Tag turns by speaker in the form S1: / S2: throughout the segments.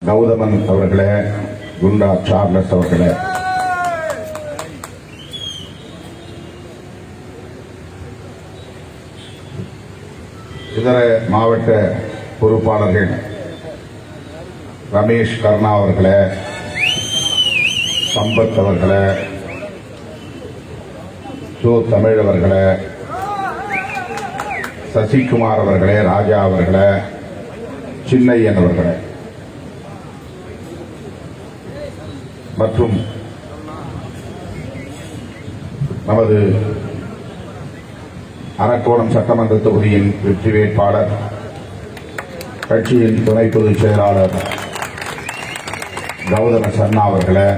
S1: கௌதமன் அவர்களே, குண்டா சார்லஸ் அவர்களே, இதர மாவட்ட பொறுப்பாளர்கள் ரமேஷ் கர்ணா அவர்களே, சம்பத் அவர்களே, சோ தமிழ் அவர்களே, சசிகுமார் அவர்களே, ராஜா அவர்களே, சின்னையன் அவர்களே மற்றும் நமது அரக்கோணம் சட்டமன்ற தொகுதியின் வெற்றி வேட்பாளர், கட்சியின் துணை பொதுச் செயலாளர் கௌதம சன்னா அவர்களே,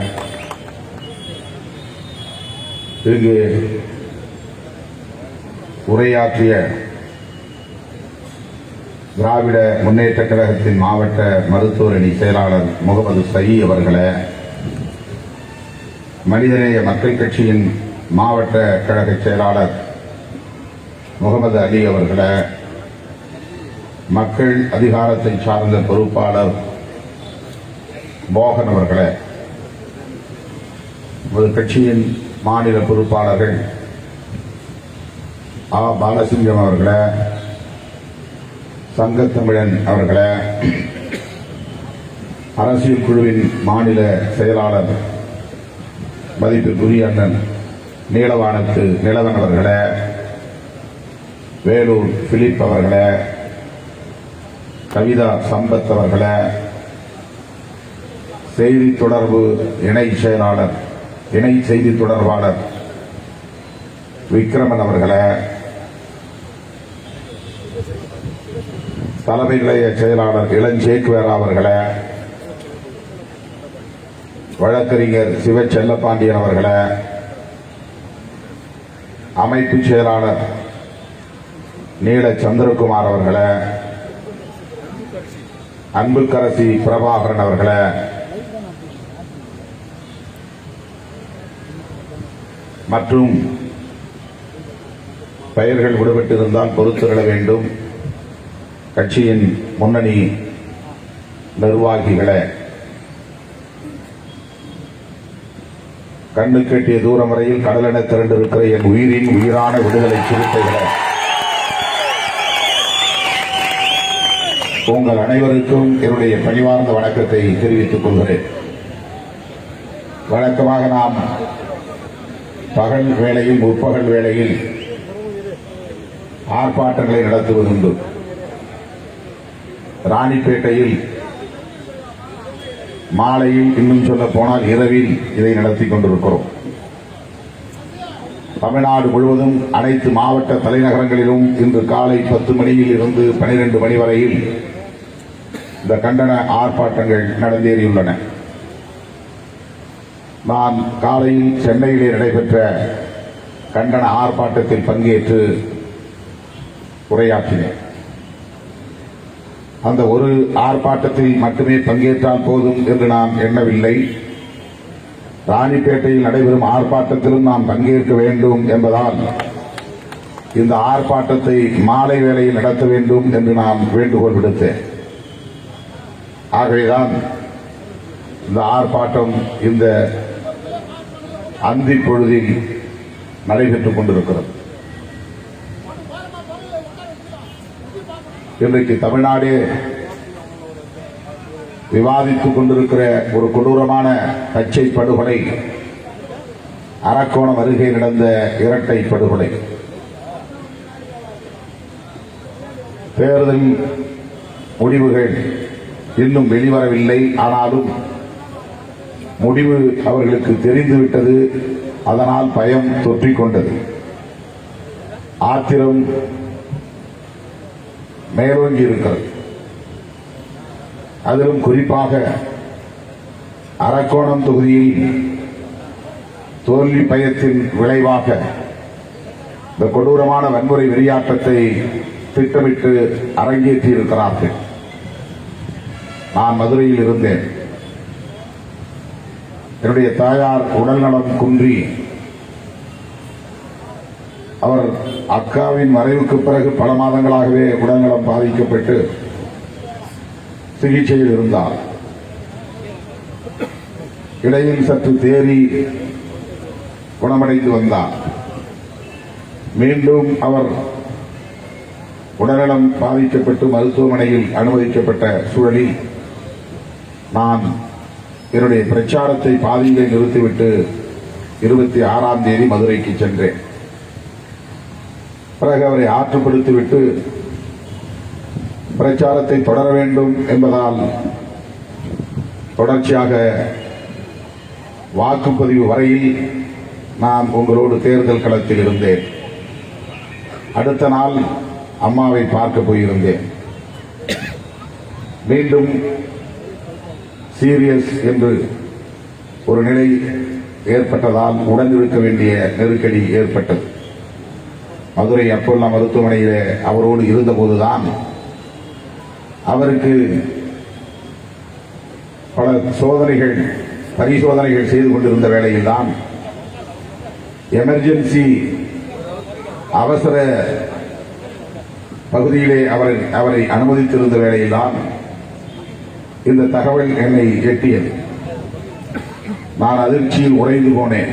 S1: இங்கு உரையாற்றிய திராவிட முன்னேற்ற கழகத்தின் மாவட்ட மருத்துவர் அணி செயலாளர் முகமது சயி அவர்களே, மனிதநேய மக்கள் கட்சியின் மாவட்ட கழக செயலாளர் முகமது அலி அவர்களே, மக்கள் அதிகாரத்தை சார்ந்த பொறுப்பாளர் மோகன் அவர்களே, ஒரு கட்சியின் மாநில பொறுப்பாளர்கள் ஆ பாலசிங்கம் அவர்களே, சங்கத்தமிழன் அவர்களே, அரசியல் குழுவின் மாநில செயலாளர் மதிப்பிற்குரிய அண்ணன் நீலவானத்து நிலவன் அவர்களே, வேலூர் பிலிப் அவர்களே, கவிதா சம்பத் அவர்களே, செய்தி தொடர்பு இணை செயலாளர் இணை செய்தி தொடர்பாளர் விக்ரமன் அவர்களே, தலைமை நிலைய செயலாளர் இளஞ்சேக்குவேரா அவர்களே, வழக்கறிஞர் சிவ செல்லப்பாண்டியன் அவர்களே, அமைப்பு செயலாளர் நீல சந்திரகுமார் அவர்களே, அன்புக்கரசி பிரபாகரன் அவர்களே, மற்றும் பெயர்கள் விடுபட்டிருந்தால் பொறுத்துக்கொள்ள வேண்டும். கட்சியின் முன்னணி நிர்வாகிகளே, கண்ணு கெட்டிய தூரம் வரையில் கடலென திரண்டிருக்கிற என் உயிரின் உயிரான விடுதலை சிறுத்தைகளே, உங்கள் அனைவருக்கும் என்னுடைய பணிவார்ந்த வணக்கத்தை தெரிவித்துக் கொள்கிறேன். வழக்கமாக நாம் பகல் வேளையில் முற்பகல் வேளையில் ஆர்ப்பாட்டங்களை நடத்துவதுண்டு. ராணிப்பேட்டையில் மாலையில், இன்னும் சொல்ல போனால் இரவில் இதை நடத்திக் கொண்டிருக்கிறோம். தமிழ்நாடு முழுவதும் அனைத்து மாவட்ட தலைநகரங்களிலும் இன்று காலை 10 மணியில் இருந்து 12 மணி வரையில் இந்த கண்டன ஆர்ப்பாட்டங்கள் நடந்தேறியுள்ளன. நான் காலையில் சென்னையிலே நடைபெற்ற கண்டன ஆர்ப்பாட்டத்தில் பங்கேற்று உரையாற்றினேன். அந்த ஒரு ஆர்ப்பாட்டத்தில் மட்டுமே பங்கேற்றால் போதும் என்று நாம் எண்ணவில்லை. ராணிப்பேட்டையில் நடைபெறும் ஆர்ப்பாட்டத்திலும் நாம் பங்கேற்க வேண்டும் என்பதால் இந்த ஆர்ப்பாட்டத்தை மாலை வேளையில் நடத்த வேண்டும் என்று நான் வேண்டுகோள் விடுத்தேன். ஆகவேதான் இந்த ஆர்ப்பாட்டம் இந்த அந்தி பொழுதில் நடைபெற்றுக் கொண்டிருக்கிறது. இன்றைக்கு தமிழ்நாடு விவாதித்துக் கொண்டிருக்கிற ஒரு கொடூரமான பச்சை படுகொலை, அரக்கோணம் அருகே நடந்த இரட்டை படுகொலை. தேர்தல் முடிவுகள் இன்னும் வெளிவரவில்லை. ஆனாலும் முடிவு அவர்களுக்கு தெரிந்துவிட்டது. அதனால் பயம் தொற்றிக் கொண்டது. ஆத்திரம் மேலோங்கி இருக்கிறது. அதிலும் குறிப்பாக அரக்கோணம் தொகுதியில் தோல்வி பயத்தின் விளைவாக இந்த கொடூரமான வன்முறை வெறியாட்டத்தை திட்டமிட்டு அரங்கேற்றி இருக்கிறார்கள். நான் மதுரையில் இருந்தேன். என்னுடைய தாயார் உடல்நலம் குன்றி அவர் அக்காவின் மறைவுக்கு பிறகு பல மாதங்களாகவே உடல்நலம் பாதிக்கப்பட்டு சிகிச்சையில் இருந்தார். இடையில் சற்று தேறி குணமடைந்து வந்தார். மீண்டும் அவர் உடல்நலம் பாதிக்கப்பட்டு மருத்துவமனையில் அனுமதிக்கப்பட்ட சூழலில் நான் என்னுடைய பிரச்சாரத்தை பாதியிலே நிறுத்திவிட்டு 26ஆம் தேதி மதுரைக்கு சென்றேன். பிறகு அவரை ஆற்றுப்படுத்திவிட்டு பிரச்சாரத்தை தொடர வேண்டும் என்பதால் தொடர்ச்சியாக வாக்குப்பதிவு வரையில் நான் உங்களோடு தேர்தல் களத்தில் இருந்தேன். அடுத்த நாள் அம்மாவை பார்க்க போயிருந்தேன். மீண்டும் சீரியஸ் என்று ஒரு நிலை ஏற்பட்டதால் உடனிருக்க வேண்டிய நெருக்கடி ஏற்பட்டது. மதுரை அப்போல்லா மருத்துவமனையிலே அவரோடு இருந்தபோதுதான் அவருக்கு பல பரிசோதனைகள் செய்து கொண்டிருந்த வேளையில்தான் எமர்ஜென்சி அவசர பகுதியிலே அவரை அனுமதித்திருந்த வேளையில்தான் இந்த தகவல் என்னை எட்டியது. நான் அதிர்ச்சியில் உறைந்து போனேன்.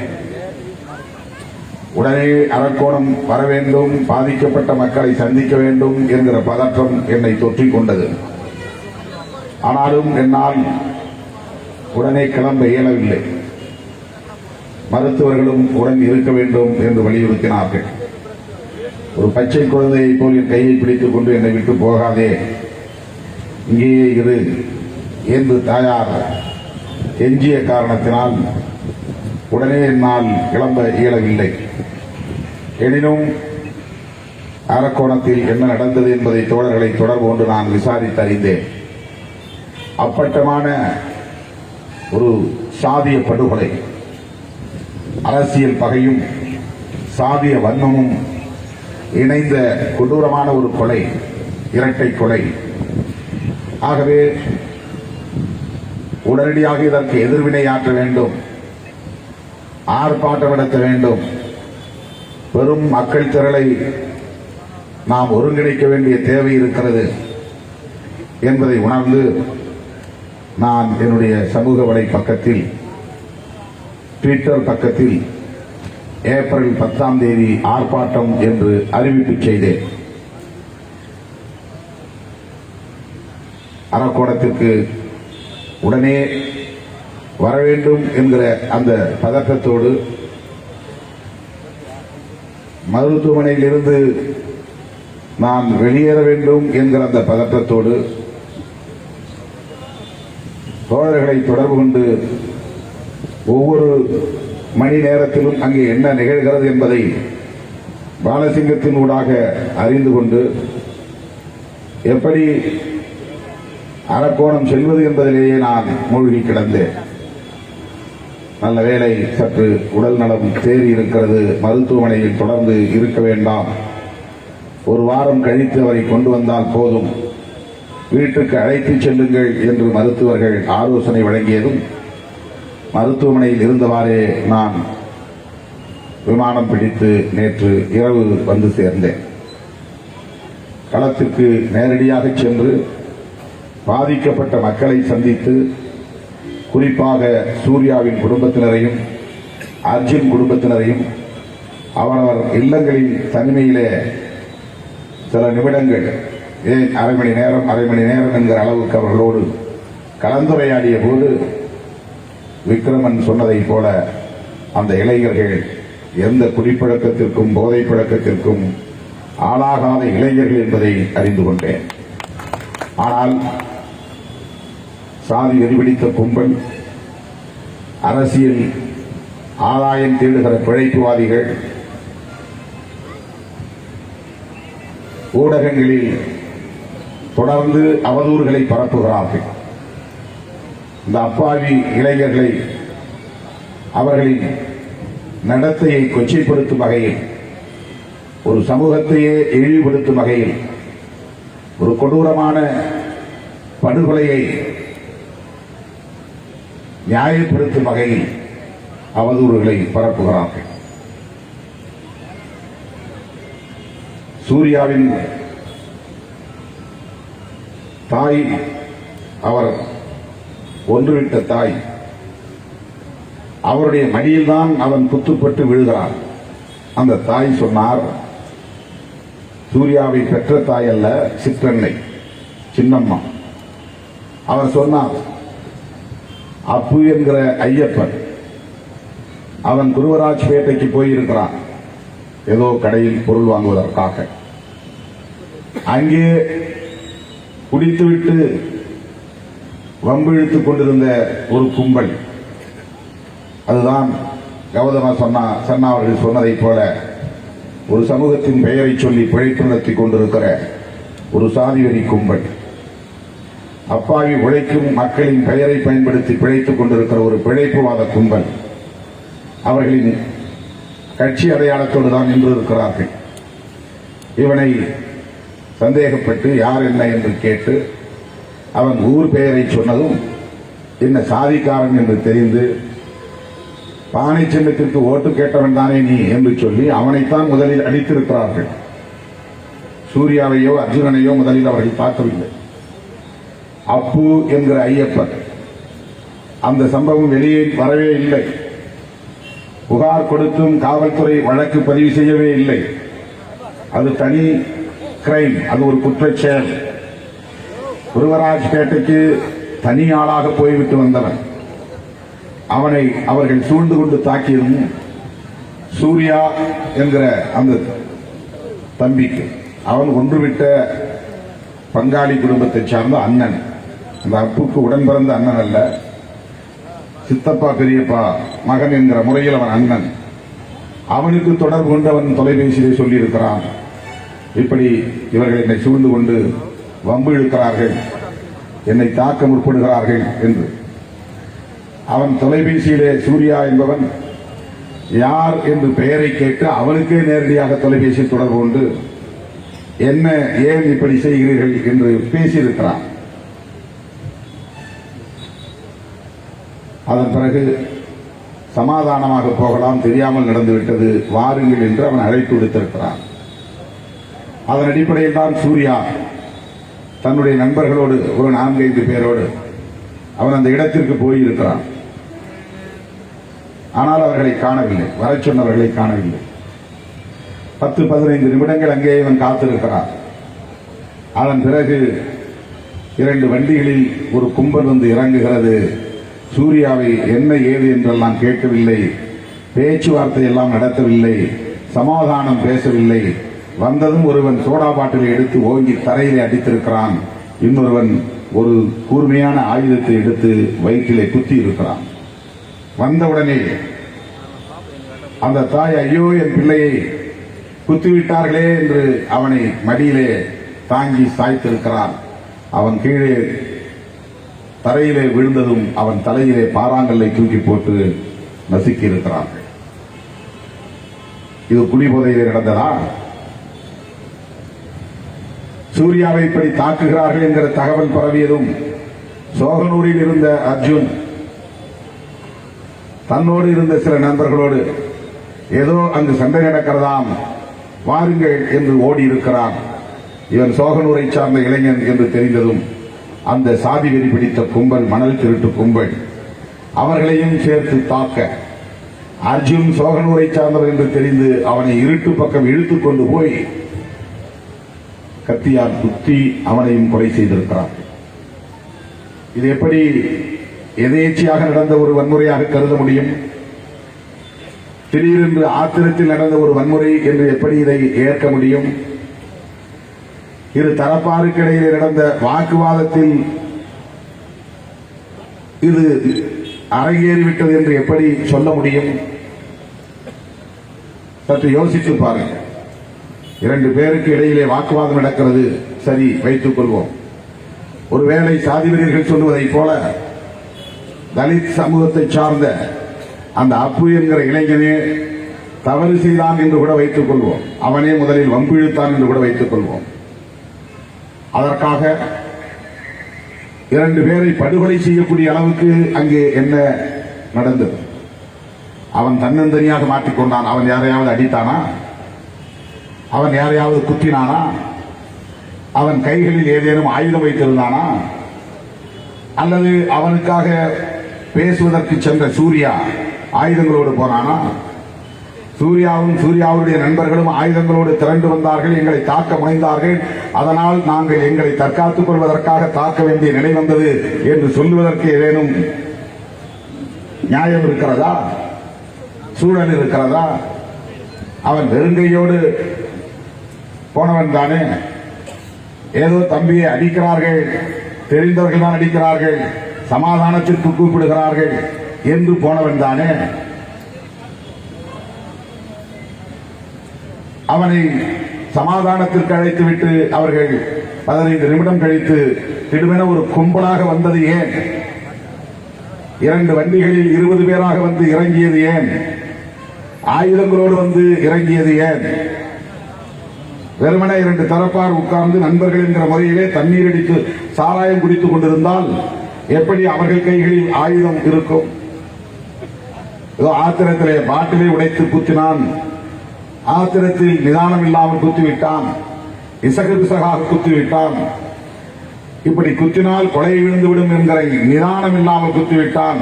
S1: உடனே அரக்கோணம் வர வேண்டும், பாதிக்கப்பட்ட மக்களை சந்திக்க வேண்டும் என்கிற பதற்றம் என்னை தொற்றிக் கொண்டது. ஆனாலும் என்னால் உடனே கிளம்ப இயலவில்லை. மருத்துவர்களும் உடன் இருக்க வேண்டும் என்று வலியுறுத்தினார்கள். ஒரு பச்சை குழந்தையை போல் என் கையை பிடித்துக் கொண்டு என்னை விட்டு போகாதே, இங்கேயே இரு என்று தாயார் எஞ்சிய காரணத்தினால் உடனே என்னால் கிளம்ப இயலவில்லை. எனினும் அரக்கோணத்தில் என்ன நடந்தது என்பதை தோழர்களை தொடர்பு கொண்டு நான் விசாரித்து அறிந்தேன். அப்பட்டமான ஒரு சாதிய படுகொலை, அரசியல் பகையும் சாதிய வன்மமும் இணைந்த கொடூரமான ஒரு கொலை, இரட்டை கொலை. ஆகவே உடனடியாக இதற்கு எதிர்வினையாற்ற வேண்டும், ஆர்ப்பாட்டம் நடத்த வேண்டும், பெரும் மக்கள் திரளை நாம் ஒருங்கிணைக்க வேண்டிய தேவை இருக்கிறது என்பதை உணர்ந்து நான் என்னுடைய சமூக வலை பக்கத்தில், ட்விட்டர் பக்கத்தில் ஏப்ரல் 10ஆம் தேதி ஆர்ப்பாட்டம் என்று அறிவிப்பு செய்தேன். அரக்கோணத்திற்கு உடனே வர வேண்டும் என்கிற அந்த பதற்றத்தோடு மருத்துவமனையில் இருந்து நான் வெளியேற வேண்டும் என்கிற அந்த பதற்றத்தோடு தோழர்களை தொடர்பு கொண்டு ஒவ்வொரு மணி நேரத்திலும் அங்கே என்ன நிகழ்கிறது என்பதை பாலசிங்கத்தின் ஊடாக அறிந்து கொண்டு எப்படி அரக்கோணம் செல்வது என்பதிலேயே நான் மூழ்கி கிடந்தேன். நல்ல வேளை சற்று உடல் நலம் தேறி இருக்கிறது, மருத்துவமனையில் தொடர்ந்து இருக்க வேண்டாம், ஒரு வாரம் கழித்து அவரை கொண்டு வந்தால் போதும், வீட்டுக்கு அழைத்துச் செல்லுங்கள் என்று மருத்துவர்கள் ஆலோசனை வழங்கியதும் மருத்துவமனையில் இருந்தவாறே நான் விமானம் பிடித்து நேற்று இரவு வந்து சேர்ந்தேன். களத்திற்கு நேரடியாக சென்று பாதிக்கப்பட்ட மக்களை சந்தித்து, குறிப்பாக சூர்யாவின் குடும்பத்தினரையும் அர்ஜுன் குடும்பத்தினரையும் அவரவர் இல்லங்களில் தனிமையிலே சில நிமிடங்கள், அரை மணி நேரம் என்கிற அளவுக்கு அவர்களோடு கலந்துரையாடிய போது விக்ரமன் சொன்னதைப் போல அந்த இளைஞர்கள் எந்த குடிப்பழக்கத்திற்கும் போதை பழக்கத்திற்கும் ஆளாகாத இளைஞர்கள் என்பதை அறிந்து கொண்டேன். ஆனால் சாதி வெறிபிடித்த கும்பல், அரசியல் ஆதாயம் தேடுகிற பிழைப்புவாதிகள் ஊடகங்களில் தொடர்ந்து அவதூறுகளை பரப்புகிறார்கள். இந்த அப்பாவி இளைஞர்களை அவர்களின் நடத்தையை கொச்சைப்படுத்தும் வகையில், ஒரு சமூகத்தையே இழிவுபடுத்தும் வகையில், ஒரு கொடூரமான படுகொலையை நியாயப்படுத்தும் வகையில் அவதூறுகளை பரப்புகிறார்கள். சூர்யாவின் தாய், அவர் ஒன்றுவிட்ட தாய், அவருடைய மடியில்தான் அவன் குத்துப்பட்டு விழுகிறான். அந்த தாய் சொன்னார், சூர்யாவை பெற்ற தாய் அல்ல, சிற்றன்னை சின்னம்மா. அவர் சொன்னார், அப்பு என்கிற ஐயப்பன் அவன் குருவராஜ்பேட்டைக்கு போயிருக்கிறான் ஏதோ கடையில் பொருள் வாங்குவதற்காக. அங்கே குடித்துவிட்டு வம்பிழுத்துக் கொண்டிருந்த ஒரு கும்பல், அதுதான் கௌதம சன்னா அவர்கள் சொன்னதைப் போல ஒரு சமூகத்தின் பெயரை சொல்லி பிழைப்பு நடத்திக் கொண்டிருக்கிற ஒரு சாதிவெறி கும்பல், அப்பாவி உழைக்கும் மக்களின் பெயரை பயன்படுத்தி பிழைத்துக் கொண்டிருக்கிற ஒரு பிழைப்புவாத கும்பல், அவர்களின் கட்சி அடையாளத்தோடு தான் நின்று இருக்கிறார்கள். இவனை சந்தேகப்பட்டு யார் என்ன என்று கேட்டு அவன் ஊர் பெயரை சொன்னதும் என்ன சாதிக்காரன் என்று தெரிந்து, பானை சின்னத்திற்கு ஓட்டு கேட்டவன் தானே நீ என்று சொல்லி அவனைத்தான் முதலில் அடித்திருக்கிறார்கள். சூர்யாவையோ அர்ஜுனனையோ முதலில் அவர்கள் பார்க்கவில்லை. அப்பு என்கிற ஐயப்பன், அந்த சம்பவம் வெளியே வரவே இல்லை. புகார் கொடுத்தும் காவல்துறை வழக்கு பதிவு செய்யவே இல்லை. அது தனி கிரைம், அது ஒரு குற்றச் செயல். குருவராஜ்பேட்டைக்கு தனி ஆளாக போய்விட்டு வந்தவன். அவனை அவர்கள் சூழ்ந்து கொண்டு தாக்கியதும் சூர்யா என்கிற அந்த தம்பிக்கு, அவன் ஒன்றுவிட்ட பங்காளி குடும்பத்தை சார்ந்த அண்ணன், அந்த அப்புக்கு உடன் பிறந்த அண்ணன் அல்ல, சித்தப்பா பெரியப்பா மகன் என்கிற முறையில் அவன் அண்ணன். அவனுக்கு தொடர்பு கொண்டு அவன் தொலைபேசியிலே சொல்லியிருக்கிறான், இப்படி இவர்கள் என்னை சூழ்ந்து கொண்டு வம்பு இழுக்கிறார்கள், என்னை தாக்க முற்படுகிறார்கள் என்று. அவன் தொலைபேசியிலே சூர்யா என்பவன் யார் என்று பெயரை கேட்டு அவனுக்கே நேரடியாக தொலைபேசியில் தொடர்பு கொண்டு என்ன ஏன் இப்படி செய்கிறீர்கள் என்று பேசியிருக்கிறான். அதன் பிறகு சமாதானமாக போகலாம், தெரியாமல் நடந்துவிட்டது, வாருங்கள் என்று அவன் அழைப்பு விடுத்திருக்கிறான். அதன் அடிப்படையில் தான் சூர்யா தன்னுடைய நண்பர்களோடு ஒரு 4-5 பேரோடு அவன் அந்த இடத்திற்கு போயிருக்கிறான். ஆனால் அவர்களை காணவில்லை, வரச் சொன்னவர்களை காணவில்லை. 10-15 நிமிடங்கள் அங்கே இவன் காத்திருக்கிறான். அதன் பிறகு 2 வண்டிகளில் ஒரு கும்பல் வந்து இறங்குகிறது. சூர்யாவை என்ன ஏது என்றெல்லாம் கேட்கவில்லை, பேச்சுவார்த்தை எல்லாம் நடத்தவில்லை, சமாதானம் பேசவில்லை. வந்ததும் ஒருவன் சோடா பாட்டிலை எடுத்து ஓங்கி தரையிலே அடித்திருக்கிறான், இன்னொருவன் ஒரு கூர்மையான ஆயுதத்தை எடுத்து வயிற்றிலே குத்தி இருக்கிறான். வந்தவுடனே அந்த தாய், ஐயோ என் பிள்ளையை குத்திவிட்டார்களே என்று அவனை மடியிலே தாங்கி சாய்த்திருக்கிறான். அவன் கீழே தரையிலே விழுந்ததும் அவன் தலையிலே பாறாங்கல்லை தூக்கி போட்டு நசுக்கி இருக்கிறார்கள். இது குடிபோதையிலே நடந்ததா? சூர்யாவை இப்படி தாக்குகிறார்கள் என்கிற தகவல் பரவியதும் சோகனூரில் இருந்த அர்ஜுன் தன்னோடு இருந்த சில நண்பர்களோடு ஏதோ அங்கு சண்டை நடக்கிறதாம், வாருங்கள் என்று ஓடி இருக்கிறான். இவன் சோகனூரை சார்ந்த இளைஞன் என்று தெரிந்ததும் அந்த சாதி வெறி பிடித்த கும்பல், மணல் திருட்டு கும்பல், அவர்களையும் சேர்த்து தாக்க அர்ஜுன் சோகனூரை சார்ந்தவர் என்று தெரிந்து அவனை இருட்டு பக்கம் இழுத்துக் கொண்டு போய் கத்தியால் குத்தி அவனையும் கொலை செய்திருக்கிறார். இது எப்படி எதேச்சையாக நடந்த ஒரு வன்முறையாக கருத முடியும்? திடீரென்று ஆத்திரத்தில் நடந்த ஒரு வன்முறை என்று எப்படி இதை ஏற்க முடியும்? இரு தரப்பாருக்கு இடையிலே நடந்த வாக்குவாதத்தில் இது அரங்கேறிவிட்டது என்று எப்படி சொல்ல முடியும்? சற்று யோசித்து பாருங்கள். 2 பேருக்கு இடையிலே வாக்குவாதம் நடக்கிறது, சரி, வைத்துக் கொள்வோம். ஒருவேளை சாதி வெறியர்கள் சொல்லுவதைப் போல தலித் சமூகத்தை சார்ந்த அந்த அப்பு என்கிற இளைஞனே தவறு செய்தான் என்று கூட வைத்துக் கொள்வோம், அவனே முதலில் வம்பு இழுத்தான் என்று கூட வைத்துக் கொள்வோம். அதற்காக 2 பேரை படுகொலை செய்யக்கூடிய அளவுக்கு அங்கே என்ன நடந்தது? அவன் தன்னந்தனியாக மாற்றிக்கொண்டான். அவன் யாரையாவது அடித்தானா? அவன் யாரையாவது குத்தினானா? அவன் கைகளில் ஏதேனும் ஆயுதம் வைத்திருந்தானா? அல்லது அவனுக்காக பேசுவதற்கு சென்ற சூர்யா ஆயுதங்களோடு போனானா? சூர்யாவும் சூர்யாவுடைய நண்பர்களும் ஆயுதங்களோடு திரண்டு வந்தார்கள், எங்களை தாக்க முனைந்தார்கள், அதனால் நாங்கள் எங்களை தற்காத்துக் கொள்வதற்காக தாக்க வேண்டிய நிலை வந்தது என்று சொல்லுவதற்கு ஏதேனும் நியாயம் இருக்கிறதா? சூழல் இருக்கிறதா? அவன் வெறுங்கையோடு போனவன் தானே. ஏதோ தம்பியை அடிக்கிறார்கள், தெரிந்தவர்கள் தான் அடிக்கிறார்கள், சமாதானத்திற்கு கூப்பிடுகிறார்கள் என்று போனவன் தானே. அவனை சமாதானத்திற்கு அழைத்துவிட்டு அவர்கள் 15 நிமிடம் கழித்து திடுமென ஒரு கும்பலாக வந்தது ஏன்? 2 வண்டிகளில் 20 பேராக வந்து இறங்கியது ஏன்? ஆயுதங்களோடு வந்து இறங்கியது ஏன்? வெறுமனே 2 தரப்பார் உட்கார்ந்து நண்பர்கள் என்கிற முறையிலே தண்ணீர் அடித்து சாராயம் குடித்துக் கொண்டிருந்தால் எப்படி அவர்கள் கைகளில் ஆயுதம் இருக்கும்? ஏதோ ஆத்திரத்திலே பாட்டிலை உடைத்து குத்தினான், ஆத்திரத்தில் நிதானம் இல்லாமல் குத்திவிட்டான், இசகு பிசகாக குத்திவிட்டான், இப்படி குத்தினால் கொலை விழுந்துவிடும் என்கிற நிதானம் இல்லாமல் குத்திவிட்டான்,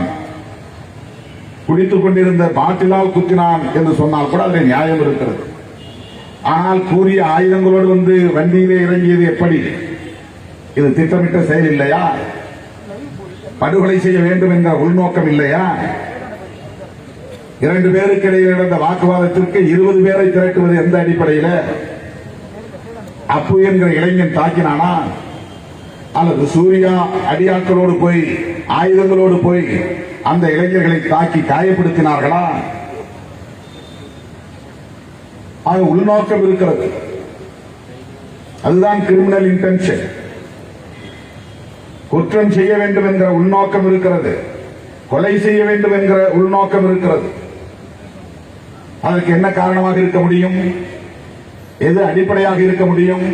S1: குடித்துக் கொண்டிருந்த பாட்டிலால் குத்தினான் என்று சொன்னால் கூட அதில் நியாயம் இருக்கிறது. ஆனால் கூறிய ஆயுதங்களோடு வந்து வண்டியிலே இறங்கியது எப்படி? இது திட்டமிட்ட செயல் இல்லையா? படுகொலை செய்ய வேண்டும் என்ற உள்நோக்கம் இல்லையா? 2 பேருக்கு இடையில் நடந்த வாக்குவாதத்திற்கு 20 பேரை திரட்டுவது எந்த அடிப்படையில்? அப்பு என்கிற இளைஞன் தாக்கினானா? அல்லது சூர்யா அடியாட்களோடு போய் ஆயுதங்களோடு போய் அந்த இளைஞர்களை தாக்கி காயப்படுத்தினார்களா? அது உள்நோக்கம் இருக்கிறது. அதுதான் கிரிமினல் இன்டென்ஷன். குற்றம் செய்ய வேண்டும் என்கிற உள்நோக்கம் இருக்கிறது, கொலை செய்ய வேண்டும் என்கிற உள்நோக்கம் இருக்கிறது. அதற்கு என்ன காரணமாக இருக்க முடியும்? எது அடிப்படையாக இருக்க முடியும்?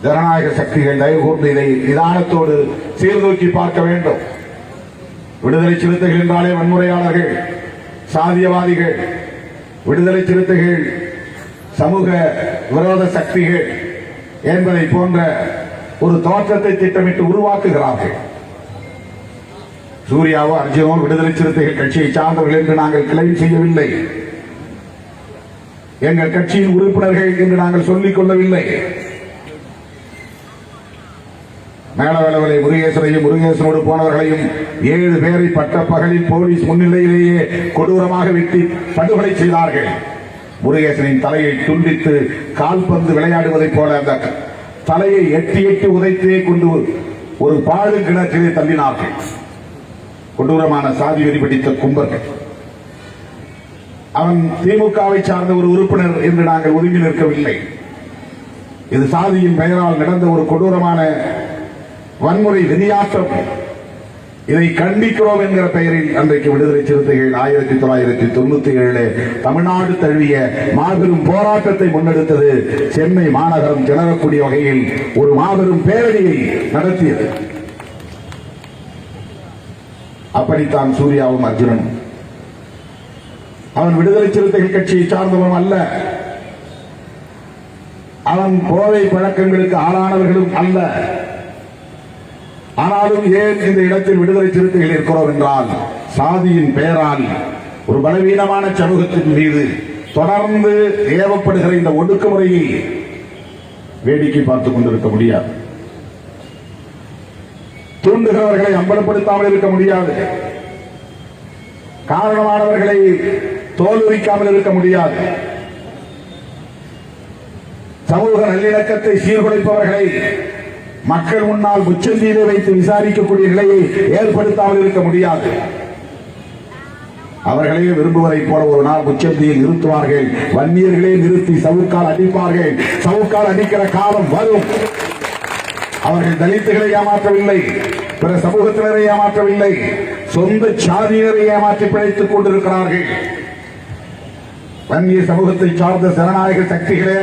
S1: ஜனநாயக சக்திகள் தயவு கூர்ந்து இதை நிதானத்தோடு சீர்தூக்கி பார்க்க வேண்டும். விடுதலை சிறுத்தைகள் என்றாலே வன்முறையாளர்கள், சாதியவாதிகள், விடுதலை சிறுத்தைகள் சமூக விரோத சக்திகள் என்பதை போன்ற ஒரு தோற்றத்தை திட்டமிட்டு உருவாக்குகிறார்கள். சூர்யாவோ அர்ஜுனோ விடுதலை சிறுத்தைகள் கட்சியை சார்ந்தவர்கள் என்று நாங்கள் கிளைம் செய்யவில்லை. எங்கள் கட்சியின் உறுப்பினர்கள் என்று நாங்கள் சொல்லிக் கொள்ளவில்லை. மேலவேளவலை முருகேசனையும் முருகேசனோடு போனவர்களையும் 7 பேரை பட்ட பகலில் போலீஸ் முன்னிலையிலேயே கொடூரமாக வெட்டி படுகொலை செய்தார்கள். முருகேசனின் தலையை துண்டித்து கால்பந்து விளையாடுவதைப் போல அந்த தலையை எட்டி எட்டி உதைத்தே கொண்டு ஒரு பாழு கிணற்றிலே தள்ளினார்கள். கொடூரமான சாதி வெறி பிடித்த கும்பர்கள். அவன் திமுகவை சார்ந்த ஒரு உறுப்பினர் என்று நாங்கள் ஒதுங்கி நிற்கவில்லை. இது சாதியின் பெயரால் நடந்த ஒரு கொடூரமான வன்முறை விதியாற்றம். இதை கண்டிக்கிறோம் என்கிற பெயரில் அன்றைக்கு விடுதலை சிறுத்தைகள் 1997 தமிழ்நாடு தழுவிய மாபெரும் போராட்டத்தை முன்னெடுத்தது. சென்னை மாநகரம் திணறக்கூடிய வகையில் ஒரு மாபெரும் பேரணியை நடத்தியது. அப்படித்தான் சூர்யாவும் அர்ஜுனனும். அவன் விடுதலை சிறுத்தைகள் கட்சியை சார்ந்தவன் அல்ல, அவன் போதை பழக்கங்களுக்கு ஆளானவர்களும் அல்ல. ஆனாலும் ஏன் இந்த இடத்தில் விடுதலை சிறுத்தைகள் இருக்கிறோம் என்றால், சாதியின் பெயரால் ஒரு பலவீனமான சமூகத்தின் மீது தொடர்ந்து ஏவப்படுகிற இந்த ஒடுக்குமுறையை வேடிக்கை பார்த்துக் கொண்டிருக்க முடியாது. தூண்டுகிறவர்களை அம்பலப்படுத்தாமல் இருக்க முடியாது. காரணமானவர்களை தோல்விக்காமல் இருக்க முடியாது. சமூக நல்லிணக்கத்தை சீர்குலைப்பவர்களை மக்கள் முன்னால் முச்சந்தியிலே வைத்து விசாரிக்கக்கூடிய நிலையை ஏற்படுத்தாமல் இருக்க முடியாது. அவர்களே விரும்புவதை போல ஒரு நாள் முச்சந்தியில் நிறுத்துவார்கள். வன்னியர்களே நிறுத்தி சவுக்கால் அடிப்பார்கள். சவுக்கால் அடிக்கிற காலம் வரும். அவர்கள் தலித்துகளை ஏமாற்றவில்லை, பிற சமூகத்தினரை ஏமாற்றவில்லை, சொந்த சாதியினரை ஏமாற்றி பிழைத்துக் கொண்டிருக்கிறார்கள். வன்னிய சமூகத்தை சார்ந்த ஜனநாயக சக்திகளே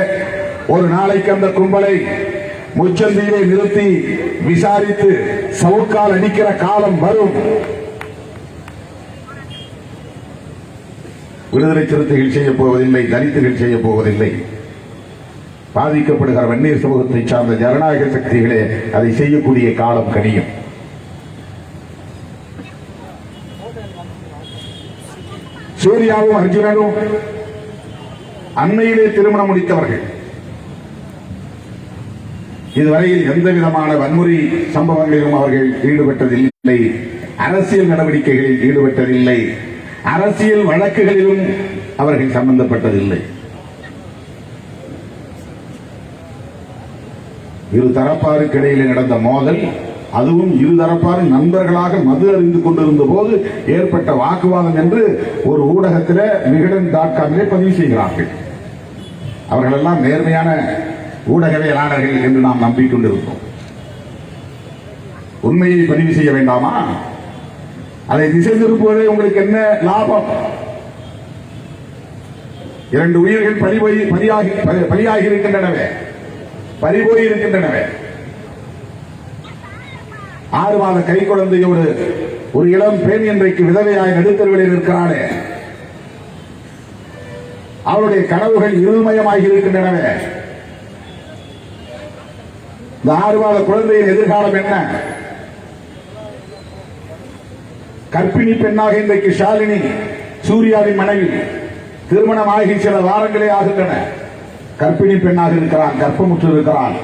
S1: ஒரு நாளைக்கு அந்த கும்பலை முச்சந்தியிலே நிறுத்தி விசாரித்து சவுக்கால் அடிக்கிற காலம் வரும். விடுதலை சிறுத்தைகள் செய்யப் போவதில்லை, தலித்துகள் செய்யப் போவதில்லை. பாதிக்கப்படுகிற வன்னியர் சமூகத்தை சார்ந்த ஜனநாயக சக்திகளே அதை செய்யக்கூடிய காலம் கனியும். சூர்யாவும் அர்ஜுனனும் அண்மையிலே திருமணம் முடித்தவர்கள். இதுவரையில் எந்த விதமான வன்முறை சம்பவங்களிலும் அவர்கள் ஈடுபட்டதில்லை, அரசியல் நடவடிக்கைகளில் ஈடுபட்டதில்லை, அரசியல் வழக்குகளிலும் அவர்கள் சம்பந்தப்பட்டதில்லை. இரு தரப்பாருக்கு இடையிலே நடந்த மோதல், அதுவும் இருதரப்பாரும் நண்பர்களாக மது அறிந்து கொண்டிருந்த போது ஏற்பட்ட வாக்குவாதம் என்று ஒரு ஊடகத்தில் விகடன்.com பதிவு செய்கிறார்கள். அவர்களெல்லாம் நேர்மையான ஊடகவியலாளர்கள் என்று நாம் நம்பிக்கொண்டிருந்தோம். உண்மையை பதிவு செய்ய வேண்டாமா? அதை திசை திருப்புவதே உங்களுக்கு என்ன லாபம்? இரண்டு உயிர்கள் பலியாகி இருக்கின்றனவே, பறிபோய் இருக்கின்றனவே. 6 மாத கை குழந்தையோடு ஒரு இளம் பெண் இன்றைக்கு விதவையாய் நடுத்தருவில் இருக்கிறாளே, அவருடைய கனவுகள் இருள்மயமாகி இருக்கின்றனவே. இந்த 6 மாத குழந்தையின் எதிர்காலம் என்ன? கர்ப்பிணி பெண்ணாக இன்றைக்கு ஷாலினி, சூர்யாவின் மனைவி, திருமணமாகி சில வாரங்களே ஆகின்றன. கர்ப்பிணி பெண்ணாக இருக்கிறான், கர்ப்பமுற்று இருக்கிறான்.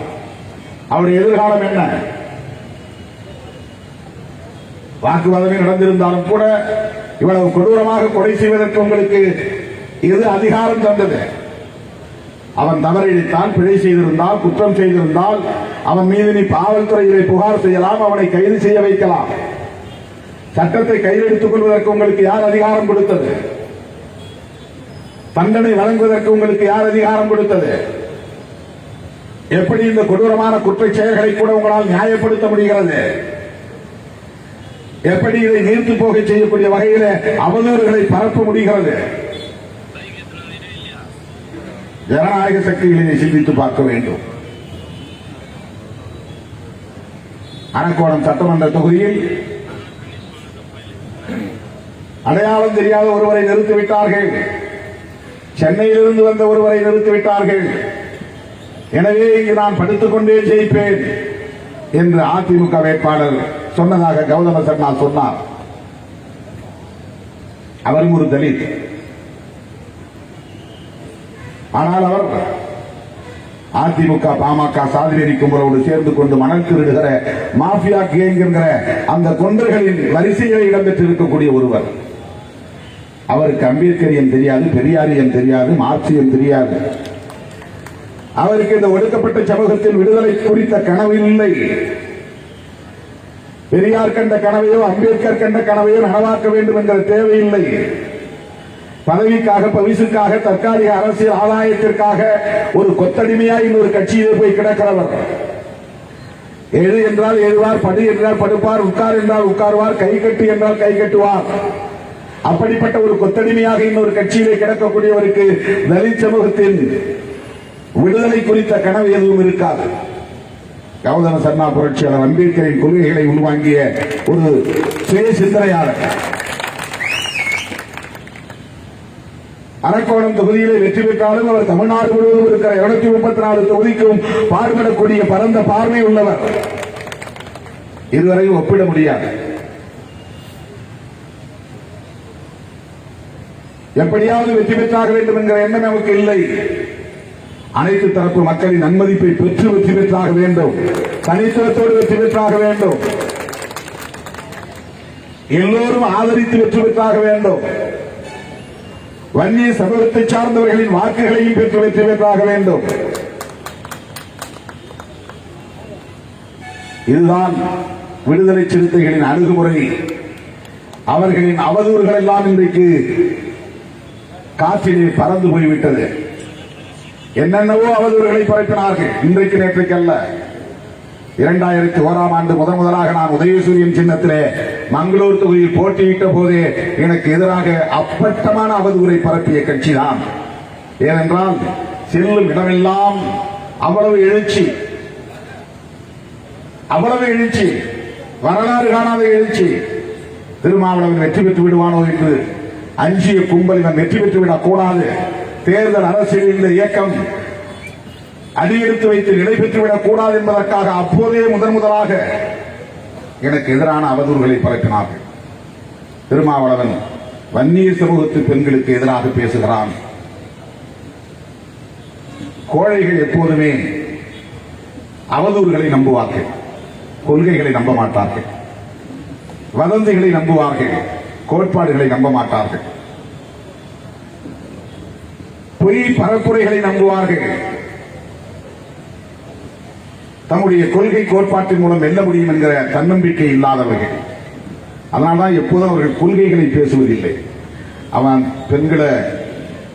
S1: அவருடைய எதிர்காலம் என்ன? வாக்குவாதமே நடந்திருந்தாலும் கூட இவ்வளவு கொடூரமாக கொலை செய்வதற்கு உங்களுக்கு எது அதிகாரம் தந்தது? அவன் தவறிழைத்தால், பிழை செய்திருந்தால், குற்றம் செய்திருந்தால் அவன் மீது நீ காவல்துறையிலே புகார் செய்யலாம், அவனை கைது செய்ய வைக்கலாம். சட்டத்தை கையில் எடுத்துக் கொள்வதற்கு உங்களுக்கு யார் அதிகாரம் கொடுத்தது? தண்டனை வழங்குவதற்கு உங்களுக்கு யார் அதிகாரம் கொடுத்தது? எப்படி இந்த கொடூரமான குற்றச் செயல்களை கூட உங்களால் நியாயப்படுத்த முடிகிறது? எப்படி இதை நீர்த்து போக செய்யக்கூடிய வகையில் அவதூறுகளை பரப்ப முடிகிறது? ஜனநாயக சக்திகளை சிந்தித்து பார்க்க வேண்டும். அரக்கோணம் சட்டமன்ற தொகுதியில் அடையாளம் தெரியாத ஒருவரை நிறுத்திவிட்டார்கள். சென்னையிலிருந்து வந்த ஒருவரை நிறுத்திவிட்டார்கள். எனவே இங்கு நான் படித்துக் கொண்டே ஜெயிப்பேன் என்று அதிமுக வேட்பாளர் சொன்னதாக கௌதம சர்மா சொன்னார். அவரும் ஒரு தலித். ஆனால் அவர் அதிமுக பாமக சாதிநெறி கும்பலோடு சேர்ந்து கொண்டு மணல் திருடுகிற மாஃபியா கேங் என்கிற அந்த கொண்டர்களின் வரிசையில் இடம்பெற்றிருக்கக்கூடிய ஒருவர். அவருக்கு அம்பேத்கரியம் தெரியாது, பெரியாரியம் தெரியாது, மார்க்சியம் தெரியாது. அவருக்கு இந்த ஒடுக்கப்பட்ட சமூகத்தின் விடுதலை குறித்த கனவு இல்லை. பெரியார் கண்ட கனவையோ அம்பேத்கர் கண்ட கனவையோ நனவாக்க வேண்டும் என்கிற தேவையில்லை. பதவிக்காக, பரிசுக்காக, தற்காலிக அரசியல் ஆதாயத்திற்காக ஒரு கொத்தடிமையாய் இன்னொரு கட்சியிலே போய் கிடக்கிறவர். எழு என்றால் எழுவார், படு என்றால் படுப்பார், உட்கார் என்றால் உட்காருவார், கை கட்டு என்றால் கை கட்டுவார். அப்படிப்பட்ட ஒரு கொத்தடிமையாக இன்னொரு கட்சியிலே கிடக்கக்கூடியவருக்கு தலித் சமூகத்தின் விடுதலை குறித்த கனவு எதுவும் இருக்காது. கௌதம சர்மா புரட்சியாளர் அம்பேத்கரின் கொள்கைகளை உள்வாங்கிய ஒரு சுய சிந்தனையாளர். அரக்கோணம் தொகுதியிலே வெற்றி பெற்றாலும் அவர் தமிழ்நாடு முழுவதும் இருக்கிற 234 தொகுதிக்கும் பாடுபடக்கூடிய பரந்த பார்வை உள்ளவர். இதுவரையும் ஒப்பிட முடியாது. எப்படியாவது வெற்றி பெற்றாக வேண்டும் என்கிற எண்ணம் நமக்கு இல்லை. அனைத்து தரப்பு மக்களின் நன்மதிப்பை பெற்று வெற்றி பெற்றாக வேண்டும். தனித்துவத்தோடு வெற்றி பெற்றாக வேண்டும். எல்லோரும் ஆதரித்து வெற்றி பெற்றாக வேண்டும். வன்னிய சமூகத்தை சார்ந்தவர்களின் வாக்குகளையும் பெற்று வெற்றி பெற்றாக வேண்டும். இதுதான் விடுதலை சிறுத்தைகளின் அணுகுமுறை. அவர்களின் அவதூறுகள் எல்லாம் இன்றைக்கு காற்றிலே பறந்து போய்விட்டது. என்னென்னவோ அவதூறுகளை பரப்பினார்கள். இன்றைக்கு நேற்றைக்கல்ல. 2001ஆம் ஆண்டு முதலாக நான் உதயசூரியன் சின்னத்திலே மங்களூர் தொகுதியில் போட்டியிட்ட போதே எனக்கு எதிராக அப்பட்டமான அவதூறை பரப்பிய கட்சிதான். ஏனென்றால் செல்லும் இடமெல்லாம் அவ்வளவு எழுச்சி, வரலாறு காணாத எழுச்சி. திருமாவளவன் வெற்றி பெற்று விடுவானோ என்று அஞ்சிய கும்பல் இவன் வெற்றி பெற்று விடக்கூடாது, தேர்தல் அரசியல் இந்த இயக்கம் அடியெடுத்து வைத்து நிலை பெற்றுவிடக் கூடாது என்பதற்காக அப்போதே முதலாக எனக்கு எதிரான அவதூறுகளை பரப்பினார்கள். திருமாவளவன் வன்னியர் சமூகத்து பெண்களுக்கு எதிராக பேசுகிறான். கோழைகள் எப்போதுமே அவதூறுகளை நம்புவார்கள், கொள்கைகளை நம்ப மாட்டார்கள், வதந்திகளை நம்புவார்கள், கோட்பாடுகளை நம்ப மாட்டார்கள், பொய் பரப்புரைகளை நம்புவார்கள். தம்முடைய கொள்கை கோட்பாட்டின் மூலம் வெல்ல முடியும் என்கிற தன்னம்பிக்கை இல்லாதவர்கள். அதனால்தான் எப்போதும் அவர்கள் கொள்கைகளை பேசுவதில்லை. அவன் பெண்களை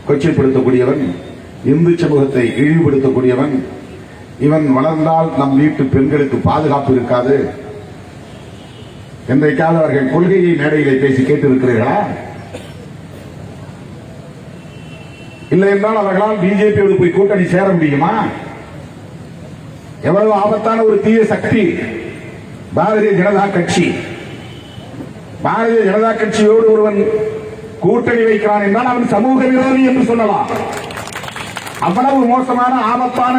S1: கொச்சைப்படுத்தக்கூடியவன், இந்து சமூகத்தை இழிவுபடுத்தக்கூடியவன், இவன் வளர்ந்தால் நம் வீட்டு பெண்களுக்கு பாதுகாப்பு இருக்காது என்றைக்காவது அவர்கள் கொள்கையை மேடையிலே பேசி கேட்டிருக்கிறீர்களா? இல்லை என்றால் அவர்களால் பிஜேபியோடு போய் கூட்டணி சேர முடியுமா? எவ்வளவு ஆபத்தான ஒரு தீய சக்தி பாரதிய ஜனதா கட்சி. பாரதிய ஜனதா கட்சியோடு ஒருவன் கூட்டணி வைக்கிறான் என்றால் அவன் சமூக விரோதி என்று சொல்லலாம். அவ்வளவு மோசமான ஆபத்தான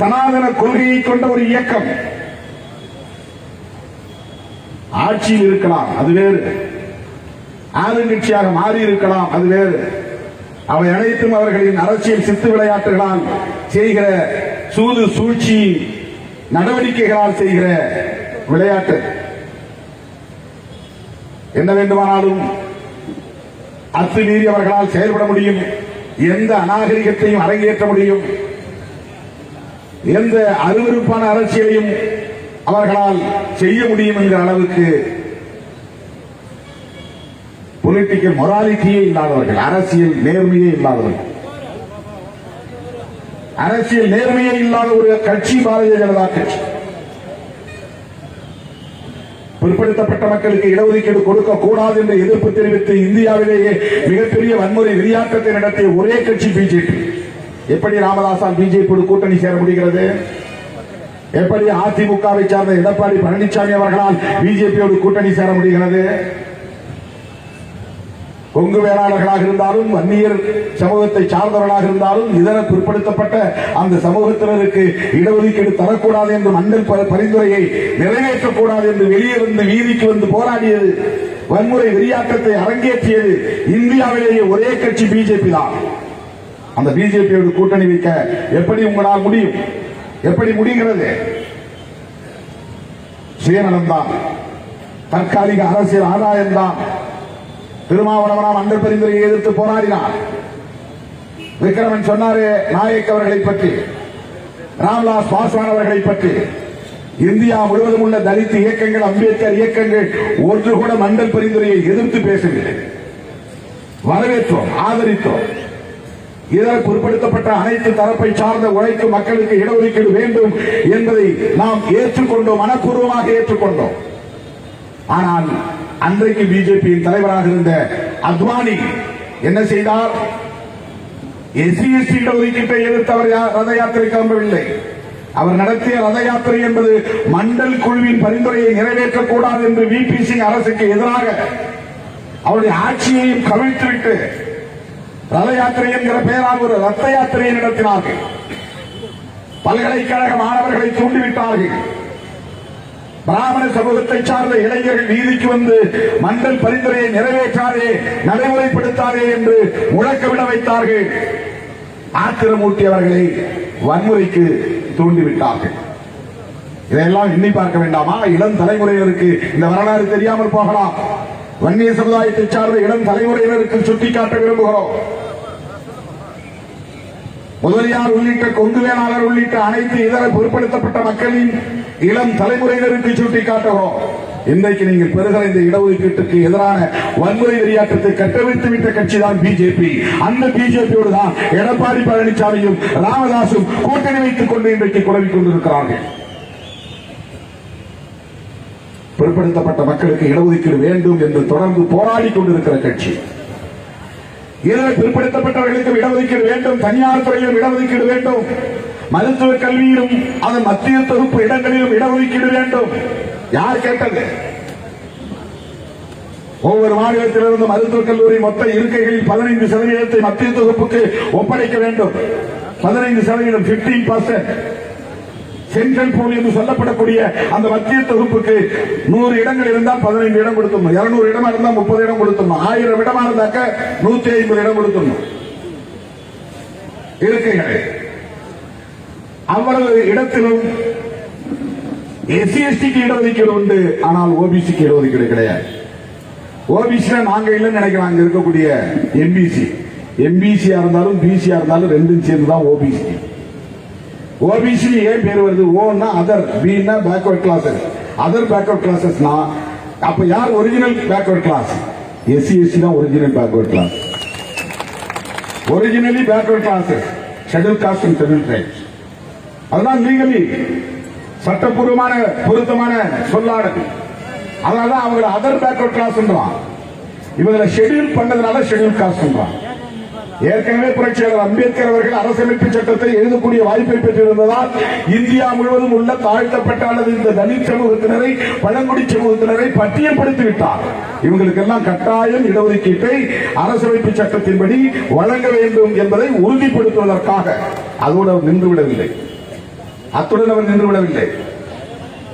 S1: சனாதன கொள்கையை கொண்ட ஒரு இயக்கம். ஆட்சியில் இருக்கலாம், அது வேறு. ஆளுங்கட்சியாக மாறி இருக்கலாம், அது வேறு. அவை அனைத்தும் அவர்களின் அரசியல் சித்து விளையாட்டுகளால் செய்கிற சூது சூழ்ச்சி நடவடிக்கைகளால் செய்கிற விளையாட்டு. என்ன வேண்டுமானாலும் அத்துமீறி அவர்களால் செயல்பட முடியும், எந்த அநாகரிகத்தையும் அரங்கேற்ற முடியும், எந்த அருவருப்பான அரசியலையும் அவர்களால் செய்ய முடியும் என்கிற அளவுக்கு பொலிட்டிக்கல் மொராலிட்டியே இல்லாதவர்கள், அரசியல் நேர்மையே இல்லாதவர்கள். அரசியல் நேர்மையே இல்லாத ஒரு கட்சி பாரதிய ஜனதா கட்சி. பிற்படுத்தப்பட்ட மக்களுக்கு இடஒதுக்கீடு கொடுக்க கூடாது என்று எதிர்ப்பு தெரிவித்து இந்தியாவிலேயே மிகப்பெரிய வன்முறை விளையாட்டத்தை நடத்திய ஒரே கட்சி பிஜேபி. எப்படி ராமதாசால் பிஜேபியோடு கூட்டணி சேர முடிகிறது? எப்படி அதிமுகவை சார்ந்த எடப்பாடி பழனிசாமி அவர்களால் பிஜேபியோடு கூட்டணி சேர முடிகிறது? கொங்கு வேளாளர்களாக இருந்தாலும், வன்னியர் சமூகத்தை சார்ந்தவர்களாக இருந்தாலும், இதர பிற்படுத்தப்பட்ட அந்த சமூகத்தினருக்கு இடஒதுக்கீடு தரக்கூடாது என்று மண்டல் பரிந்துரையை நிறைவேற்றக்கூடாது என்று வெளியே வந்து வீதிக்கு வந்து போராடியது, வன்முறை விளையாட்டத்தை அரங்கேற்றியது இந்தியாவிலேயே ஒரே கட்சி பிஜேபி தான். அந்த பிஜேபியோடு கூட்டணி வைக்க எப்படி உங்களால் முடியும்? எப்படி முடிகிறது? சுயநலம்தான், தற்காலிக அரசியல் ஆதாயம்தான். திருமாவளவன் மண்டல் பரிந்துரையை எதிர்த்து போராடினார். விக்ரமன் சொன்னாரே நாயக் அவர்களை பற்றி, ராம்விலாஸ் பாஸ்வான் அவர்களை பற்றி, இந்தியா முழுவதும் உள்ள தலித் இயக்கங்கள், அம்பேத்கர் இயக்கங்கள் ஒன்று கூட மண்டல் பரிந்துரையை எதிர்த்து பேசவில்லை. வரவேற்றோம், ஆதரித்தோம். இதற்கு பிற்படுத்தப்பட்ட அனைத்து தரப்பை சார்ந்த உழைக்கும் மக்களுக்கு இடஒதுக்கீடு வேண்டும் என்பதை நாம் ஏற்றுக்கொண்டோம், மனப்பூர்வமாக ஏற்றுக்கொண்டோம். ஆனால் அன்றைக்கு பிஜேபியின் தலைவராக இருந்த அத்வானி என்ன செய்தார்? எஸ்சி எஸ்டி இடஒதுக்கீட்டை எதிர்த்து அவர் ரத யாத்திரை கிளம்பவில்லை. அவர் நடத்திய ரத யாத்திரை என்பது மண்டல் குழுவின் பரிந்துரையை நிறைவேற்றக்கூடாது என்று விபி சிங் அரசுக்கு எதிராக அவருடைய ஆட்சியையும் கவிழ்த்துவிட்டு ரத யாத்திரை என்கிற பெயரால் ஒரு ரத்த யாத்திரையை நடத்தினார்கள். பல்கலைக்கழக மாணவர்களை தூண்டிவிட்டார்கள். பிராமண சமூகத்தை சார்ந்த இளைஞர்கள் வீதிக்கு வந்து மண்டல் பரிந்துரையை நிறைவேற்றாதே, நடைமுறைப்படுத்தாதே என்று முழக்கமிட வைத்தார்கள். ஆத்திரமூட்டியவர்களை வன்முறைக்கு தூண்டிவிட்டார்கள். இதையெல்லாம் எண்ணி பார்க்க வேண்டாமா? இளம் தலைமுறையினருக்கு இந்த வரலாறு தெரியாமல் போகலாம். வன்னிய சமுதாயத்தை சார்ந்த இளம் தலைமுறையினருக்கு சுட்டிக்காட்ட விரும்புகிறோம். முதலியார் உள்ளிட்ட கொங்கு வேளாளர் உள்ளிட்ட அனைத்து இதர பொருட்படுத்தப்பட்ட மக்களின் இளம் தலைமுறையினருக்கு சுட்டிக்காட்டுகிறோம். இன்றைக்கு நீங்கள் பெறுகிற இந்த இடஒதுக்கீட்டுக்கு எதிரான வன்முறை விளையாட்டத்தை கட்டவிழ்த்து விட்ட கட்சி தான் பிஜேபி. அந்த பிஜேபியோடு தான் எடப்பாடி பழனிசாமியும் ராமதாசும் கூட்டணி வைத்துக் கொண்டு இன்றைக்கு குழம்பிக் கொண்டிருக்கிறார்கள். பிற்படுத்தப்பட்ட மக்களுக்கு இடஒதுக்கீடு வேண்டும் என்று தொடர்ந்து போராடி கொண்டிருக்கிற கட்சி. இதில் பிற்படுத்தப்பட்டவர்களுக்கு இடஒதுக்கீடு வேண்டும், தனியார் துறையிலும் இடஒதுக்கீடு வேண்டும், மருத்துவ கல்வியிலும் அதன் மத்திய தொகுப்பு இடங்களிலும் இடஒதுக்கீடு வேண்டும். யார் கேட்டது? ஒவ்வொரு மாநிலத்திலிருந்து மருத்துவக் கல்லூரி மொத்த இருக்கைகளில் 15% மத்திய தொகுப்புக்கு ஒப்படைக்க வேண்டும். 15%, 15%. சென்ட்ரல் பூல் என்று சொல்லப்படக்கூடிய அந்த மத்திய தொகுப்புக்கு 100 இடங்கள் இருந்தால் 15 இடம் கொடுத்தோம், 200 இடமா இருந்தால் 30 இடம் கொடுத்தோம், 1000 இடமா இருந்தாக்க 150 இடம் கொடுத்தோம். இருக்கைகளை அவ்வளவு இடத்திலும் SC/STக்கு இடஒதுக்கீடு உண்டு, ஆனால் OBCக்கு இடஒதுக்கீடு கிடையாது. ஓபிசி நாங்க இல்லைன்னு நினைக்கிறாங்க இருக்கக்கூடிய எம்பிசியா இருந்தாலும் பிசியா இருந்தாலும் ரெண்டும் சேர்ந்துதான் ஓபிசி. ஓபிசி ஏன் பேர் வருது? ஓன்னா அதர், பின்னா பேக்வர்ட் கிளாஸஸ். அதர் பேக்வர்ட் கிளாஸஸ்னா அப்ப யார் ஒரிஜினல் பேக்வர்ட் கிளாஸ்? SC/ST தான் original backward class. Originally backward classes schedule caste and schedule tribes. அதுதான் லீகலி சட்டப்பூர்வமான பொருத்தமான சொல்லானது. அதனாலதான் அவங்க அதர் பேக்வர்ட் கிளாஸ் இவங்களை ஷெட்யூல் பண்ணதுனால ஷெட்யூல் காஸ்ட். ஏற்கனவே புரட்சியாளர் அம்பேத்கர் அவர்கள் அரசமைப்பு சட்டத்தை எழுதக்கூடிய வாய்ப்பை பெற்றிருந்ததால் இந்தியா முழுவதும் உள்ள தாழ்த்தப்பட்ட அல்லது இந்த தலித் சமூகத்தினரை, பழங்குடி சமூகத்தினரை பட்டியல்படுத்தி விட்டார். இவங்களுக்கெல்லாம் கட்டாயம் இடஒதுக்கீட்டை அரசமைப்பு சட்டத்தின்படி வழங்க வேண்டும் என்பதை உறுதிப்படுத்துவதற்காக அதோடு அவர் நின்றுவிடவில்லை. அத்துடன் அவர் நின்றுவிடவில்லை.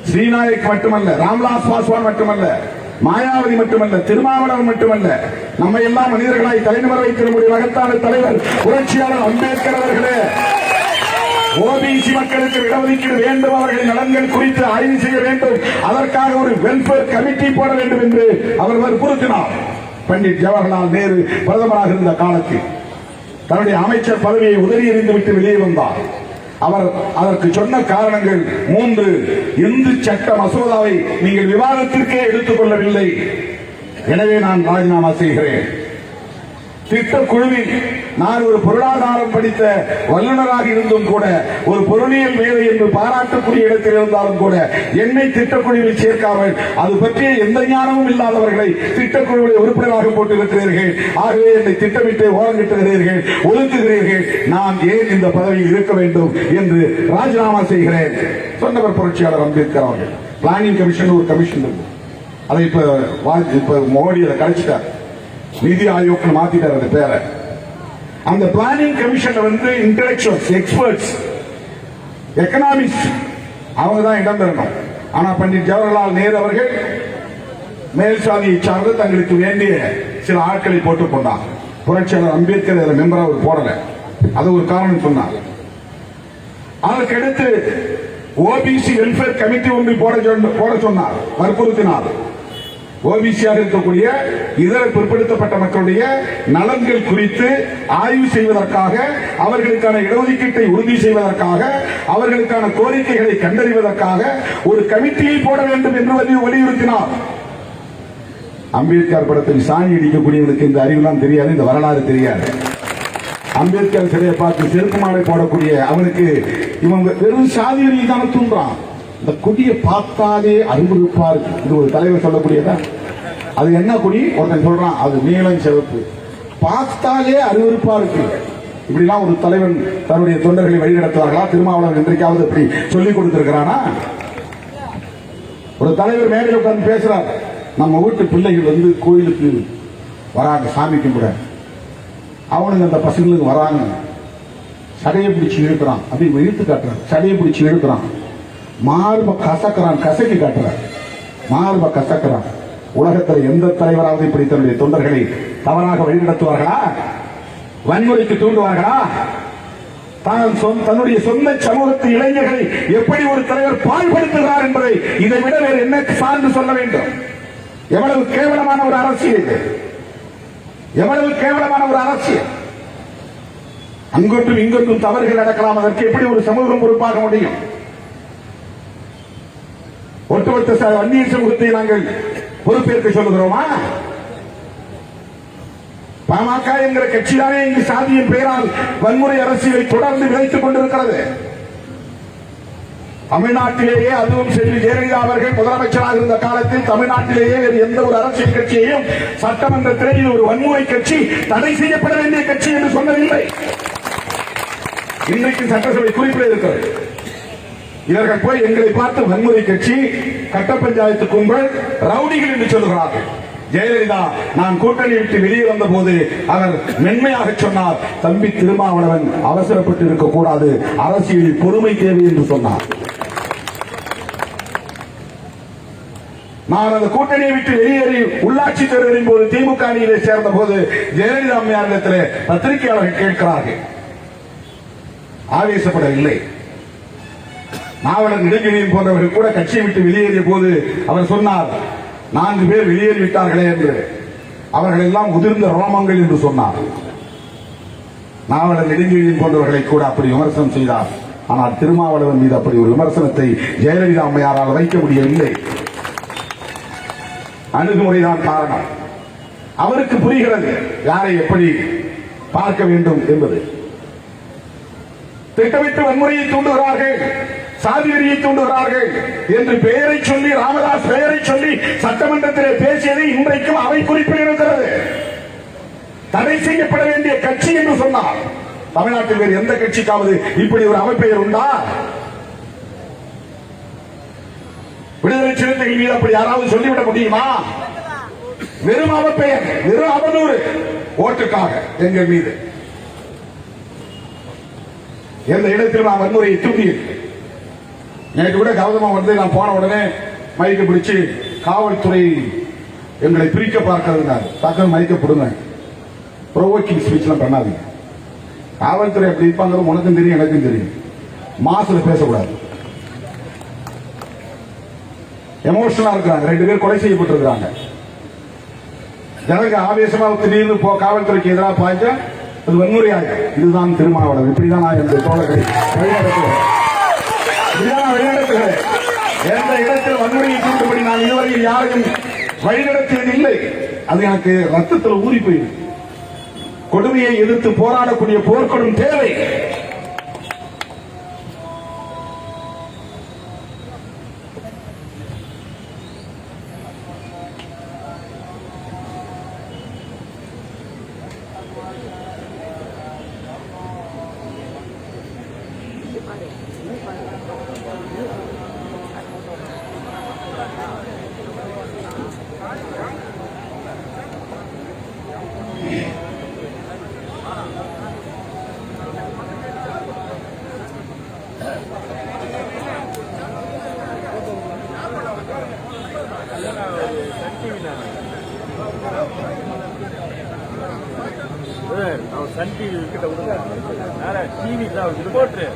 S1: ஸ்ரீநாயக் மட்டுமல்ல, ராம்விலாஸ் பாஸ்வான் மட்டுமல்ல, மாயாவதி மட்டுமல்ல, திருமாவளவன் மட்டுமல்ல, நம்ம எல்லாம் மனிதர்களாய் தலைநிமிர வைத்திருக்கிற மகத்தான தலைவர் புரட்சியாளர் அம்பேத்கர் அவர்களே ஓபிசி மக்களுக்கு இடஒதுக்கீடு வேண்டும், அவர்களின் நலன்கள் குறித்து ஆய்வு செய்ய வேண்டும், அதற்காக ஒரு வெல்ஃபேர் கமிட்டி போட வேண்டும் என்று அவர் வற்புறுத்தினார். பண்டிட் ஜவஹர்லால் நேரு பிரதமராக இருந்த காலத்தில் தன்னுடைய அமைச்சர் பதவியை உதறி எறிந்துவிட்டு வெளியே வந்தார். அவர் அதற்கு சொன்ன காரணங்கள் 3. இந்து சட்ட மசோதாவை நீங்கள் விவாதத்திற்கே எடுத்துக் கொள்ளவில்லை, எனவே நான் ராஜினாமா செய்கிறேன். திட்டக்குழுவில் நான் ஒரு பொருளாதாரம் படித்த வல்லுநராக இருந்தும் கூட, ஒரு பொருளியல் மேதை என்று பாராட்டக்கூடிய இடத்தில் இருந்தாலும் கூட என்னை திட்டக்குழுவில் சேர்க்காமல் அது பற்றிய எந்த ஞானமும் இல்லாதவர்களை திட்டக்குழுவில் உறுப்பினராக போட்டிருக்கிறீர்கள். ஆகவே என்னை திட்டமிட்டு ஓரங்கிட்டுகிறீர்கள், ஒதுக்குகிறீர்கள். நான் ஏன் இந்த பதவியில் இருக்க வேண்டும் என்று ராஜினாமா செய்கிறேன் சொன்னவர் புரட்சியாளர் அம்பேத்கர் அவர்கள். பிளானிங் கமிஷன் ஒரு கமிஷன் இருக்கு, அதை இப்ப மோடி அதை கலைச்சிட்டார், நிதி ஆயோக் மாத்திட்டார் அந்த பேரை. அந்த planning commission intellectuals, experts, economics அவங்க தான் இடம் பெறணும். ஆனா பண்டிட் ஜவஹர்லால் நேரு அவர்கள் மேல் சாதியை சார்ந்து தங்களுக்கு வேண்டிய சில ஆட்களை போட்டுக் கொண்டார். புரட்சியாளர் அம்பேத்கர் அதில் மெம்பரா அவர் போடல, அது ஒரு காரணம் சொன்னார். அதற்கடுத்து ஓபிசி வெல்ஃபேர் கமிட்டி ஒன்று போட சொன்னார், வற்புறுத்தினார். ஓபிசியாக இருக்கக்கூடிய இதர பிற்படுத்தப்பட்ட மக்களுடைய நலன்கள் குறித்து ஆய்வு செய்வதற்காக, அவர்களுக்கான இடஒதுக்கீட்டை உறுதி செய்வதற்காக, அவர்களுக்கான கோரிக்கைகளை கண்டறிவதற்காக ஒரு கமிட்டியை போட வேண்டும் என்று வலியுறுத்தினார். அம்பேத்கர் படத்தில் சாணி அடிக்கக்கூடியவனுக்கு இந்த அறிவுலாம் தெரியாது, இந்த வரலாறு தெரியாது. அம்பேத்கர் சிலையை பார்த்து செருப்பு மாலை போடக்கூடிய அவனுக்கு இவன் வெறும் சாதி வரியை தானே தூண்டுறான். இந்த கொடியை பார்த்தாலே அருவருப்பா இருக்கு. இது ஒரு தலைவர் சொல்லக்கூடியதா? அது என்ன கொடி? ஒருத்தன் சொல்றான் அது நீலம் சிவப்பு, பார்த்தாலே அருவருப்பா இருக்கு. இப்படிலாம் ஒரு தலைவன் தன்னுடைய தொண்டர்களை வழிநடத்துவார்களா? திருமாவளவன் இன்றைக்காவது இப்படி சொல்லிக் கொடுத்திருக்கிறானா? ஒரு தலைவர் மேடையில் உட்கார்ந்து பேசுறார், நம்ம வீட்டு பிள்ளைகள் கோயிலுக்கு வராங்க, சாமி கும்பிட, அவனுங்க அந்த பசங்களுக்கு வராங்க, சடையை பிடிச்சி இழுக்கிறான், அப்படி இழுத்து காட்டுறான், சடையை பிடிச்சி இழுக்கிறான், மார்ப கசக்கிறான், கசக்கி காட்டுறான், மார்ப கசக்கிறான். உலகத்தில் எந்த தலைவராவது இப்படி தன்னுடைய தொண்டர்களை தவறாக வழிநடத்துவார்களா? வன்முறைக்கு தூண்டுவார்களா? தன்னுடைய சொந்த சமூகத்து இளைஞர்களை எப்படி ஒரு தலைவர் பாழ்படுத்துகிறார் என்பதை இதை விட வேறு என்ன சார்ந்து சொல்ல வேண்டும்? எவ்வளவு கேவலமான ஒரு அரசியல், எவ்வளவு கேவலமான ஒரு அரசியல். அங்கொன்றும் இங்கொன்றும் தவறுகள் நடக்கலாம், அதற்கு எப்படி ஒரு சமூகம் பொறுப்பாக முடியும்? ஒட்டுமொத்த அந்நிய சமூகத்தை நாங்கள் பொறுப்பேற்க சொல்லுகிறோமா? பாமக என்கிற கட்சிதானே இங்கு சாதியின் பெயரால் வன்முறை அரசியலை தொடர்ந்து விதைத்துக் கொண்டிருக்கிறது. தமிழ்நாட்டிலேயே, அதுவும் செல்வி ஜெயலலிதா அவர்கள் முதலமைச்சராக இருந்த காலத்தில் தமிழ்நாட்டிலேயே வேறு எந்த ஒரு அரசியல் கட்சியையும் சட்டமன்றத்திலே இது ஒரு வன்முறை கட்சி, தடை செய்யப்பட வேண்டிய கட்சி என்று சொன்னதில்லை. இன்றைக்கு சட்டசபை குறிப்பிட இருக்கிறது. இவர்கள் போய் எங்களை பார்த்து வன்முறை கட்சி, கட்ட பஞ்சாயத்து கும்பல், ரவுடிகள் என்று சொல்லுகிறார்கள். ஜெயலலிதா நான் கூட்டணி விட்டு வெளியே வந்த போது அவர் மென்மையாக சொன்னார், தம்பி திருமாவளவன் அவசரப்பட்டு இருக்கக்கூடாது, அரசியலில் பொறுமை தேவை என்று சொன்னார். நான் அந்த கூட்டணியை விட்டு வெளியேறி உள்ளாட்சி தேர்தலின் போது திமுக அணியிலே சேர்ந்த போது ஜெயலலிதா அம்மையாரிடத்திலே பத்திரிகையாளர்கள் கேட்கிறார்கள். ஆவேசப்படவில்லை. நாவலர் நெடுஞ்செழியன் போன்றவர்கள் கூட கட்சியை விட்டு வெளியேறிய போது அவர் சொன்னார், 4 பேர் வெளியேறிவிட்டார்களே என்று. அவர்கள் எல்லாம் உதிர்ந்த ரோமங்கள் என்று சொன்னார். நாவலர் நெடுஞ்செழியன் போன்றவர்களை கூட அப்படி விமர்சனம் செய்தார். ஆனால் திருமாவளவன் மீது அப்படி ஒரு விமர்சனத்தை ஜெயலலிதா அம்மையாரால் வைக்க முடியவில்லை. அணுகுமுறைதான் காரணம். அவருக்கு புரிகிறது யாரை எப்படி பார்க்க வேண்டும் என்பது. திட்டமிட்டு வன்முறையை தூண்டுகிறார்கள், சாதி வெறியை தூண்டுகிறார்கள் என்று பெயரை சொல்லி, ராமதாஸ் பெயரை சொல்லி சட்டமன்றத்திலே பேசியது இன்றைக்கும் அவை குறிப்பில் இருக்கிறது. தடை செய்யப்பட வேண்டிய கட்சி என்று சொன்னார். தமிழ்நாட்டில் வேறு எந்த கட்சிக்காவது இப்படி ஒரு அமைப்பெயர் உண்டா? விடுதலை சிறுத்தைகள் மீது அப்படி யாராவது சொல்லிவிட முடியுமா? வெறும் அவப்பெயர், வெறும் அவதூறு ஓட்டுக்காக எங்கள் மீது. எந்த இடத்தில் நான் வன்முறையை தூண்டியிருக்கேன். நேற்று கூட கௌதமம் வந்து நான் போன உடனே மைக்கு பிடிச்சு காவல்துறை எங்களை பிரிக்க பார்க்கிறது, தக்க மைக்க போடுங்க, ப்ரோவோக்கிங் ஸ்பீச்லாம் பண்ணாதீங்க. காவல்துறை அப்படி இருப்பாங்க, உனக்கும் தெரியும் எனக்கும் தெரியும். மாசுல பேசக்கூடாது. எமோஷனலா இருக்கிறாங்க, 2 பேர் கொலை செய்யப்பட்டிருக்கிறாங்க. ஜனங்க ஆவேசமா திடீர்னு காவல்துறைக்கு எதிராக பாய்ச்சா அது வன்முறையாகும். இதுதான் திருமாவளவன். இப்படிதான் நான் என்னுடைய தோழர்களை வழிநடத்துகிறேன். எந்த இடத்தில் வன்முறையை தூண்டுபடி நான் இதுவரையில் யாரையும் வழிநடத்தியதில்லை. அது எனக்கு ரத்தத்தில் ஊறி போயிருக்கு. கொடுமையை எதிர்த்து போராடக்கூடிய போர்க்கொடும் தேவை.
S2: சன் டிவி கிட்ட விடுங்க, டிவி ரிப்போர்ட்ரு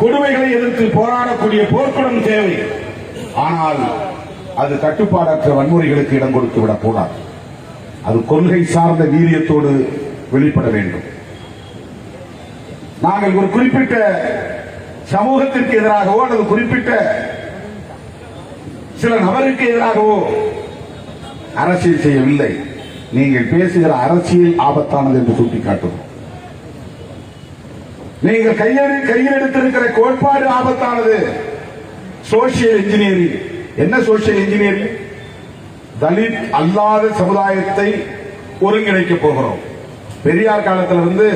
S1: கொடுமைகளை எதிர்த்து போராடக்கூடிய போர்க்குணம் தேவை. ஆனால் அது கட்டுப்பாடற்ற வன்முறைகளுக்கு இடம் கொடுத்து விடக்கூடாது. அது கொள்கை சார்ந்த வீரியத்தோடு வெளிப்பட வேண்டும். நாங்கள் ஒரு குறிப்பிட்ட சமூகத்திற்கு எதிராகவோ அல்லது குறிப்பிட்ட சில நபருக்கு எதிராகவோ அரசியல் செய்யவில்லை. நீங்கள் பேசுகிற அரசியல் ஆபத்தானது என்று சுட்டிக்காட்டுவோம். நீங்கள் கையில் எடுத்திருக்கிற கோட்பாடு ஆபத்தானது. Social engineering. என்ன சோசியல் இன்ஜினியரிங்? தலித் அல்லாத சமுதாயத்தை ஒருங்கிணைக்க போகிறோம். பெரியார் காலத்திலிருந்து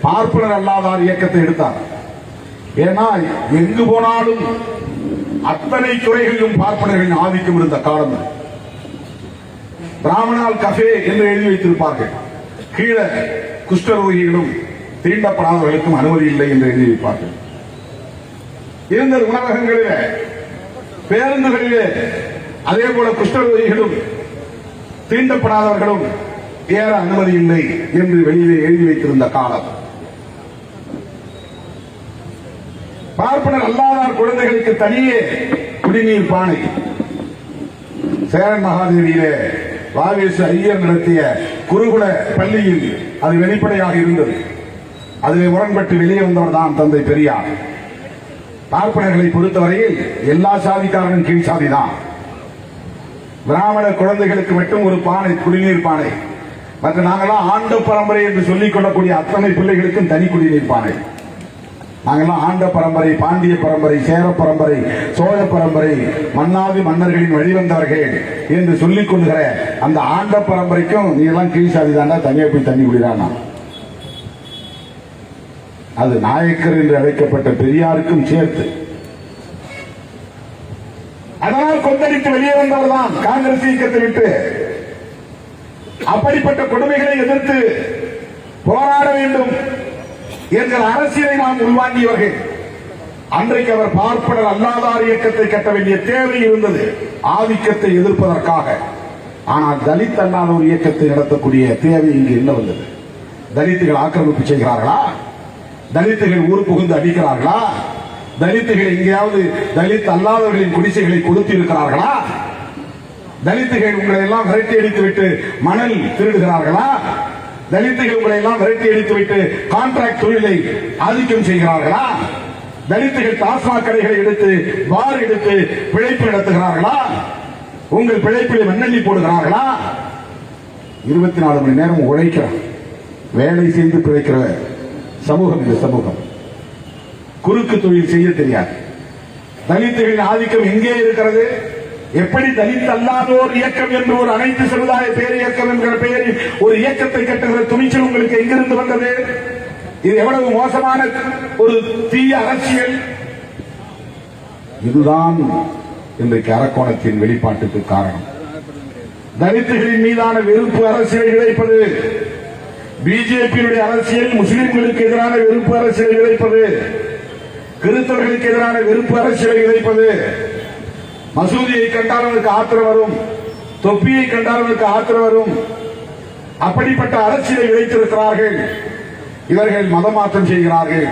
S1: பார்ப்பனர் அல்லாதார் இயக்கத்தை எடுத்தார். ஏன்னா எங்கு போனாலும் அத்தனை துறைகளிலும் பார்ப்பனர்களின் ஆதிக்கம் இருந்த காலம். பிராமணால் கஃபே என்று எழுதி வைத்திருப்பார்கள். கீழே குஷ்டரோகிகளும் தீண்டப்படாதவர்களுக்கும் அனுமதி இல்லை என்று எழுதி வைப்பார்கள். இருந்த உணவகங்களிலே, பேருந்துகளிலே அதே போல குஷ்டரோகிகளும் தீண்டப்படாதவர்களும் ஏற அனுமதி இல்லை என்று வெளியிலே எழுதி வைத்திருந்த காலம். பார்ப்பனர் அல்லாதார் குழந்தைகளுக்கு தனியே குடிநீர் பானை. சேரன் மகாதேவியிலே வாவேசு ஐயர் நடத்திய குருகுல பள்ளியில் அது வெளிப்படையாக இருந்தது. அதிலே முரண்பட்டு வெளியே வந்தவர் தான் தந்தை பெரியார். பார்ப்பனர்களை பொறுத்தவரையில் எல்லா சாதிக்காரனும் கீழ் சாதிதான். பிராமண குழந்தைகளுக்கு மட்டும் ஒரு பானை, குடிநீர் பானை. மற்ற நாங்கெல்லாம் ஆண்ட பரம்பரை என்று சொல்லிக் கொள்ளக்கூடிய அத்தனை பிள்ளைகளுக்கும் தனி குடிநீர் பானை. நாங்கெல்லாம் ஆண்ட பரம்பரை, பாண்டிய பரம்பரை, சேர பரம்பரை, சோழ பரம்பரை, மன்னாதி மன்னர்களின் வழிவந்தவர்கள் என்று சொல்லிக் கொள்கிற அந்த ஆண்ட பரம்பரைக்கும் நீ எல்லாம் கீழ் சாதி தாண்டா, தனியா போய் தண்ணி குடிறானா. அது நாயக்கர் என்று அழைக்கப்பட்ட பெரியாருக்கும் சேர்த்து. அதனால் கொந்தளித்து வெளியே வந்தவர் தான் காங்கிரஸ் இயக்கத்தை விட்டு. அப்படிப்பட்ட கொடுமைகளை எதிர்த்து போராட வேண்டும் என்கிற அரசியலை நாம் உள்வாங்கியவர்கள். அன்றைக்கு அவர் பார்ப்பனர் அல்லாதார் இயக்கத்தை கட்ட வேண்டிய தேவை இருந்தது, ஆதிக்கத்தை எதிர்ப்பதற்காக. ஆனால் தலித் அல்லாத ஒரு இயக்கத்தை நடத்தக்கூடிய தேவை இங்கு என்ன வந்தது? தலித்துகள் ஆக்கிரமிப்பு செய்கிறார்களா? தலித்துகள் ஊர் புகுந்து அடிக்கிறார்களா? தலித்துகள் எங்கேயாவது தலித் அல்லாதவர்களின் குடிசைகளை கொடுத்து இருக்கிறார்களா? தலித்துகள் உங்களை எல்லாம் விரட்டி அடித்து விட்டு மணல் திருடுகிறார்களா? தலித்துகள் உங்களை எல்லாம் விரட்டி அடித்து விட்டு கான்ட்ராக்ட் தொழிலை ஆதிக்கம் செய்கிறார்களா? தலித்துகள் டாஸ்மாக் கடைகளை எடுத்து பார் எடுத்து பிழைப்பு நடத்துகிறார்களா? உங்கள் பிழைப்பில் மண்ணெண்ணி போடுகிறார்களா? 24 மணி நேரம் உழைக்கிற வேலை செய்து பிழைக்கிற சமூகம் இந்த சமூகம். குறுக்கு தொழில் செய்ய தெரியாது. தலித்துகளின் ஆதிக்கம் எங்கே இருக்கிறது? எப்படி தலித் அல்லாதோர் இயக்கம் என்று ஒரு அனைத்து சமுதாய பேர் இயக்கம் என்கிற பெயரில் ஒரு இயக்கத்தை கட்டுகிற துணிச்சல் உங்களுக்கு எங்கிருந்து வந்தது? இது எவ்வளவு மோசமான ஒரு தீய அரசியல்! இதுதான் இன்றைக்கு அரக்கோணத்தின் வெளிப்பாட்டுக்கு காரணம். தலித்துகளின் மீதான வெறுப்பு அரசியலை விளைப்பது, பிஜேபியுடைய அரசியல் முஸ்லிம்களுக்கு எதிரான வெறுப்பு அரசியலை விளைப்பது, கிறிஸ்தவர்களுக்கு எதிரான வெறுப்பு அரசியலை விளைப்பது. மசூதியை கண்டால் அவருக்கு ஆத்திரம் வரும், தொப்பியை கண்டால் அவருக்கு ஆத்திரம் வரும். அப்படிப்பட்ட அரசியலை விளைத்திருக்கிறார்கள். இவர்கள் மதமாற்றம் செய்கிறார்கள்.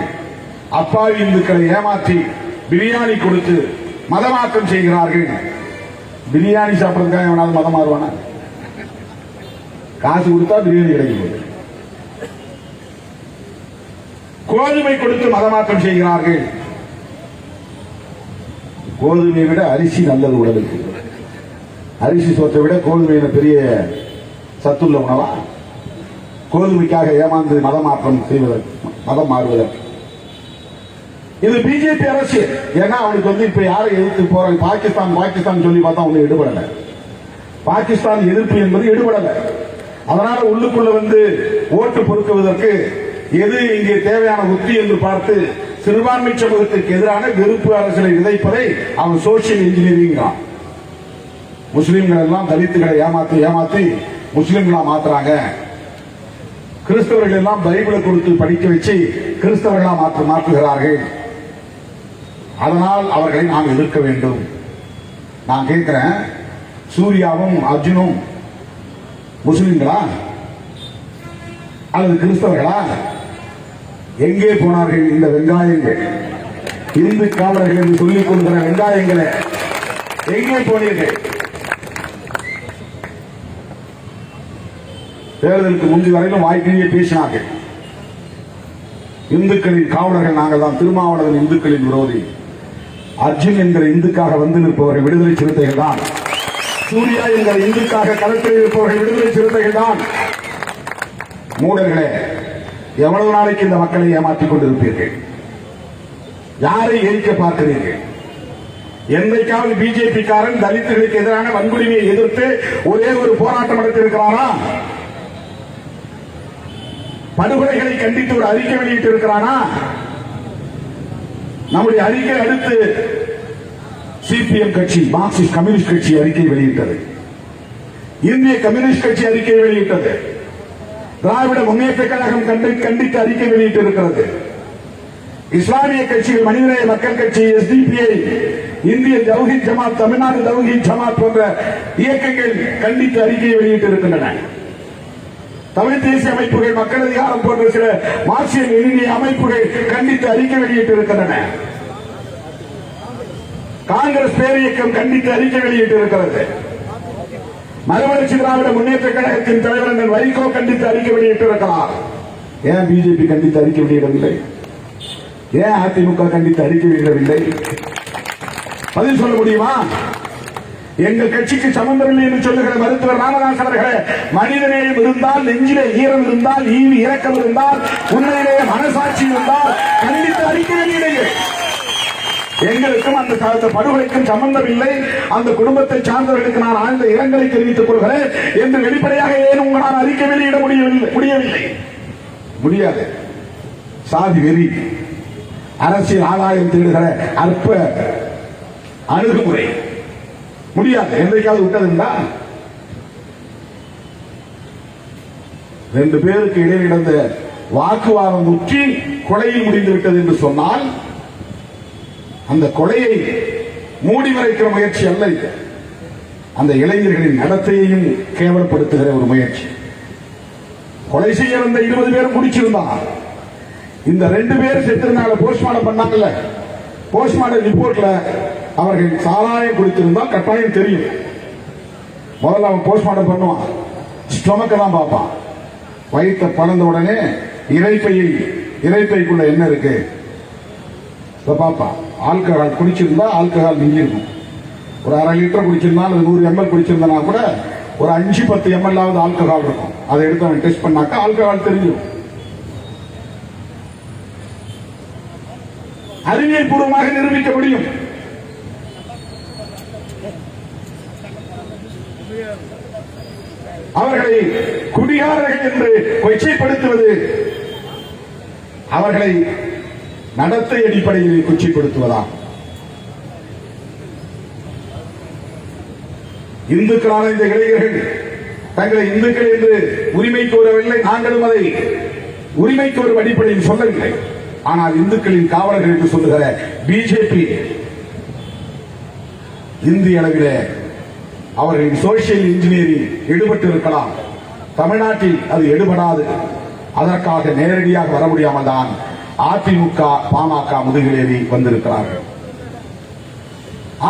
S1: அப்பாவி இந்துக்களை ஏமாற்றி பிரியாணி கொடுத்து மதமாற்றம் செய்கிறார்கள். பிரியாணி சாப்பிடுறதுக்காக எவனாவது மதம் மாறுவானா? காசு கொடுத்தா பிரியாணி கிடைக்கும். கோதுமை கொடுத்து மதமாற்றம் செய்கிறார்கள். கோதுமையை விட அரிசி நல்லது உடலுக்கு. அரிசி சோற்றை விட கோதுமையில பெரிய சத்துள்ள உணவா? கோதுமைக்காக ஏமாந்து மதமாற்றம் செய்வதற்கு, மதம் மாறுவதற்கு. இது பிஜேபி அரசியல். ஏன்னா அவனுக்கு இப்ப யாரை எதிர்த்து போறாங்க? பாகிஸ்தான் சொல்லி பார்த்தா ஒண்ணு எடுபடல. பாகிஸ்தான் எதிர்ப்பு என்பது எடுபடல. அதனால உள்ளுக்குள்ள ஓட்டு பொறுக்குவதற்கு எது இங்கே தேவையான உத்தி என்று பார்த்து சிறுபான்மை சமூகத்திற்கு எதிரான வெறுப்பு அரசியலை விதைப்பதை அவன் சோசியல் இன்ஜினியரிங். முஸ்லிம்கள் எல்லாம் தலித்துகளை ஏமாத்தி முஸ்லிம்களா மாத்துறாங்க. கிறிஸ்தவர்கள் எல்லாம் பைபிளை கொடுத்து படிக்க வச்சு கிறிஸ்தவர்களா மாற்றுகிறார்கள். அதனால் அவர்களை நாம் எதிர்க்க வேண்டும். நான் கேட்கிறேன், சூர்யாவும் அர்ஜுனும் முஸ்லிம்களா அல்லது கிறிஸ்தவர்களா? எங்கே போனார்கள் இந்த வெங்காயங்கள்? இந்து காவலர்கள் என்று சொல்லிக் கொள்கிற வெங்காயங்களை எங்கே போனீர்கள்? தேர்தலுக்கு முந்தி வரையிலும் வாய்க்கிலேயே பேசினார்கள். இந்துக்களின் காவலர்கள் நாங்கள் தான். திருமாவளவன் இந்துக்களின் விரோதி. அர்ஜுன் என்கிற இந்துக்காக வந்து நிற்பவர்கள் விடுதலை சிறுத்தைகள் தான். சூர்யா என்கிற இந்துக்காக களத்தில் இருப்பவர்கள் விடுதலை சிறுத்தைகள் தான். மூடர்களே, எவ்வளவு நாளைக்கு இந்த மக்களை ஏமாற்றிக் கொண்டிருப்பீர்கள்? யாரை எரிக்க பார்க்கிறீர்கள்? என்னைக்காவது பிஜேபி காரன் தலித்துகளுக்கு எதிரான வன்கொடுமையை எதிர்த்து ஒரே ஒரு போராட்டம் நடத்தியிருக்கிறாரா? படுகொலைகளை கண்டித்து ஒரு அறிக்கை வெளியிட்டு இருக்கிறானா? நம்முடைய அறிக்கை அடுத்து சிபிஎம் கட்சி, மார்க்சிஸ்ட் கம்யூனிஸ்ட் கட்சி அறிக்கை வெளியிட்டது. இந்திய கம்யூனிஸ்ட் கட்சி அறிக்கை வெளியிட்டது. திராவிட முன்னேற்ற கழகம் கண்டித்து அறிக்கை வெளியிட்டிருக்கிறது. இஸ்லாமிய கட்சிகள், மனிதநேய மக்கள் கட்சி, எஸ்டிபிஐ, இந்திய தௌஹீத் ஜமாத், தமிழ்நாடு தௌஹீத் ஜமாத் போன்ற இயக்கங்கள் கண்டித்து அறிக்கையை வெளியிட்டிருக்கின்றன. தமிழ் தேசிய அமைப்புகள், மக்கள் அதிகாரம் போன்ற சில மார்க்சிய லெனினிய அமைப்புகள் கண்டித்து அறிக்கை வெளியிட்டிருக்கின்றன. காங்கிரஸ் பேரியக்கம் கண்டித்து அறிக்கை வெளியிட்டிருக்கிறது. மறுமலர்ச்சி திராவிட முன்னேற்ற கழகத்தின் தலைவர் வைகோ கண்டித்து அறிக்கை வெளியிட்டிருக்கிறார். ஏன் பிஜேபி கண்டித்து அறிக்கை வெளியிடவில்லை? ஏன் அதிமுக கண்டித்து அறிக்கை வெளியிடவில்லை? பதில் சொல்ல முடியுமா? எங்கள் கட்சிக்கு சம்பந்தமில்லை என்று சொல்லுகிற மருத்துவர் ராமதாஸ் அவர்களே, மனிதநேயம் இருந்தால், நெஞ்சிலே ஈரம் இருந்தால், ஈவி இரக்கம் இருந்தால், உண்மையிலேயே மனசாட்சி இருந்தால் கண்டித்து அறிக்கை வெளியிடுங்கள். எங்களுக்கும் அந்த படுகொலைக்கும் சம்பந்தம் இல்லை, அந்த குடும்பத்தை சார்ந்தவர்களுக்கு நான் ஆழ்ந்த இரங்கலை தெரிவித்துக் கொள்கிறேன் என்று வெளிப்படையாக ஏன் உங்களால் அறிக்கை வெளியிட முடியவில்லை? முடியாது. சாதி வெறி, அரசியல் ஆதாயம் தேடுகிற அற்ப அணுகுமுறை, முடியாது. என்றைக்காவது விட்டதுண்டா? 2 பேருக்கு இடையே நடந்த வாக்குவாதம் முற்றி கொலையில் முடிந்து விட்டது என்று சொன்னால் அந்த கொலையை மூடி மறைக்கிற முயற்சி அல்ல இது. அந்த இளைஞர்களின் நடத்தையையும் கேவலப்படுத்துகிற ஒரு முயற்சி. கொலை செய்ய வந்த 20 பேரும் குடிச்சிருந்தான். இந்த 2 பேர் செத்திருந்தால போஸ்ட்மார்ட்டம் பண்ணாங்கல்ல, போஸ்ட்மார்ட்டம் ரிப்போர்ட்ல அவர்கள் சாராயம் குடித்திருந்தால் கட்டாயம் தெரியும். முதல்ல அவன் போஸ்ட்மார்ட்டம் பண்ணுவான், ஸ்டொமக்க தான் பார்ப்பான். வயிற்ற பறந்த உடனே இறைப்பைக்குள்ள என்ன இருக்கு பார்ப்பான். ஆல்கஹால் குடிச்சிருந்தா ஆல்கஹால் நீங்கிருக்கும். ஒரு 1/2 லிட்டர் குடிச்சிருந்தா 100 ml குடிச்சிருந்தா கூட ஒரு 5-10 ml ஆல்கஹால் இருக்கும். அதை எடுத்து அவன் டெஸ்ட் பண்ணாக்கா ஆல்கஹால் தெரியும். அறிவியல் பூர்வமாக நிரூபிக்க முடியும். அவர்களை குடிகாரர்கள் என்று கொச்சைப்படுத்துவது அவர்களை நடத்தை அடிப்படையில் கொச்சைப்படுத்துவதா? இந்துக்களான இந்த இளைஞர்கள் தங்களை இந்துக்கள் என்று உரிமை கோரவில்லை. நாங்களும் அதை உரிமை கோரும் அடிப்படையில் சொல்லவில்லை. ஆனால் இந்துக்களின் காவலர்கள் என்று சொல்லுகிற பிஜேபி இந்திய அளவிலே அவர்களின் சோசியல் இன்ஜினியரிங் ஈடுபட்டு இருக்கலாம். தமிழ்நாட்டில் அது எடுபடாது. அதற்காக நேரடியாக வர முடியாமல் தான் அதிமுக பாமக முதுகிலேறி வந்திருக்கிறார்கள்.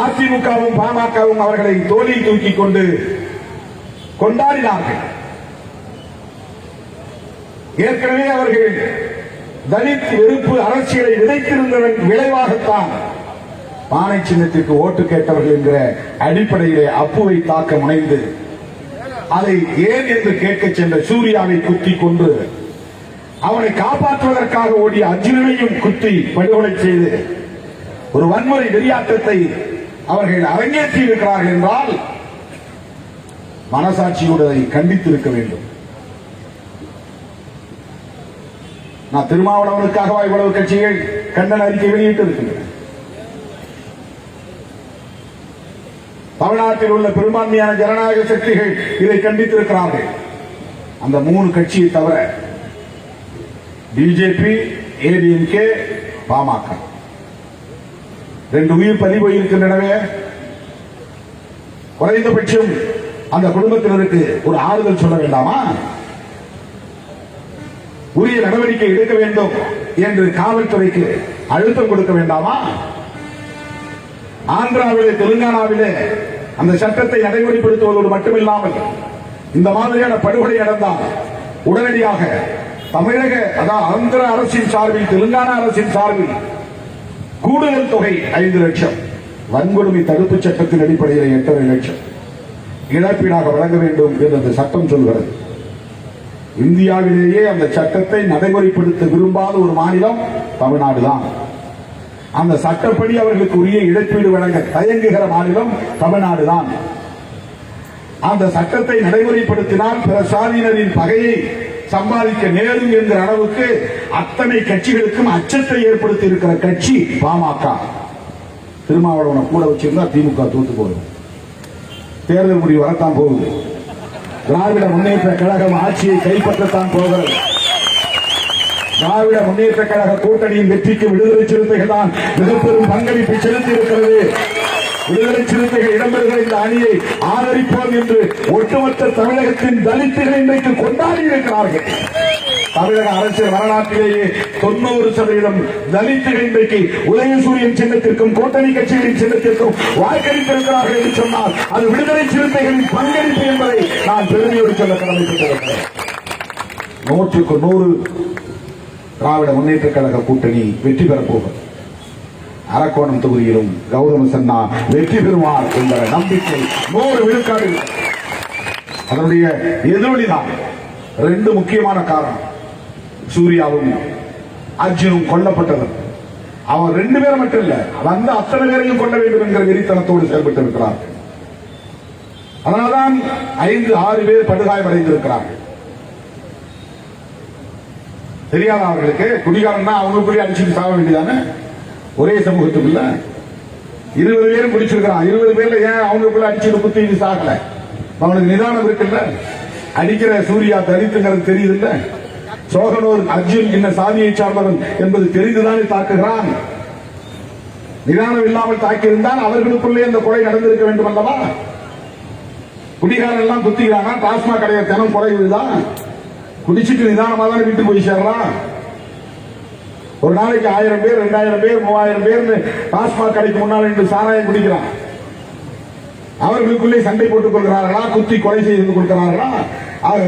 S1: அதிமுகவும் பாமகவும் அவர்களை தோளில் தூக்கிக் கொண்டு கொண்டாடினார்கள். ஏற்கனவே அவர்கள் தலித் வெறுப்பு அரசியலை விதைத்திருந்ததன் விளைவாகத்தான் பானை சின்னத்திற்கு ஓட்டு கேட்டவர்கள் என்கிற அடிப்படையிலே அப்புவை தாக்க முனைந்து அதை ஏன் என்று கேட்க சென்ற சூர்யாவை குத்தி கொன்று அவனை காப்பாற்றுவதற்காக ஓடிய அர்ஜுனனையும் குத்தி படுகொலை செய்து ஒரு வன்முறை வெறியாட்டத்தை அவர்கள் அரங்கேற்றி இருக்கிறார்கள் என்றால் மனசாட்சியோடு அதை கண்டித்திருக்க வேண்டும். நான் திருமாவளவனுக்காகவா இவ்வளவு கட்சிகள் கண்டன அறிக்கை வெளியிட்டு இருக்கின்றன? தமிழ்நாட்டில் உள்ள பெரும்பான்மையான ஜனநாயக சக்திகள் இதை கண்டித்திருக்கிறார்கள். அந்த 3 கட்சியை தவிர பிஜேபி, ஏடிஎம்கே, பாமக 2 உயிர் பறி போயிருக்கின்றனவே. குறைந்தபட்சம் அந்த குடும்பத்தினருக்கு ஒரு ஆறுதல் சொல்ல வேண்டாமா? உரிய நடவடிக்கை எடுக்க வேண்டும் என்று காவல்துறைக்கு அழுத்தம் கொடுக்க வேண்டாமா? ஆந்திராவிலே, தெலுங்கானாவிலே அந்த சட்டத்தை நடைமுறைப்படுத்துவதோடு மட்டுமில்லாமல் இந்த மாதிரியான படுகொலை நடந்தால் உடனடியாக தமிழக ஆந்திர அரசின் சார்பில், தெலுங்கானா அரசின் சார்பில் கூடுதல் தொகை 5 லட்சம், வன்கொடுமை தடுப்பு சட்டத்தின் அடிப்படையில் 8.5 லட்சம் இழப்பீடாக வழங்க வேண்டும் என்று அந்த சட்டம் சொல்கிறது. இந்தியாவிலேயே அந்த சட்டத்தை நடைமுறைப்படுத்த விரும்பாத ஒரு மாநிலம் தமிழ்நாடுதான். அந்த சட்டப்படி அவர்களுக்கு உரிய இழப்பீடு வழங்க தயங்குகிற மாநிலம் தமிழ்நாடுதான். அந்த சட்டத்தை நடைமுறைப்படுத்தினால் பிற சாதியினரின் பகையை சம்பாதிக்க நேரும் என்கிற அளவுக்கு அத்தனை கட்சிகளுக்கும் அச்சத்தை ஏற்படுத்தி இருக்கிற கட்சி பாமக. திருமாவளவனை கூட வச்சிருந்தா திமுக தோத்து போகும். தேர்தல் முடிவு வரத்தான் போகுது. திராவிட முன்னேற்ற கழகம் ஆட்சியை கைப்பற்றத்தான் போகிறது. திராவிட முன்னேற்ற கழக கூட்டணியின் வெற்றிக்கு விடுதலை சிறுத்தைகள் தான் மிகப்பெரும் பங்களிப்பை செலுத்தி இருக்கிறது. விடுதலை சிறுத்தைகள் இடம்பெறுகிற இந்த அணியை ஆதரிப்போம் என்று ஒட்டுமொத்த தமிழகத்தின் தலித்துகள் இன்றைக்கு கொண்டாடி இருக்கிறார்கள். தமிழக அரசியல் வரலாற்றிலேயே 90% தலித்துகள் இன்றைக்கு உதயசூரியன் சின்னத்திற்கும் கூட்டணி கட்சிகளின் சின்னத்திற்கும் வாக்களித்திருக்கிறார்கள் என்று சொன்னால் அது விடுதலை சிறுத்தைகளின் பங்களிப்பு என்பதை நான் பெருமையோடு சொல்ல கடமைப்பட்டிருக்கிறேன். 100க்கு 100 திராவிட முன்னேற்ற கழக கூட்டணி வெற்றி பெறப்போகிறது. அரக்கோணம் தொகுதியிலும் கௌதம சன்னா வெற்றி பெறுவார் என்ற நம்பிக்கை 100 விழுக்காடு. அதனுடைய எதிரொலிதான் 2 முக்கியமான காரணம். சூர்யாவும் அர்ஜுனும் கொல்லப்பட்டது. அவன் 2 பேரும் மட்டும் இல்ல, வந்த அத்தனை பேரையும் கொள்ள வேண்டும் என்கிற வெறித்தனத்தோடு செயல்பட்டு இருக்கிறார்கள். அதனால்தான் 5-6 பேர் படுகாயமடைந்திருக்கிறார்கள். தெரியாத அவர்களுக்கு குடிகாரன்னா அவங்களுக்குரிய அடிச்சுட்டு சாக வேண்டியதானே ஒரே சமூகத்துக்குள்ள. 20 பேரும் பிடிச்சிருக்கான். 20 பேர்ல ஏன் அவங்களுக்குள்ள அடிச்சு குத்தி சாகல? அவனுக்கு நிதானம் இருக்குல்ல. அடிக்கிற சூர்யா தலித்துங்கிறது தெரியுது இல்ல. சோகனூர் அர்ஜுன் என்ன சாதியை சார்ந்தவன் என்பது தெரிந்துதானே தாக்குகிறான். நிதானம் இல்லாமல் தாக்கியிருந்தால் அவர்களுக்குள்ளே இந்த கொலை நடந்திருக்க வேண்டும் அல்லவா? குடிகாரன் எல்லாம் குத்திக்கிறாங்க. டாஸ்மாக் கடையை தினம் குறைவுதான். குடிச்சிட்டு நிதானமா தான் வீட்டுக்கு போய் சேர்றான். ஒரு நாளைக்கு 1000 பேர் 2000 பேர் 3000 பேர் டாஸ்மாக் கடைக்கு முன்னால் நின்று சாராயம் குடிக்கிறான். அவர்களுக்குள்ளே சண்டை போட்டுக் கொள்கிறார்களா? குத்தி கொலை செய்து கொடுக்கிறார்களா?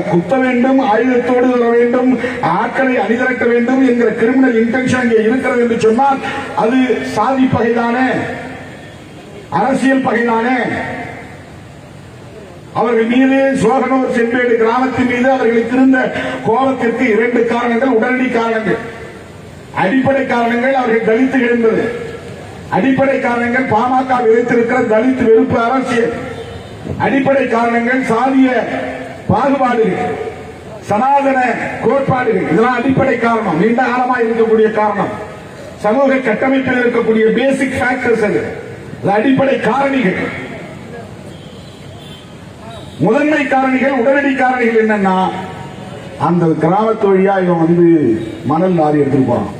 S1: குத்த வேண்டும், ஆயுதத்தோடு வர வேண்டும், ஆட்களை அணிதிரட்ட வேண்டும் என்கிற கிரிமினல் இன்டென்ஷன் இங்கே இருக்கிறது என்று சொன்னால் அது சாதி பகைதானே, அரசியல் பகைதானே. அவர்கள் மீது சோகனூர் செம்பேடு கிராமத்தின் மீது அவர்களுக்கு இருந்த கோபத்திற்கு 2 காரணங்கள், உடனடி காரணங்கள். அடிப்படை காரணங்கள் அவர்கள் தலித்துகள் என்பது. அடிப்படை காரணங்கள் பாமக விதைத்திருக்கிற தலித் வெறுப்பு அரசியல். அடிப்படை காரணங்கள் சாதிய பாகுபாடுகள், சனாதன கோட்பாடுகள். இதெல்லாம் அடிப்படை காரணம், நீண்ட காலமாக இருக்கக்கூடிய காரணம். சமூக கட்டமைப்பில் இருக்கக்கூடிய பேசிக் ஃபேக்டர்ஸ். அது அடிப்படை காரணிகள். முதன்மை காரணிகள், உடனடி காரணிகள் என்னன்னா, அந்த கிராமத்து வழியா இவன் வந்து மணல் லாரி எடுத்துட்டு போறான்.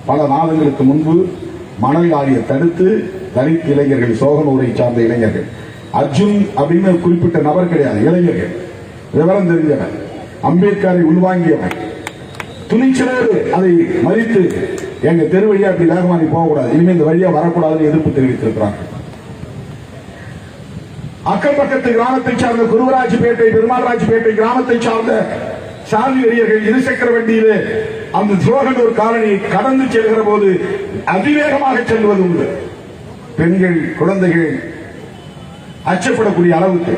S1: பல மாதங்களுக்கு முன்பு மணல் லாரியை தடுத்து தலித் இளைஞர்கள், சோகனூரை சார்ந்த இளைஞர்கள், அர்ஜுன் அப்படின்னு குறிப்பிட்ட நபர் கிடையாது, இளைஞர்கள், விவரம் தெரிஞ்சவன், அம்பேத்கரை உள்வாங்கியவன், துணிச்சலோடு அதை மதித்து எங்க தெரு வழியா அப்படி வேகமா நீ போகக்கூடாது, இனிமே இந்த வழியா வரக்கூடாதுன்னு எதிர்ப்பு தெரிவித்திருக்கிறார்கள். அக்கப்பக்கத்து கிராமத்தை சார்ந்த குருவராஜ்பேட்டை, பெருமாள்ராஜ்பேட்டை கிராமத்தை சார்ந்த சாதி வெறியர்கள் இருசக்கர வண்டியிலே அந்த சோகனூர் காலனியை கடந்து செல்கிற போது அதிவேகமாக செல்வது உண்டு. பெண்கள், குழந்தைகள் அச்சப்படக்கூடிய அளவுக்கு.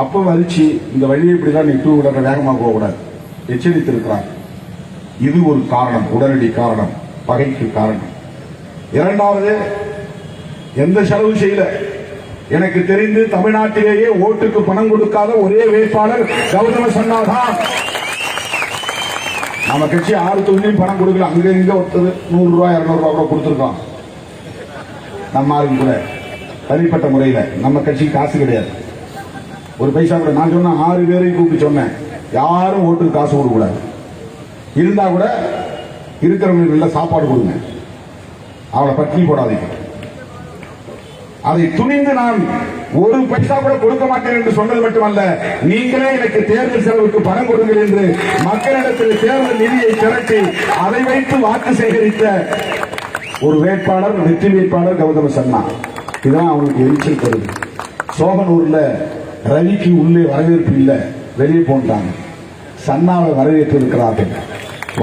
S1: அப்ப வரிச்சு இந்த வழியை இப்படிதான் நீ 2 வீலர் வேகமாக போகக்கூடாது எச்சரித்திருக்கிறார். இது ஒரு காரணம், உடனடி காரணம், பகைக்கு காரணம். இரண்டாவது, எந்த செலவு செய்யல. எனக்கு தெரிந்து தமிழ்நாட்டிலேயே ஓட்டுக்கு பணம் கொடுக்காத ஒரே வேட்பாளர் கௌதம சன்னாதான். நம்ம கட்சி 6 தொகுதியும் பணம் கொடுக்கல. அங்க இங்க ஒருத்தர் 100 ரூபாய் 200 ரூபாய் கூட கொடுத்திருக்கோம். நம்ம ஆளுங்க கூட தனிப்பட்ட முறையில. நம்ம கட்சி காசு கிடையாது, ஒரு பைசா கூட. நான் சொன்ன 6 பேரையும் கூப்பிட்டு சொன்னேன், யாரும் ஓட்டுக்கு காசு கொடுக்க கூடாது. இருந்தா கூட இருக்கிறவங்களுக்கு நல்ல சாப்பாடு கொடுங்க, அவளை பட்டினி போடாதீங்க. அதை துணிந்து நான் ஒரு பைசா கூட கொடுக்க மாட்டேன் என்று சொன்னது மட்டுமல்ல, நீங்களே எனக்கு தேர்தல் செலவுக்கு பணம் கொடுங்கள் என்று மக்களிடத்தில் தேர்தல் நிதியை திரட்டி அதை வைத்து வாக்கு சேகரித்த ஒரு வேட்பாளர், வெற்றி வேட்பாளர் கௌதம சன்னா. இதுதான் அவங்களுக்கு எரிச்சல் தருது. சோகனூர்ல ரவிக்கு உள்ளே வரவேற்பு இல்லை, வெளியே போன்றாங்க. சன்னாவை வரவேற்று இருக்கிறார்கள்.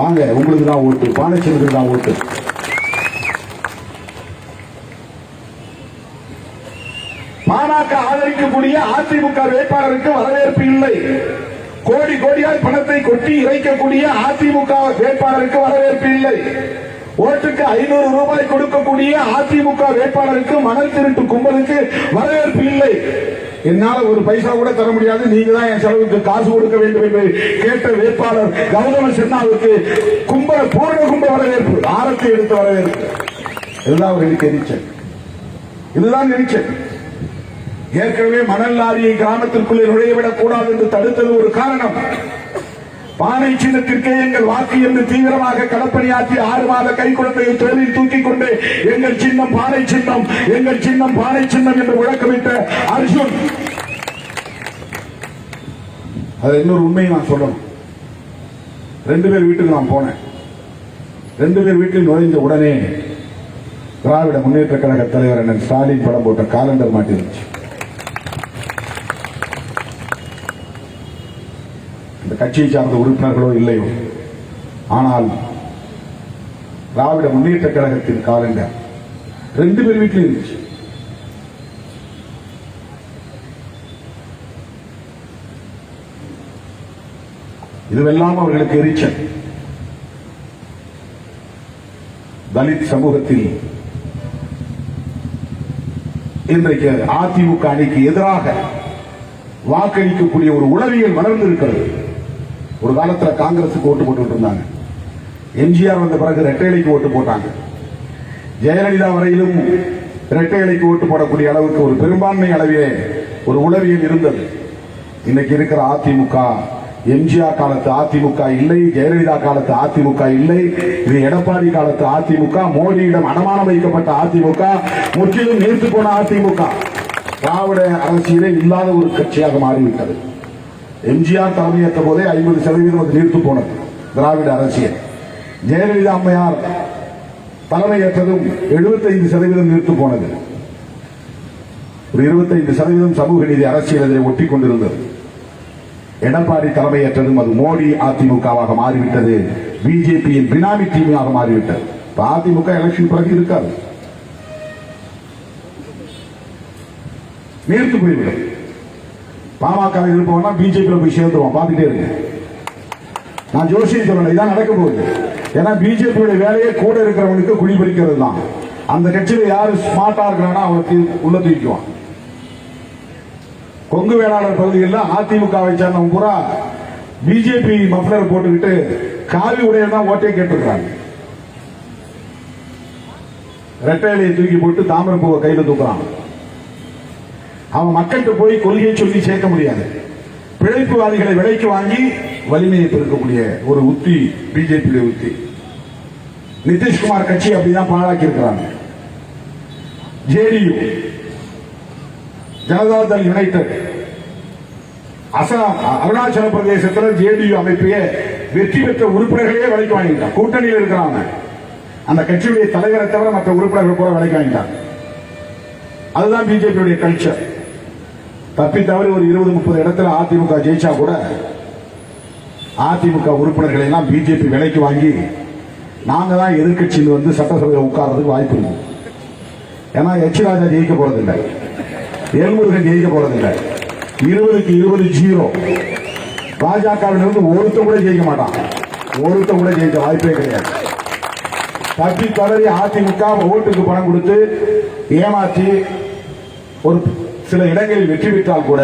S1: வாங்க, உங்களுக்கு தான் ஓட்டு, பானைச்சலுக்கு தான் ஓட்டு. பாமக ஆதரிக்கக்கூடிய அதிமுக வேட்பாளருக்கு வரவேற்பு இல்லை. கோடி கோடியாய் பணத்தை கொட்டி இறைக்கக்கூடிய அதிமுக வேட்பாளருக்கு வரவேற்பு இல்லை. ஓட்டுக்கு 500 ரூபாய் கொடுக்கக்கூடிய அதிமுக வேட்பாளருக்கு, மணல் திருட்டு கும்பலுக்கு வரவேற்பு இல்லை. என்னால் ஒரு பைசா கூட தர முடியாது, நீங்க தான் என் செலவுக்கு காசு கொடுக்க வேண்டும் என்று கேட்ட வேட்பாளர் கௌதம சின்னாவுக்கு பூர்ண கும்ப வரவேற்பு, ஆரத்தை எடுத்த வரவேற்பு. இதுதான் அவர்களுக்கு எரிச்சல். இதுதான் எரிச்சல். ஏற்கனவே மணல் லாரியை கிராமத்திற்குள்ளே நுழையவிடக் கூடாது என்று தடுத்தது ஒரு காரணம். பானை சின்னத்திற்கே எங்கள் வாக்கு என்று தீவிரமாக களப்பணியாற்றி 6 மாத கைக்குழந்தையை தோளில் தூக்கிக் கொண்டு எங்கள் சின்னம் பானை சின்னம், எங்கள் சின்னம் பானை சின்னம் என்று முழக்கமிட்ட அர்ஜுன். அது இன்னொரு உண்மையை நான் சொல்லணும். 2 பேர் வீட்டுக்கு நான் போனேன். 2 பேர் வீட்டில் நுழைந்த உடனே திராவிட முன்னேற்ற கழக தலைவர் அண்ணன் ஸ்டாலின் படம் போட்ட காலண்டர் மாட்டிருந்துச்சு. இந்த கட்சியை சார்ந்த உறுப்பினர்களோ இல்லையோ, ஆனால் திராவிட முன்னேற்ற கழகத்தின் காலண்டர் 2 பேர் வீட்டில் இருந்துச்சு. இதுவெல்லாம் அவர்களுக்கு எரிச்சல். தலித் சமூகத்தில் இன்றைக்கு அதிமுக அணிக்கு எதிராக வாக்களிக்கக்கூடிய ஒரு உளவியல் வளர்ந்து இருக்கிறது. ஒரு காலத்தில் காங்கிரசுக்கு ஓட்டு போட்டு இருந்தாங்க. எம்ஜிஆர் வந்த பிறகு ரெட்டைலைக்கு ஓட்டு போட்டாங்க. ஜெயலலிதா வரையிலும் இரட்டை இலைக்கு ஓட்டு போடக்கூடிய அளவுக்கு ஒரு பெரும்பான்மை அளவிலே ஒரு உளவியல் இருந்தது. இன்னைக்கு இருக்கிற அதிமுக எம்ஜிஆர் காலத்து அதிமுக இல்லை, ஜெயலலிதா காலத்து அதிமுக இல்லை, இது எடப்பாடி காலத்து அதிமுக, மோடியிடம் அடமானம் வைக்கப்பட்ட அதிமுக, முற்றிலும் நீர்த்து போன அதிமுக, திராவிட அரசியலே இல்லாத ஒரு கட்சியாக மாறிவிட்டது. எம்ஜிஆர் தலைமையேற்ற போதே 50% அது நீர்த்து போனது திராவிட அரசியல். ஜெயலலிதா அம்மையார் தலைமையேற்றதும் 75% நீர்த்து போனது. ஒரு 25% சமூக நீதி அரசியல் அதில் ஒட்டி கொண்டிருந்தது. எடப்பாடி தலைமையேற்றதும் அது மோடி அதிமுகவாக மாறிவிட்டது, பிஜேபியின் பினாமி டீமாக மாறிவிட்டது. அதிமுக எலெக்ஷன் பிறகு இருக்காது, நீர்த்து போய்விடும். பாமக இருப்பவனா பிஜேபி போய் சேர்ந்துருவோம், பார்த்துட்டே இருக்கு. நான் ஜோசியம் சொல்லல, இதான் நடக்க போகுது. ஏன்னா பிஜேபியோட வேலையே கூட இருக்கிறவனுக்கு குழி பறிக்கிறது தான். அந்த கட்சியில யாரு ஸ்மார்ட்டா இருக்கிறானா அவனுக்கு உள்ள தூக்குவான். கொங்கு வேளாளர் பகுதிகளில் அதிமுகவை சேர்ந்தவங்க பூரா பிஜேபி மஃப்ளர் போட்டுக்கிட்டு காவி உடையல் தான் ஓட்டே கேட்டிருக்காங்க. ரெட்டையிலையை தூக்கி போட்டு தாமரப்பூவை கையில தூக்குறான். அவன் மக்கள்கிட்ட போய் கொள்கையை சொல்லி சேர்க்க முடியாது. பிழைப்புவாதிகளை விலைக்கு வாங்கி வலிமையை பெருக்கக்கூடிய ஒரு உத்தி பிஜேபி உத்தி. நிதிஷ்குமார் கட்சி அப்படிதான் பாழாக்கி இருக்கிறாங்க. ஜேடியு, ஜனதாதள் யுனைடெட், அசாம், அருணாச்சல பிரதேசத்தில் ஜேடியு அமைப்பையே வெற்றி பெற்ற உறுப்பினர்களே விலைக்கு வாங்கிட்டான். கூட்டணியில் இருக்கிறாங்க. அந்த கட்சியுடைய தலைவரை தவிர மற்ற உறுப்பினர்கள் கூட விலைக்கு வாங்கிட்டாங்க. அதுதான் பிஜேபியுடைய கல்ச்சர். தப்பி தவறி ஒரு 20-30 இடத்துல அதிமுக ஜெயிச்சா கூட அதிமுக உறுப்பினர்களை எல்லாம் பிஜேபி விலைக்கு வாங்கி நாங்க தான் எதிர்கட்சியில் வந்து சட்டசபையில் உட்கார்றதுக்கு வாய்ப்பு இருக்கு. ஏன்னா எச் ராஜா ஜெயிக்க போறதில்லை, எல்முருகன் ஜெயிக்க போறதில்லை. 20க்கு 20 0. பாஜகவிலிருந்து ஒருத்த கூட ஜெயிக்க மாட்டான், ஒருத்த கூட ஜெயிக்க வாய்ப்பே கிடையாது. தப்பி தவறி அதிமுக ஓட்டுக்கு பணம் கொடுத்து ஏமாற்றி ஒரு சில இடங்களில் வெற்றி பெற்றால் கூட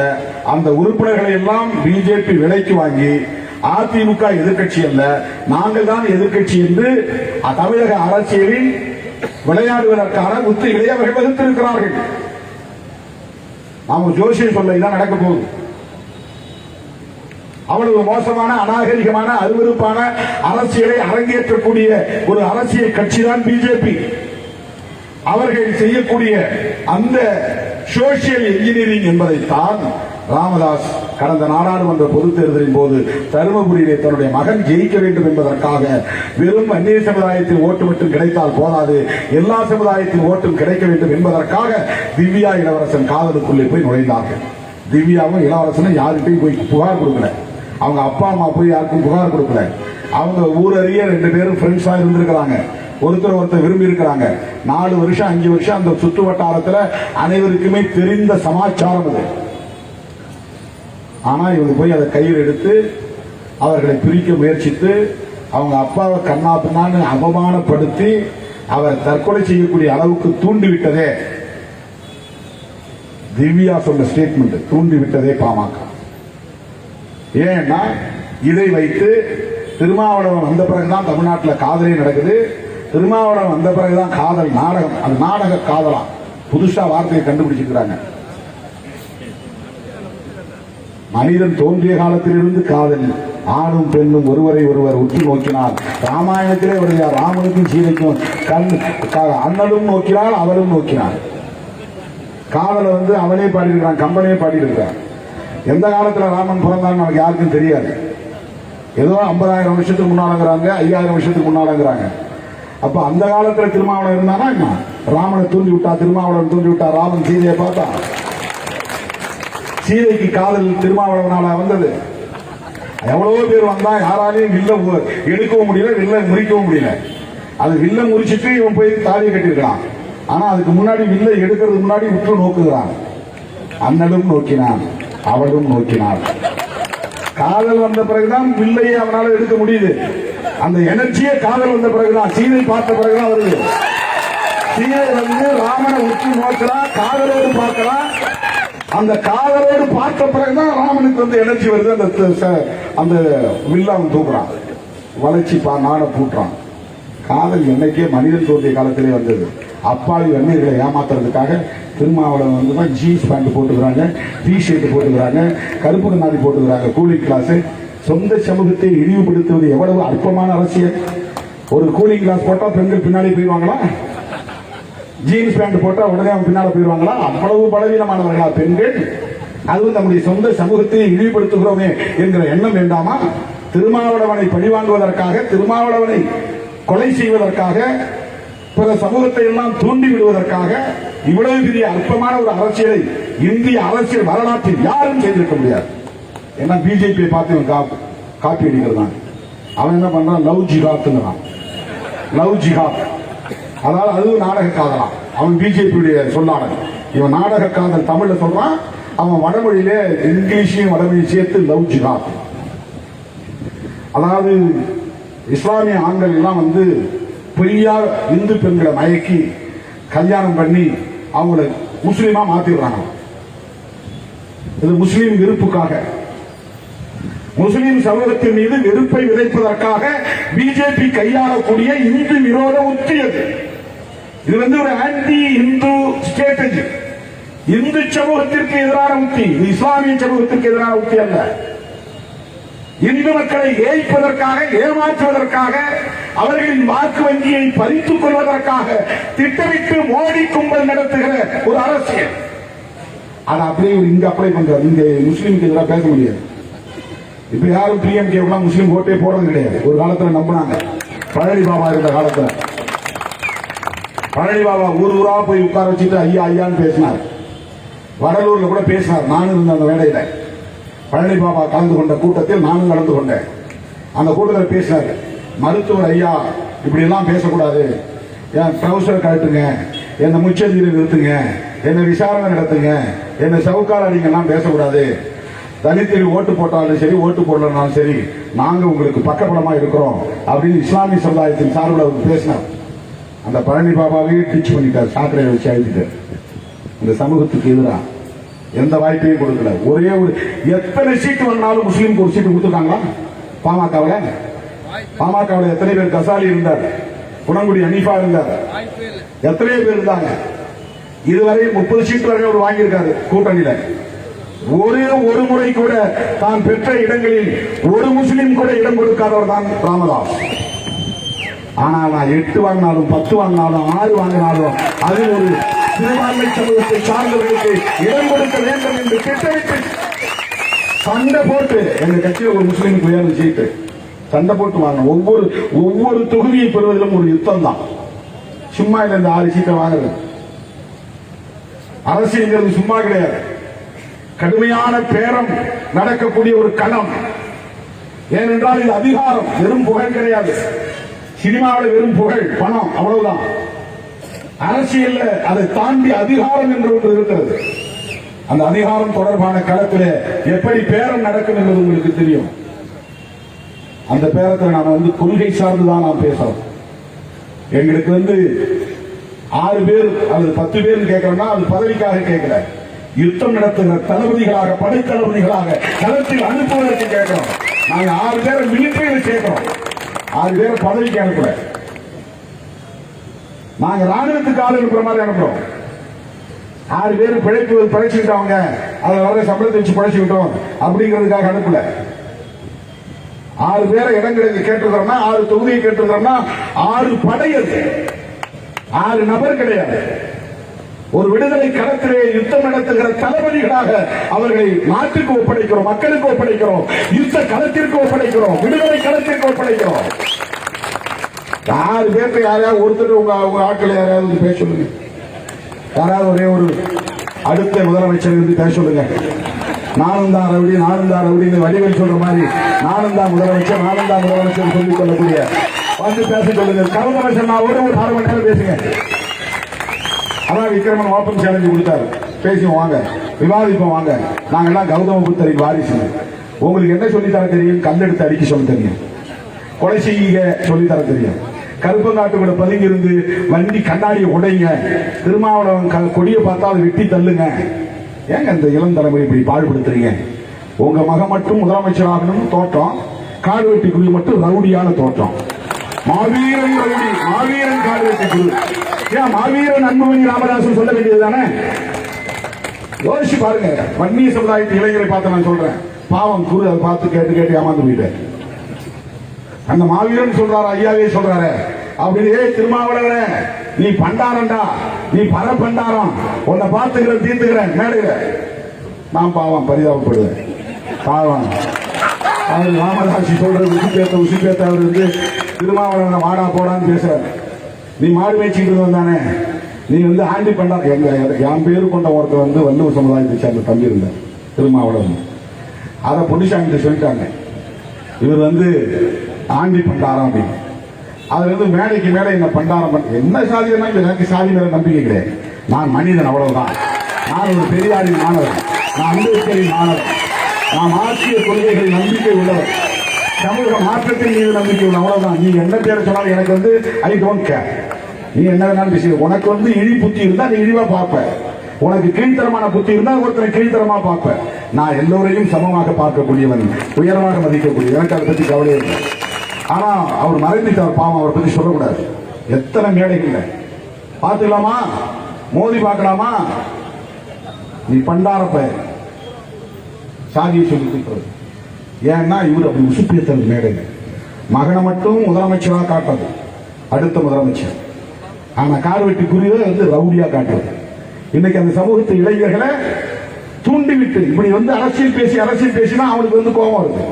S1: அந்த உறுப்பினர்களை எல்லாம் பிஜேபி விலைக்கு வாங்கி அதிமுக எதிர்கட்சி அல்ல, நாங்கள் தான் எதிர்கட்சி என்று தமிழக அரசியலில் விளையாடுவதற்கான உத்திகளை அவர்கள் வகுத்திருக்கிறார்கள். நாம் ஜோசியம் சொல்ல இதான் நடக்க போகுது. அவ்வளவு மோசமான, அநாகரிகமான, அருவருப்பான அரசியலை அரங்கேற்றக்கூடிய ஒரு அரசியல் கட்சி தான் பிஜேபி. அவர்கள் செய்யக்கூடிய அந்த சோசியல் இன்ஜினியரிங் என்பதைத்தான் ராமதாஸ் கடந்த நாடாளுமன்ற பொதுத் தேர்தலின் போது தருமபுரியிலே தன்னுடைய மகன் ஜெயிக்க வேண்டும் என்பதற்காக வெறும் அந்நிய சமுதாயத்தின் ஓட்டு மட்டும் கிடைத்தால் போதாது, எல்லா சமுதாயத்தின் ஓட்டும் கிடைக்க வேண்டும் என்பதற்காக திவ்யா இளவரசன் காதலுக்குள்ளே போய் நுழைந்தார்கள். திவ்யாவும் இளவரசனும் யாருக்கிட்டையும் போய் புகார் கொடுக்கல, அவங்க அப்பா அம்மா போய் யாருக்கும் புகார் கொடுக்கல. அவங்க ஊரறிய 2 பேரும் ஃப்ரெண்ட்ஸா இருந்திருக்கிறாங்க, ஒருத்தர் விரும்பி இருக்கிறாங்க. 4 வருஷம் 5 வருஷம் அந்த சுற்று வட்டாரத்தில் அனைவருக்குமே தெரிந்த சமாச்சாரம் அது. ஆனா இவங்க போய் அதை கையில் எடுத்து அவர்களை பிரிக்க முயற்சித்து அவங்க அப்பாவை கண்ணா பின்னான்னு அவமானப்படுத்தி அவர் தற்கொலை செய்யக்கூடிய அளவுக்கு தூண்டிவிட்டதே திவ்யா சொன்ன ஸ்டேட்மெண்ட், தூண்டிவிட்டதே பாமக. ஏன்னா இதை வைத்து திருமாவளவன் வந்த பிறகுதான் தமிழ்நாட்டில் காதலே நடக்குது. திருமாவளவன் வந்த பிறகுதான் காதல் நாடகம், அது நாடக காதலா புதுசா வார்த்தையை கண்டுபிடிச்சிருக்கிறாங்க. மனிதன் தோன்றிய காலத்திலிருந்து காதல், ஆணும் பெண்ணும் ஒருவரை ஒருவர் உற்று நோக்கினார். ராமாயணத்திலே வருகிறார், ராமனுக்கும் சீதைக்கும் அண்ணனும் நோக்கினாள் அவளும் நோக்கினாள். காதலை அவனே பாடியிருக்கிறான், கம்பனே பாடியிருக்கிறான். எந்த காலத்துல ராமன் பிறந்தான்னு நமக்கு யாருக்கும் தெரியாது. ஏதோ 50,000 வருஷத்துக்கு முன்னாலங்கிறாங்க, 5000 வருஷத்துக்கு முன்னாலங்கிறாங்க. அப்ப அந்த காலத்துல திருமாவளவன் இருந்தானா என்ன? ராமனை தூண்டி விட்டா, திருமாவளவன் தூண்டி விட்டா, ராமன் சீதையை பார்த்தா. சீதைக்கு காதல் திருமாவளவனால வந்தது. எவ்வளவோ பேர் வந்தா யாராலையும் வில்ல எடுக்கவும் முடியல, வில்ல முறிக்கவும் முடியல. அது வில்ல முறிச்சிட்டு இவன் போய் தாலியை கட்டிருக்கான். ஆனா அதுக்கு முன்னாடி வில்ல எடுக்கிறதுக்கு முன்னாடி உற்று நோக்குகிறான். அண்ணனும் நோக்கினான் அவளும் நோக்கினாள். காதல் வந்த பிறகுதான் வில்லையை அவனால எடுக்க முடியுது. அந்த எனர்ஜியே காதல் வந்த பிறகுதான், சீதை பார்த்த பிறகுதான் வருது. சீதை ராமனை உற்று நோக்கிறான், காதலோடு பார்க்கிறான். அந்த காதலோடு பார்த்த பிறகுதான் ராமனுக்கு எனர்ஜி வருது. அந்த வில்ல அவன் தூக்குறான், வளைச்சி நாட பூட்டுறான். காதல் என்னைக்கே மனிதன் தோன்றிய காலத்திலே வந்தது. அப்பாவி வெண்ணைகளை ஏமாத்துறதுக்காக திருமாவளவன் வந்து ஜீன்ஸ் பேண்ட் போட்டுக்கிறாங்க, டி ஷர்ட் போட்டுக்கிறாங்க, கருப்பு கண்ணாடி போட்டுக்கிறாங்க, கூலிங் கிளாஸ். சொந்த சமூகத்தை இழிவுபடுத்துவது எவ்வளவு அற்பமான அரசியல். ஒரு கூலிங் கிளாஸ் போட்டா பெண்கள் பின்னாடி போயிடுவாங்களா? ஜீன்ஸ் பேண்ட் போட்டா உடனே அவங்க பின்னால போயிடுவாங்களா? அவ்வளவு பலவீனமானவர்களா பெண்கள்? அதுவும் நம்முடைய சொந்த சமூகத்தை இழிவுபடுத்துகிறோமே என்கிற எண்ணம் வேண்டாமா? திருமாவளவனை பழிவாங்குவதற்காக, திருமாவளவனை கொலை செய்வதற்காக, பிற சமூகத்தை எல்லாம் தூண்டி விடுவதற்காக இவ்வளவு பெரிய அற்பமான ஒரு அரசியலை இந்திய அரசியல் வரலாற்றில் யாரும் செய்திருக்க முடியாது. ஏன்னா பிஜேபியை பார்த்து காப்பி அடிக்கிறான். அவன் என்ன பண்றான்? லவ் ஜிஹாத்ங்கிறான். லவ் ஜிஹாத், அதாவது அதுவும் நாடக காதலாம். அவன் பிஜேபியுடைய சொல்லாளன். இவன் நாடக காதல் தமிழ்ல சொல்றான், அவன் வடமொழியிலே இங்கிலீஷையும் வடமொழி சேர்த்து லவ் ஜிஹாத். அதாவது இஸ்லாமிய ஆண்கள் எல்லாம் வந்து பொய்யா இந்து பெண்களை மயக்கி கல்யாணம் பண்ணி அவங்களை முஸ்லீமா மாத்திடுறாங்க. இது முஸ்லீம் வெறுப்புக்காக, முஸ்லீம் சமூகத்தின் மீது வெறுப்பை விதைப்பதற்காக பிஜேபி கையாளக்கூடிய இந்து விரோத உத்தி அது. இது வந்து ஒரு ஆன்டி இந்து ஸ்ட்ராட்டஜி. இந்து சமூகத்திற்கு எதிரான உத்தி, இஸ்லாமிய சமூகத்திற்கு எதிரான உத்தி அல்ல. இந்து மக்களை ஏய்ப்பதற்காக, ஏமாற்றுவதற்காக, அவர்களின் வாக்கு வங்கியை பறித்துக் கொள்வதற்காக திட்டமிட்டு மோடி கும்பல் நடத்துகிற ஒரு அரசியல். அது அப்படியே இங்க அப்ளை பண்றாரு. இங்க முஸ்லீமுக்கு எதிராக பேச முடியாது. இப்ப யாரும் பிஎம்கே முஸ்லீம் ஓட்டே போடுறது கிடையாது. ஒரு காலத்துல நம்பினாங்க. பழனி பாபா இருந்த காலத்துல பழனி பாபா ஊர் ஊரா போய் உட்கார வச்சுட்டு ஐயா ஐயான்னு பேசினார். வடலூர்ல கூட பேசினார். நானும் இருந்த அந்த வேலையில பழனி பாபா கலந்து கொண்ட கூட்டத்தில் நானும் கலந்து கொண்டேன். அந்த கூட்டத்தில் பேசினார், மருத்துவர் ஐயா இப்படி எல்லாம் பேசக்கூடாது, என் ட்ரௌசர் கழட்டுங்க, என்ன முச்சந்தியில் நிறுத்துங்க, என்ன விசாரணை நடத்துங்க, என்ன சவுக்கால் அடிங்கெல்லாம் பேசக்கூடாது. தலித்தில் ஓட்டு போட்டாலும் சரி, ஓட்டு போடலனாலும் சரி, நாங்க உங்களுக்கு பக்கபலமா இருக்கிறோம் அப்படின்னு இஸ்லாமிய சமுதாயத்தின் சார்பில் அவர் பேசினார். அந்த பழனி பாபாவே டீச் பண்ணிட்டார், சாக்கடையை வச்சு அழுத்திட்டார். இந்த சமூகத்துக்கு எதிராக எந்த வாய்ப்பையும் கொடுக்கல. ஒரே ஒரு எத்தனை சீட்டு வந்தாலும் முஸ்லீமுக்கு ஒரு சீட்டு கொடுத்துருக்காங்களா? பாமகவில் எத்தனை பேர்? கசாலி இருந்தார், குணங்குடி அனீஃபா இருந்தார், எத்தனை பேர் இருந்தாங்க? இதுவரை 30 சீட்டு வரை அவர் வாங்கியிருக்காரு கூட்டணியில. ஒரு முறை கூட தான் பெற்ற இடங்களில் ஒரு முஸ்லீம் கூட இடம் கொடுக்காதவர் தான் ராமதாஸ். ஆனா நான் 8 வாங்கினாலும் 10 வாங்கினாலும் 6 வாங்கினாலும் அது ஒரு சிறுபான்மை சமூகத்தை சார்ந்தவர்களுக்கு இடம் கொடுக்க வேண்டும் என்று திட்டமிட்டு சண்டை போட்டு எங்க கட்சியில் ஒரு முஸ்லீமுக்கு உயர்ந்த சீட்டு சண்டை போட்டு வாங்கணும். ஒவ்வொரு தொகுதியை பெறுவதிலும் ஒரு யுத்தம் தான். சும்மா இல்ல இந்த 6 சீட்டை வாங்குறது. அரசியல்ங்கிறது சும்மா கிடையாது. கடுமையான பேரம் நடக்கக்கூடிய ஒரு களம். ஏனென்றால் இது அதிகாரம், வெறும் புகழ் கிடையாது. சினிமாவில் வெறும் புகழ், பணம், அவ்வளவுதான். அரசியல் அதை தாண்டி அதிகாரம் என்று ஒன்று இருக்கிறது. அந்த அதிகாரம் தொடர்பான களத்தில் எப்படி பேரம் நடக்கும் என்பது உங்களுக்கு தெரியும். அந்த பேரத்தில் நாம கொள்கை சார்ந்துதான் நாம் பேசுறோம். எங்களுக்கு 6 பேர் அல்லது 10 பேர் கேட்கிறோம்னா அது பதவிக்காக கேட்கல. யுத்தம் நடத்துகிற தளபதிகளாக, படைத்தளபதிகளாக களத்தில் அனுப்புவதற்கு கேட்கிறோம். நாங்க 6 பேரை மிலிட்டரியில் சேர்க்கிறோம், 6 பேரை பதவிக்கு அனுப்பல. நாங்க ராணுவத்துக்கு ஆள் அனுப்புற மாதிரி அனுப்புறோம். 6 பேர் பிழைச்சுக்கிட்டவங்க, அதை வர சம்பளத்தை வச்சு பிழைச்சுக்கிட்டோம் அப்படிங்கிறதுக்காக அனுப்பல. 6 பேரை இடங்களுக்கு கேட்டிருக்கிறோம்னா, 6 தொகுதியை கேட்டிருக்கிறோம்னா 6 படை இருக்கு, 6 நபர் கிடையாது. ஒரு விடுதலை களத்திலே யுத்தம் நடத்துகிற தளபதிகளாக அவர்களை நாட்டுக்கு ஒப்படைக்கிறோம், மக்களுக்கு ஒப்படைக்கிறோம், யுத்த களத்திற்கு ஒப்படைக்கிறோம், விடுதலை களத்திற்கு ஒப்படைக்கிறோம். 6 பேருக்கு யாராவது ஒருத்தர் உங்க ஆட்கள் யாராவது பேச சொல்லுங்க. யாராவது ஒரே ஒரு அடுத்த முதலமைச்சர் இருந்து பேச சொல்லுங்க. நானும் தான் ரவுடி வடிவேல் சொல்ற மாதிரி நானும் தான் முதலமைச்சர் சொல்லிக் கொள்ளக்கூடிய வந்து பேச சொல்லுங்க. கவுண்டர் நான் ஒரு 6 மணி நேரம் பேசுங்க. அதான் விக்ரமன் ஓப்பன் சேலஞ்சு கொடுத்தாரு. பேசுவோம் வாங்க, விவாதிப்போம் வாங்க. நாங்கெல்லாம் கௌதம புத்தரின் வாரிசு. உங்களுக்கு என்ன சொல்லித்தர தெரியும்? கல்லெடுத்து அடிக்க சொல்ல தெரியும், கொலை செய்ய சொல்லித்தர தெரியும். கருப்பங்காட்டுக்குள்ள பதுங்கி இருந்து வண்டி கண்ணாடியை உடைங்க, திருமாவளவன் கொடியை பார்த்தா அதை வெட்டி தள்ளுங்க. ஏங்க இந்த இளம் தலைமுறை இப்படி பாடுபடுத்துறீங்க? உங்க மகன் மட்டும் முதலமைச்சர் ஆகணும்னு தோற்றம், காடு வெட்டி குழு மட்டும் ரவுடியான தோற்றம். மாவீரன் ரவுடி, மாவீரன் காடு வெட்டி குழு. ஏன் மாவீரன் அன்புமணி ராமதாசன் சொல்ல வேண்டியதுதானே? யோசிச்சு பாருங்க. வன்னிய சமுதாயத்து இளைஞரை பார்த்து நான் சொல்றேன், பாவம் குரு அதை பார்த்து கேட்டு கேட்டு ஏமாந்து போயிட்டேன். அந்த மாவீரன் சொல்றாரு, ஐயாவே சொல்றாரு, அப்படியே திருமாவளவனே நீ பண்டாரண்டா, நீ பர பண்டாரம், உன்னை பார்த்துக்கிறேன் தீர்த்துக்கிறேன் மேடையில. நான் பாவம் பரிதாபப்படுவேன். பாவம் அவர் ராமதாசி சொல்றது உசுப்பேத்த அவர் வந்து திருமாவளவனை வாடா போடான்னு பேசுறாரு. நீ மாடு மேய்ச்சிட்டு வந்தானே, நீ வந்து ஆண்டி பண்டா, என் பேரு கொண்ட ஒருத்தர் வந்து வள்ளுவர் சமுதாயத்தை சேர்ந்த தம்பி இருந்தார் திருமாவளவன். அதை பொன்னிசாமி சொல்லிட்டாங்க, இவர் வந்து ஆண்டி பண்டாரம் அப்படின்னு. அது வந்து மேடைக்கு மேடை என்ன பண்டாரம் என்ன சாதி, எனக்கு சாதி மேல நம்பிக்கை கிடையாது. நான் மனிதன், அவ்வளவுதான். நான் ஒரு பெரியாரின் மாணவர், நான் அம்பேத்கரின் மாணவர், நான் மார்க்சிய கொள்கைகளில் நம்பிக்கை உள்ளவர், சமூக மாற்றத்தின் மீது நம்பிக்கை உள்ள, அவ்வளவுதான். நீ என்ன பேரை சொன்னாலும் எனக்கு வந்து ஐ டோன்ட் கேர். நீ என்ன வேணாலும் பேச. உனக்கு வந்து இழி புத்தி இருந்தா நீ இழிவா பார்ப்ப, உனக்கு கீழ்த்தரமான புத்தி இருந்தா ஒருத்தரை கீழ்த்தரமா பார்ப்ப. நான் எல்லோரையும் சமமாக பார்க்கக்கூடியவன், உயர்வாக மதிக்கக்கூடிய, எனக்கு அதை பத்தி கவலை இல்லை. ஆனா அவர் மறைந்துட்டார், பாவம், அவரை பத்தி சொல்லக்கூடாது. எத்தனை மேடைகள் பார்த்துக்கலாமா, மோதி பார்க்கலாமா? நீ பண்டாரப்ப சாதியை சொல்லி ஏன்னா இவர் அப்படி உசுப்பேத்தது மேடையில். மகனை மட்டும் முதலமைச்சராக காட்டுறது அடுத்த முதலமைச்சர், ஆனா கார்வெட்டி குறிவை வந்து ரவுடியா காட்டுறது. இன்னைக்கு அந்த சமூகத்தை இளைஞர்களை தூண்டிவிட்டு இப்படி வந்து அரசியல் பேசினா அவனுக்கு வந்து கோபம் வருது.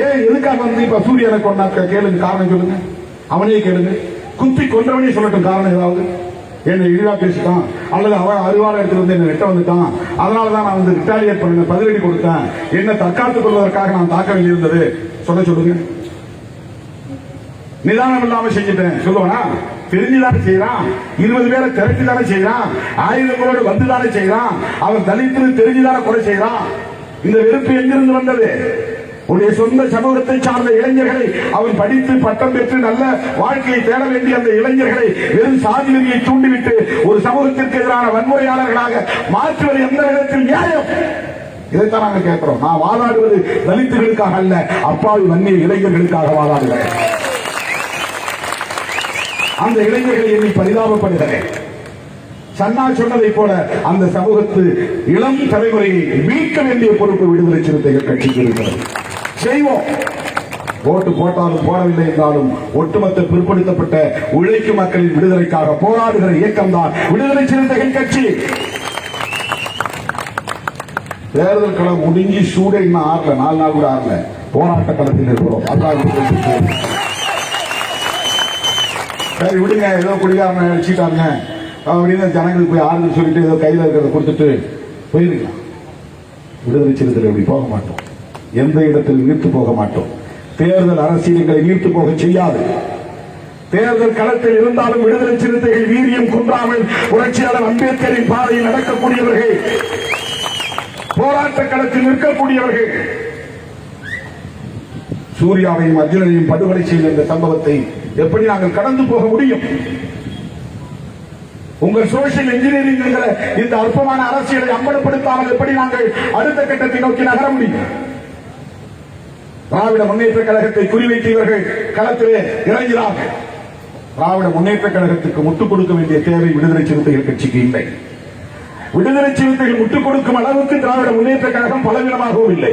S1: ஏன் எதுக்காக வந்து இப்ப சூரியனை கொண்டாக்க கேளுங்க, காரணம் சொல்லுங்க. அவனே கேளுங்க, குத்தி கொன்றவனே சொல்லட்டும் காரணம் ஏதாவது. என்னை இழிவா பேசிட்டான், அல்லது அவன் அறிவாளர் எடுத்து வந்து என்ன வெட்ட வந்துட்டான், அதனாலதான் நான் வந்து ரிட்டாலியேட் பண்ண பதிலடி கொடுத்தேன், என்ன தற்காத்துக் கொள்வதற்காக நான் தாக்க வேண்டியிருந்தது சொல்லுங்க. நிதானம் இல்லாம செஞ்சுட்டேன் சொல்லுவானா? தெரிஞ்சுதானே செய்யறான், 20 பேரை திரட்டிதானே செய்யறான், ஆயுதங்களோடு வந்துதானே செய்யறான், அவன் தலித்து தெரிஞ்சுதானே கொலை செய்யறான். இந்த வெறுப்பு எங்கிருந்து வந்தது? உடைய சொந்த சமூகத்தை சார்ந்த இளைஞர்களை, அவன் படித்து பட்டம் பெற்று நல்ல வாழ்க்கையை தேட வேண்டிய அந்த இளைஞர்களை வெறும் சாதி வெறியை தூண்டிவிட்டு ஒரு சமூகத்திற்கு எதிரான வன்முறையாளர்களாக மாற்றுவது எந்த விதத்தில் நியாயம்? இதைத்தான் நாங்கள் கேட்கிறோம். நான் வாதாடுவது தலித்துகளுக்காக அல்ல, அப்பாவி வன்னிய இளைஞர்களுக்காக வாதாடுகிறேன். அந்த இளைஞர்களை எண்ணி பரிதாபப்படுகிறேன். சன்னா சொன்னதை போல அந்த சமூகத்து இளம் தலைமுறையை மீட்க வேண்டிய பொறுப்பு விடுதலை சிறுத்தைகள் கட்சிக்கு இருக்கிறது. செய்வோம். ஓட்டு போட்டாலும் போடவில்லை என்றாலும் ஒட்டுமொத்த பிற்படுத்தப்பட்ட உழைக்கும் மக்களின் விடுதலைக்காக போராடுகிற இயக்கம் தான் விடுதலை சிறுத்தைகள் கட்சி. தேர்தல் களம் முடிஞ்சு சூடே இன்னும் ஆறல, 4 நாள் கூட ஆறல, போராட்ட களத்தில் இருக்கிறோம். சரி விடுங்க, ஏதோ குடிகாரனை அடிச்சுட்டாங்க அப்படின்னு ஜனங்களுக்கு போய் ஆறுதல் சொல்லிட்டு ஏதோ கையில் இருக்கிறத கொடுத்துட்டு போயிருக்கலாம். விடுதலை சிறுத்தைகள் அப்படி போக மாட்டோம், எந்த இடத்தில் நீர்த்து போக மாட்டோம். தேர்தல் அரசியல்களை நீர்த்து போக செய்யாது. தேர்தல் களத்தில் இருந்தாலும் விடுதலை சிறுத்தைகள் வீரியம் குன்றாமல் புரட்சியாளர் அம்பேத்கரின் பாதையில் நடக்கக்கூடியவர்கள், போராட்ட களத்தில் நிற்கக்கூடியவர்கள். சூர்யாவையும் அர்ஜுனனையும் படுகொலை செய்த இந்த சம்பவத்தை எப்படி நாங்கள் கடந்து போக முடியும்? உங்கள் சோசியல் இன்ஜினியரிங் என்கிற இந்த அற்பமான அரசியலை அம்பலப்படுத்தாமல் எப்படி நாங்கள் அடுத்த கட்டத்தை நோக்கி நகர முடியும்? திராவிட முன்னேற்ற கழகத்தை குறிவைத்து இவர்கள் களத்திலே இறங்கிறார்கள். திராவிட முன்னேற்ற கழகத்துக்கு முட்டுக் கொடுக்க வேண்டிய தேவை விடுதலை சிறுத்தைகள் கட்சிக்கு இல்லை. விடுதலை சிறுத்தைகள் முட்டுக் கொடுக்கும் அளவுக்கு திராவிட முன்னேற்ற கழகம் பலவீனமாகவும் இல்லை.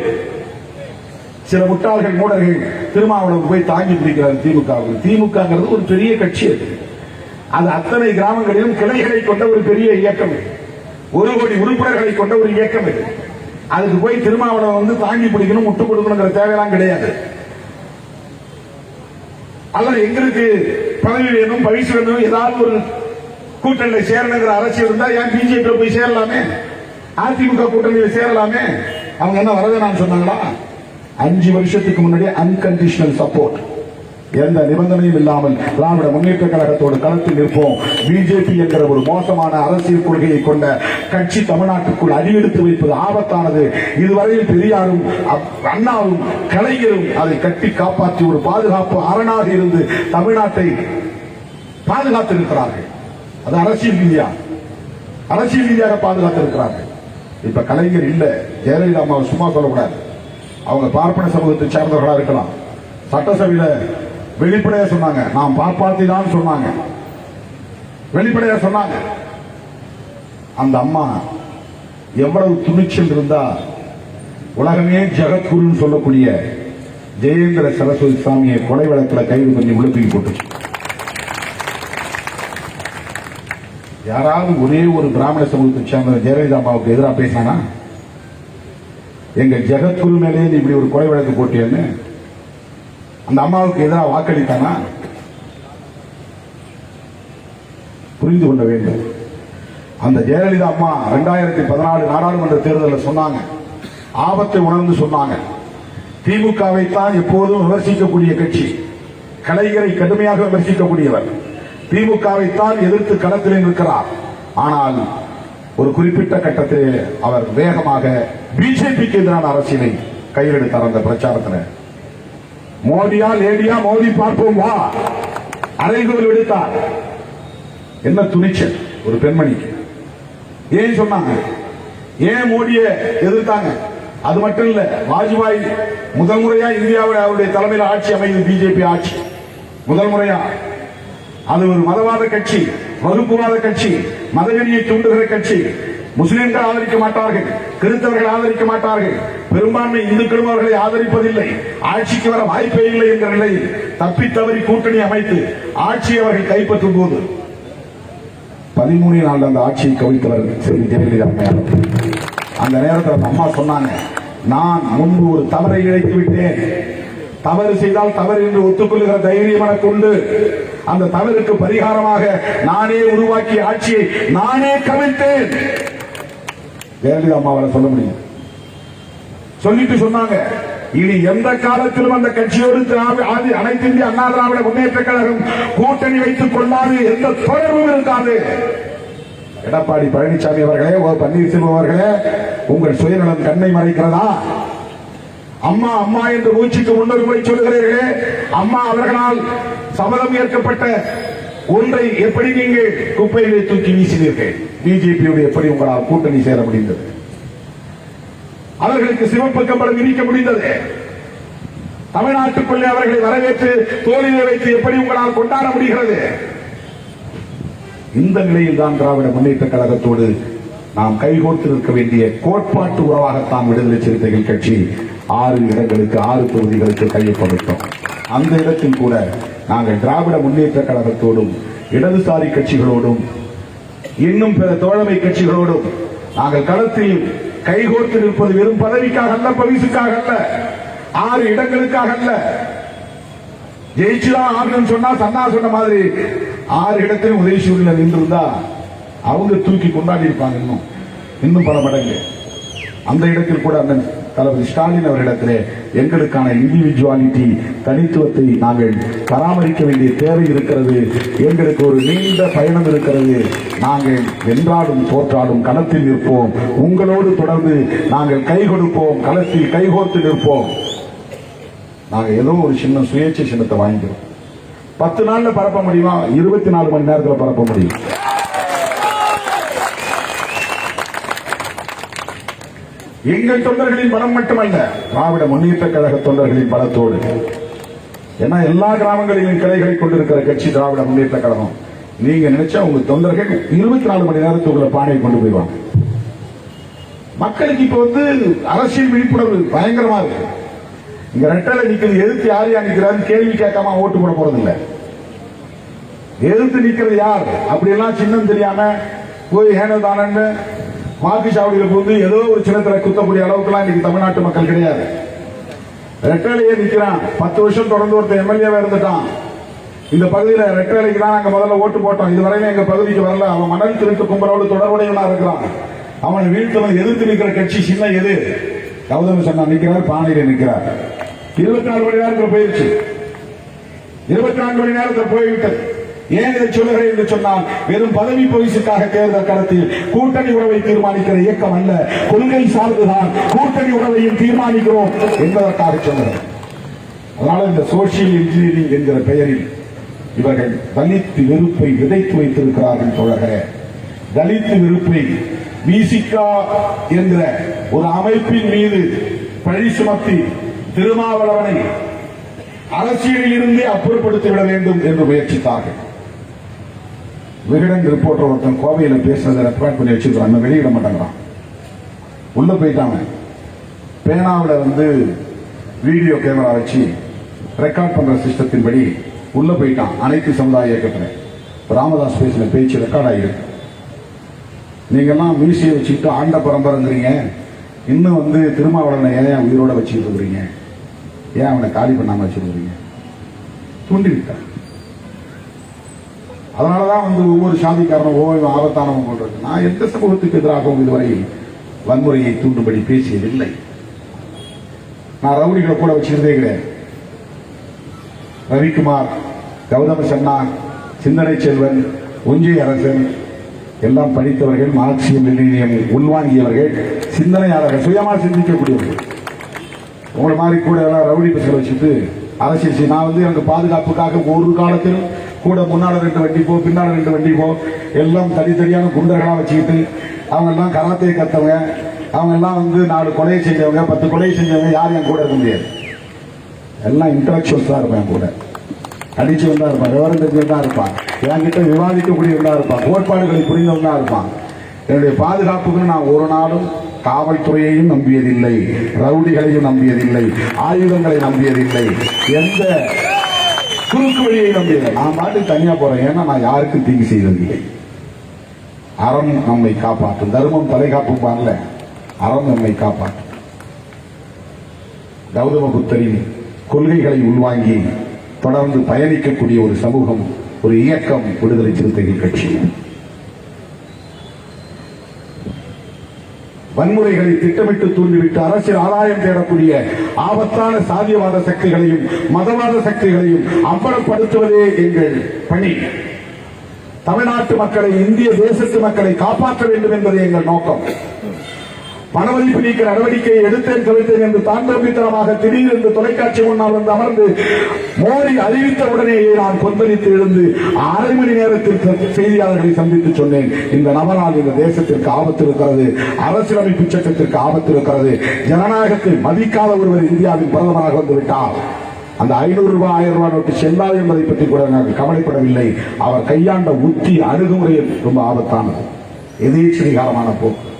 S1: சில முட்டாள்கள் மூடர்கள் திருமாவளவன் போய் தாங்கி பிடிக்கிறார் திமுக. திமுக ஒரு பெரிய கட்சி, அது அத்தனை கிராமங்களிலும் கிளைகளை கொண்ட ஒரு பெரிய இயக்கம், 1 கோடி உறுப்பினர்களை கொண்ட ஒரு இயக்கம். அதுக்கு போய் திருமாவளவன் வந்து தாங்கி பிடிக்கணும், முட்டு கொடுக்கணுங்கிற தேவையெல்லாம் கிடையாது. அல்ல எங்களுக்கு பதவி வேணும், பரிசு வேணும், ஏதாவது ஒரு கூட்டணியில் சேரணுங்கிற அரசியல் இருந்தா ஏன் பிஜேபி போய் சேரலாமே, அதிமுக கூட்டணியில் சேரலாமே. அவங்க என்ன வரவேணான்னு சொன்னாங்களா? 5 வருஷத்துக்கு முன்னாடி அன்கண்டிஷனல் சப்போர்ட், எந்த நிபந்தனையும் இல்லாமல் திராவிட முன்னேற்ற கழகத்தோடு களத்தில் நிற்போம். பிஜேபி என்கிற ஒரு மோசமான அரசியல் கொள்கையை கொண்ட கட்சி தமிழ்நாட்டுக்குள் அடியெடுத்து வைப்பது ஆபத்தானது. இதுவரையில் பெரியாரும் அண்ணாவும் கலைஞரும் அதை கட்டி காப்பாற்றி ஒரு பாதுகாப்பு அரணாக இருந்து தமிழ்நாட்டை பாதுகாத்திருக்கிறார்கள். அது அரசியல் ரீதியாக பாதுகாத்திருக்கிறார்கள். இப்ப கலைஞர் இல்ல, ஜெயலலிதா அம்மாவை சும்மா சொல்லக்கூடாது. அவங்க பார்ப்பன சமூகத்தை சார்ந்தவர்களா இருக்கலாம். சட்டசபையில வெளிப்படையா சொன்னாங்க, நாம் பார்ப்பாத்தி தான் சொன்னாங்க. வெளிப்படையா சொன்னாங்க. அந்த அம்மா எவ்வளவு துணிச்சல் இருந்தா உலகமே ஜெகத்குருன்னு சொல்லக்கூடிய ஜெயேந்திர சரஸ்வதி சாமியை கொலை வழக்கில் கைது பண்ணி உள்ள தூக்கி போட்டுச்சு. யாராவது ஒரே ஒரு பிராமண சமூகத்தை சேர்ந்த ஜெயலலிதா அம்மாவுக்கு எதிராக பேசினானா? எங்க ஜெகத்குரு மேலே நீ இப்படி ஒரு கொலை வழக்கு போட்டியன்னு அந்த அம்மாவுக்கு எதிராக வாக்களித்தானா? புரிந்து கொள்ள வேண்டும். அந்த ஜெயலலிதா அம்மா 2014 நாடாளுமன்ற தேர்தலில் சொன்னாங்க, ஆபத்தை உணர்ந்து சொன்னாங்க. திமுகவை தான் எப்போதும் விமர்சிக்கக்கூடிய கட்சி, கலைஞரை கடுமையாக விமர்சிக்கக்கூடியவர், திமுகவை தான் எதிர்த்து களத்தில் இருக்கிறார். ஆனால் ஒரு குறிப்பிட்ட கட்டத்தில் அவர் வேகமாக பிஜேபிக்கு எதிரான அரசியலை கையில் எடுத்தார். அந்த பிரச்சாரத்தில் மோடியா லேடியா மோடி பார்ப்போம் வா அறைகோல் விடுத்தார். என்ன துணிச்சல் ஒரு பெண்மணிக்கு! ஏன் சொன்னாங்க? ஏன் மோடியை எதிர்த்தாங்க? அது மட்டும் இல்ல, வாஜ்பாய் முதல் முறையா இந்தியாவில் அவருடைய தலைமையில் ஆட்சி அமைது, பிஜேபி ஆட்சி முதல் முறையா. அது ஒரு மதவாத கட்சி, வகுப்புவாத கட்சி, மதவெறியை தூண்டுகிற கட்சி. முஸ்லிம்கள் ஆதரிக்க மாட்டார்கள், கிறிஸ்தவர்கள் ஆதரிக்க மாட்டார்கள், பெரும்பான்மை இந்துக்களும் அவர்களை ஆதரிப்பதில்லை, ஆட்சிக்கு வர வாய்ப்பே இல்லை என்ற நிலையில் தப்பித்தவறி கூட்டணி அமைத்து ஆட்சியை அவர்கள் கைப்பற்றும் போது 13 நாள் அந்த ஆட்சியை கவிழ்த்தவர் ஜெயலலிதா அம்மையார். அந்த நேரத்தில் அந்த அம்மா சொன்னாங்க, நான் முன்பு ஒரு தவறை இழைத்து விட்டேன், தவறு செய்தால் தவறு என்று ஒத்துக்கொள்ளுகிற தைரியம் எனக்கு உண்டு, அந்த தவறுக்கு பரிகாரமாக நானே உருவாக்கிய ஆட்சியை நானே கவிழ்த்தேன். ஜெயலலிதா அம்மாவால் சொல்ல முடியும். சொல்லிட்டு சொன்னாங்க, இனி எந்த காலத்திலும் அந்த கட்சியோடு அனைத்து இந்திய அண்ணா திராவிட முன்னேற்ற கழகம் கூட்டணி வைத்துக் கொள்ளாது, எந்த தொடர்பும் இருக்காது. எடப்பாடி பழனிசாமி அவர்களே, ஓ பன்னீர்செல்வம் அவர்களே, உங்கள் சுயநலம் கண்ணை மறைக்கிறதா? அம்மா அம்மா என்று மூச்சுக்கு முன்னொரு முறை சொல்லுகிறீர்களே, அம்மா அவர்களால் சபதம் ஏற்கப்பட்ட ஒன்றை எப்படி நீங்கள் குப்பையிலே தூக்கி வீசினீர்கள்? பிஜேபியோடு எப்படி உங்களால் கூட்டணி சேர முடிந்தது? அவர்களுக்கு சிவப்பு கம்பளம் விரிக்க முடிந்தது? தமிழ்நாட்டுக்குள்ளே அவர்களை வரவேற்று தோளிலே வைத்து எப்படி உங்களால் கொண்டாட முடிகிறது? இந்த நிலையில் தான் திராவிட முன்னேற்ற கழகத்தோடு நாம் கைகோர்த்து நிற்க வேண்டிய கோட்பாட்டு உறவாகத்தான் விடுதலை சிறுத்தைகள் கட்சி 6 இடங்களுக்கு 6 தொகுதிகளுக்கு கையொப்பமிட்டோம். அந்த இடத்தில் கூட நாங்கள் திராவிட முன்னேற்ற கழகத்தோடும் இடதுசாரி கட்சிகளோடும் இன்னும் பிற தோழமை கட்சிகளோடும் நாங்கள் களத்தில் கைகோர்த்து நிற்பது வெறும் பதவிக்காக அல்ல, பரிசுக்காக அல்ல, 6 இடங்களுக்காக அல்ல. ஜெயிச்சுதான் ஆகணும்னு சொன்னா சன்னா சொன்ன மாதிரி 6 இடத்திலும் உதயசூரில் நின்றிருந்தா அவங்க தூக்கி கொண்டாடி இருப்பாங்க இன்னும் பல மடங்கு. அந்த இடத்தில் கூட அண்ணன் தளபதி ஸ்டாலின் அவரிடத்திலே எங்களுக்கான இண்டிவிஜுவாலிட்டி, தனித்துவத்தை நாங்கள் பராமரிக்க வேண்டிய தேவை இருக்கிறது. எங்களுக்கு ஒரு நீண்ட பயணம் இருக்கிறது. நாங்கள் வென்றாலும் தோற்றாலும் களத்தில் நிற்போம். உங்களோடு தொடர்ந்து நாங்கள் கை கொடுப்போம், களத்தில் கைகோர்த்து நிற்போம். நாங்கள் ஏதோ ஒரு சின்ன சுயேட்சை சின்னத்தை வாங்கிக்கிறோம். 10 நாள்ல பரப்ப முடியுமா? 24 மணி நேரத்தில் பரப்ப முடியும். எங்கள் தொண்டர்களின் பலம் மட்டுமல்ல, திராவிட முன்னேற்ற கழக தொண்டர்களின் பலத்தோடு. ஏன்னா எல்லா கிராமங்களிலும் கிளைகளை கொண்டிருக்கிற கட்சி திராவிட முன்னேற்ற கழகம். நீங்க நினைச்சா உங்க தொண்டர்கள் 24 மணி நேரத்துக்குள்ள பானையை கொண்டு போய்வாங்க. மக்களுக்கு இப்ப அரசியல் விழிப்புணர்வு பயங்கரமா இருக்கு. இங்க ரெட்டலை நிக்கிறது, எதிர்த்து யார் யார் நிக்கிறாரு கேள்வி கேட்காம ஓட்டு போட போறது இல்ல. எதிர்த்து நிக்கிறது யார் அப்படியெல்லாம் சின்னம் தெரியாம போய் ஹேனதானன்னு வாக்குச்சாவடியில் போது ஏதோ ஒரு சின்னத்துல குத்தக்கூடிய அளவுக்குலாம் இன்னைக்கு தமிழ்நாட்டு மக்கள் கிடையாது. ரெட்டலையே நிக்கிறான். 10 வருஷம் தொடர்ந்து ஒருத்தர் எம்எல்ஏவா இருந்துட்டான். இந்த பகுதியில் ரெட்டலைக்கு தான் நாங்க முதல்ல ஓட்டு போட்டோம். இதுவரையும் எங்க பகுதிக்கு வரல. அவன் மணல் திருட்டு கும்பலோடு தொடர்புடையவனா இருக்கிறான். அவனை வீழ்த்தவன் எதிர்த்து நிற்கிற கட்சி சின்ன எது? கௌதம சொன்னா நிற்கிறார், பானையில நிற்கிறார். 24 மணி நேரத்தில் போயிருச்சு. 24 மணி நேரத்தில் போய்விட்டது. ஏன் இதை சொல்லுகிறேன் என்று சொன்னால், வெறும் பதவி பரிசுக்காக தேர்தல் களத்தில் கூட்டணி உறவை தீர்மானிக்கிற இயக்கம் அல்ல, கொள்கை சார்ந்துதான் கூட்டணி உறவையும் தீர்மானிக்கிறோம் என்பதற்காக சொல்லுகிறேன். அதனால இந்த சோசியல் இன்ஜினியரிங் என்கிற பெயரில் இவர்கள் தலித் வெறுப்பை விதைத்து வைத்திருக்கிறார்கள் தோழர்களே. தலித் வெறுப்பை விசிகா என்கிற ஒரு அமைப்பின் மீது பழி சுமத்தி திருமாவளவனை அரசியலில் இருந்தே அப்புறப்படுத்திவிட வேண்டும் என்று முயற்சித்தார்கள். விகடன் ரிப்போர்ட்டர் ஒருத்தன் கோவையில் பேசுனதை ரெக்கார்ட் பண்ணி வச்சிருக்கான், வெளியிட மாட்டேங்கிறான். உள்ள போயிட்டாங்க. பேனாவில் வீடியோ கேமரா வச்சு ரெக்கார்ட் பண்ற சிஸ்டத்தின்படி உள்ள போயிட்டான். அனைத்து சமுதாய இயக்கத்தில் ராமதாஸ் பேசின பேச்சு ரெக்கார்ட் ஆகிருக்கு. நீங்கெல்லாம் மீசியை வச்சுக்கிட்டு ஆண்ட பரம்பரைங்கிறீங்க, இன்னும் திருமாவளவனை ஏன் உயிரோட வச்சுட்டு இருக்கிறீங்க, ஏன் அவனை காலி பண்ணாம வச்சிருக்கிறீங்க? தூண்டிவிட்டார். அதனாலதான் ஒவ்வொரு சாதிக்காரனும் ஓய்வு ஆபத்தானவங்க போன்றது. நான் எந்த சமூகத்துக்கு எதிராகவும் இதுவரை வன்முறையை தூண்டும்படி பேசியதில்லை. நான் ரவுடிகளை கூட வச்சிருந்தே கிடையாது. ரவிக்குமார், கௌதம சன்னான், சிந்தனை செல்வன், ஒஞ்சிய அரசன் எல்லாம் படித்தவர்கள், மார்க்சியம் லெனினியம் உள்வாங்கியவர்கள், சிந்தனையாளர்கள், சுயமா சிந்திக்கக்கூடியவர்கள். உங்களை மாதிரி கூட எல்லாம் ரவுடி பசங்களை வச்சுட்டு அரசியல் நான் எனக்கு பாதுகாப்புக்காக ஒரு காலத்தில் கூட முன்னால 2 வண்டி போ, பின்னால 2 வண்டி போ, எல்லாம் தனித்தனியான குண்டர்களா வச்சுக்கிட்டு அவங்க எல்லாம் கராத்தே கத்தவங்க, அவங்க எல்லாம் 4 கொலையை செஞ்சவங்க, 10 கொலையை செஞ்சவங்க. யாரும் என் கூட இருக்க முடியாது. எல்லாம் இன்டலெக்சுவல்ஸ் தான் இருப்பேன். கூட அடிச்சவன் தான் இருப்பான், விவரம் தெரிஞ்சவன் தான் இருப்பான், என்கிட்ட விவாதிக்கக்கூடியவன் தான் இருப்பான், கோட்பாடுகளை புரிந்தவன் தான் இருப்பான். என்னுடைய பாதுகாப்புக்கு நான் ஒரு நாளும் காவல்துறையையும் நம்பியதில்லை, ரவுடிகளையும் நம்பியதில்லை, ஆயுதங்களை நம்பியதில்லை, எந்த குறுக்கு வழியை நம்பியதில்லை. நான் பாட்டுக்கு தனியா போறேன். ஏன்னா நான் யாருக்கும் தீங்கு செய்ததில்லை. அறம் நம்மை காப்பாற்றும், தர்மம் தலை காப்பும் பாருல, அறம் நம்மை காப்பாற்றும். கௌதம புத்தரின் கொள்கைகளை உள்வாங்கி தொடர்ந்து பயணிக்கக்கூடிய ஒரு சமூகம், ஒரு இயக்கம் விடுதலை சிறுத்தைகள் கட்சி. வன்முறைகளை திட்டமிட்டு தூண்டிவிட்டு அரசியல் ஆதாயம் தேடக்கூடிய ஆபத்தான சாதியவாத சக்திகளையும் மதவாத சக்திகளையும் அம்பலப்படுத்துவதே எங்கள் பணி. தமிழ்நாட்டு மக்களை, இந்திய தேசத்து மக்களை காப்பாற்ற வேண்டும் என்பது எங்கள் நோக்கம். பணமதிப்பு நீக்க நடவடிக்கையை எடுத்தேன் தவிர்த்தேன் என்று தாண்டம்பித்தனமாக திடீரென்று தொலைக்காட்சி முன்னால் அமர்ந்து மோடி அறிவித்த உடனேயே நான் கொந்தளித்து எழுந்து 6 மணி நேரத்தில் செய்தியாளர்களை சந்தித்து சொன்னேன், இந்த நபரால் இந்த தேசத்திற்கு ஆபத்து இருக்கிறது, அரசியலமைப்பு சட்டத்திற்கு ஆபத்து இருக்கிறது, ஜனநாயகத்தை மதிக்காத ஒருவர் இந்தியாவின் பிரதமராக வந்துவிட்டார். அந்த 500 ரூபாய் 1000 ரூபாய் நோட்டு செல்லாது என்பதை பற்றி கூட நாங்கள் கவலைப்படவில்லை. அவர் கையாண்ட உத்தி அணுகுமுறை ரொம்ப ஆபத்தானது, எதேச்சதிகாரமான போக்கு.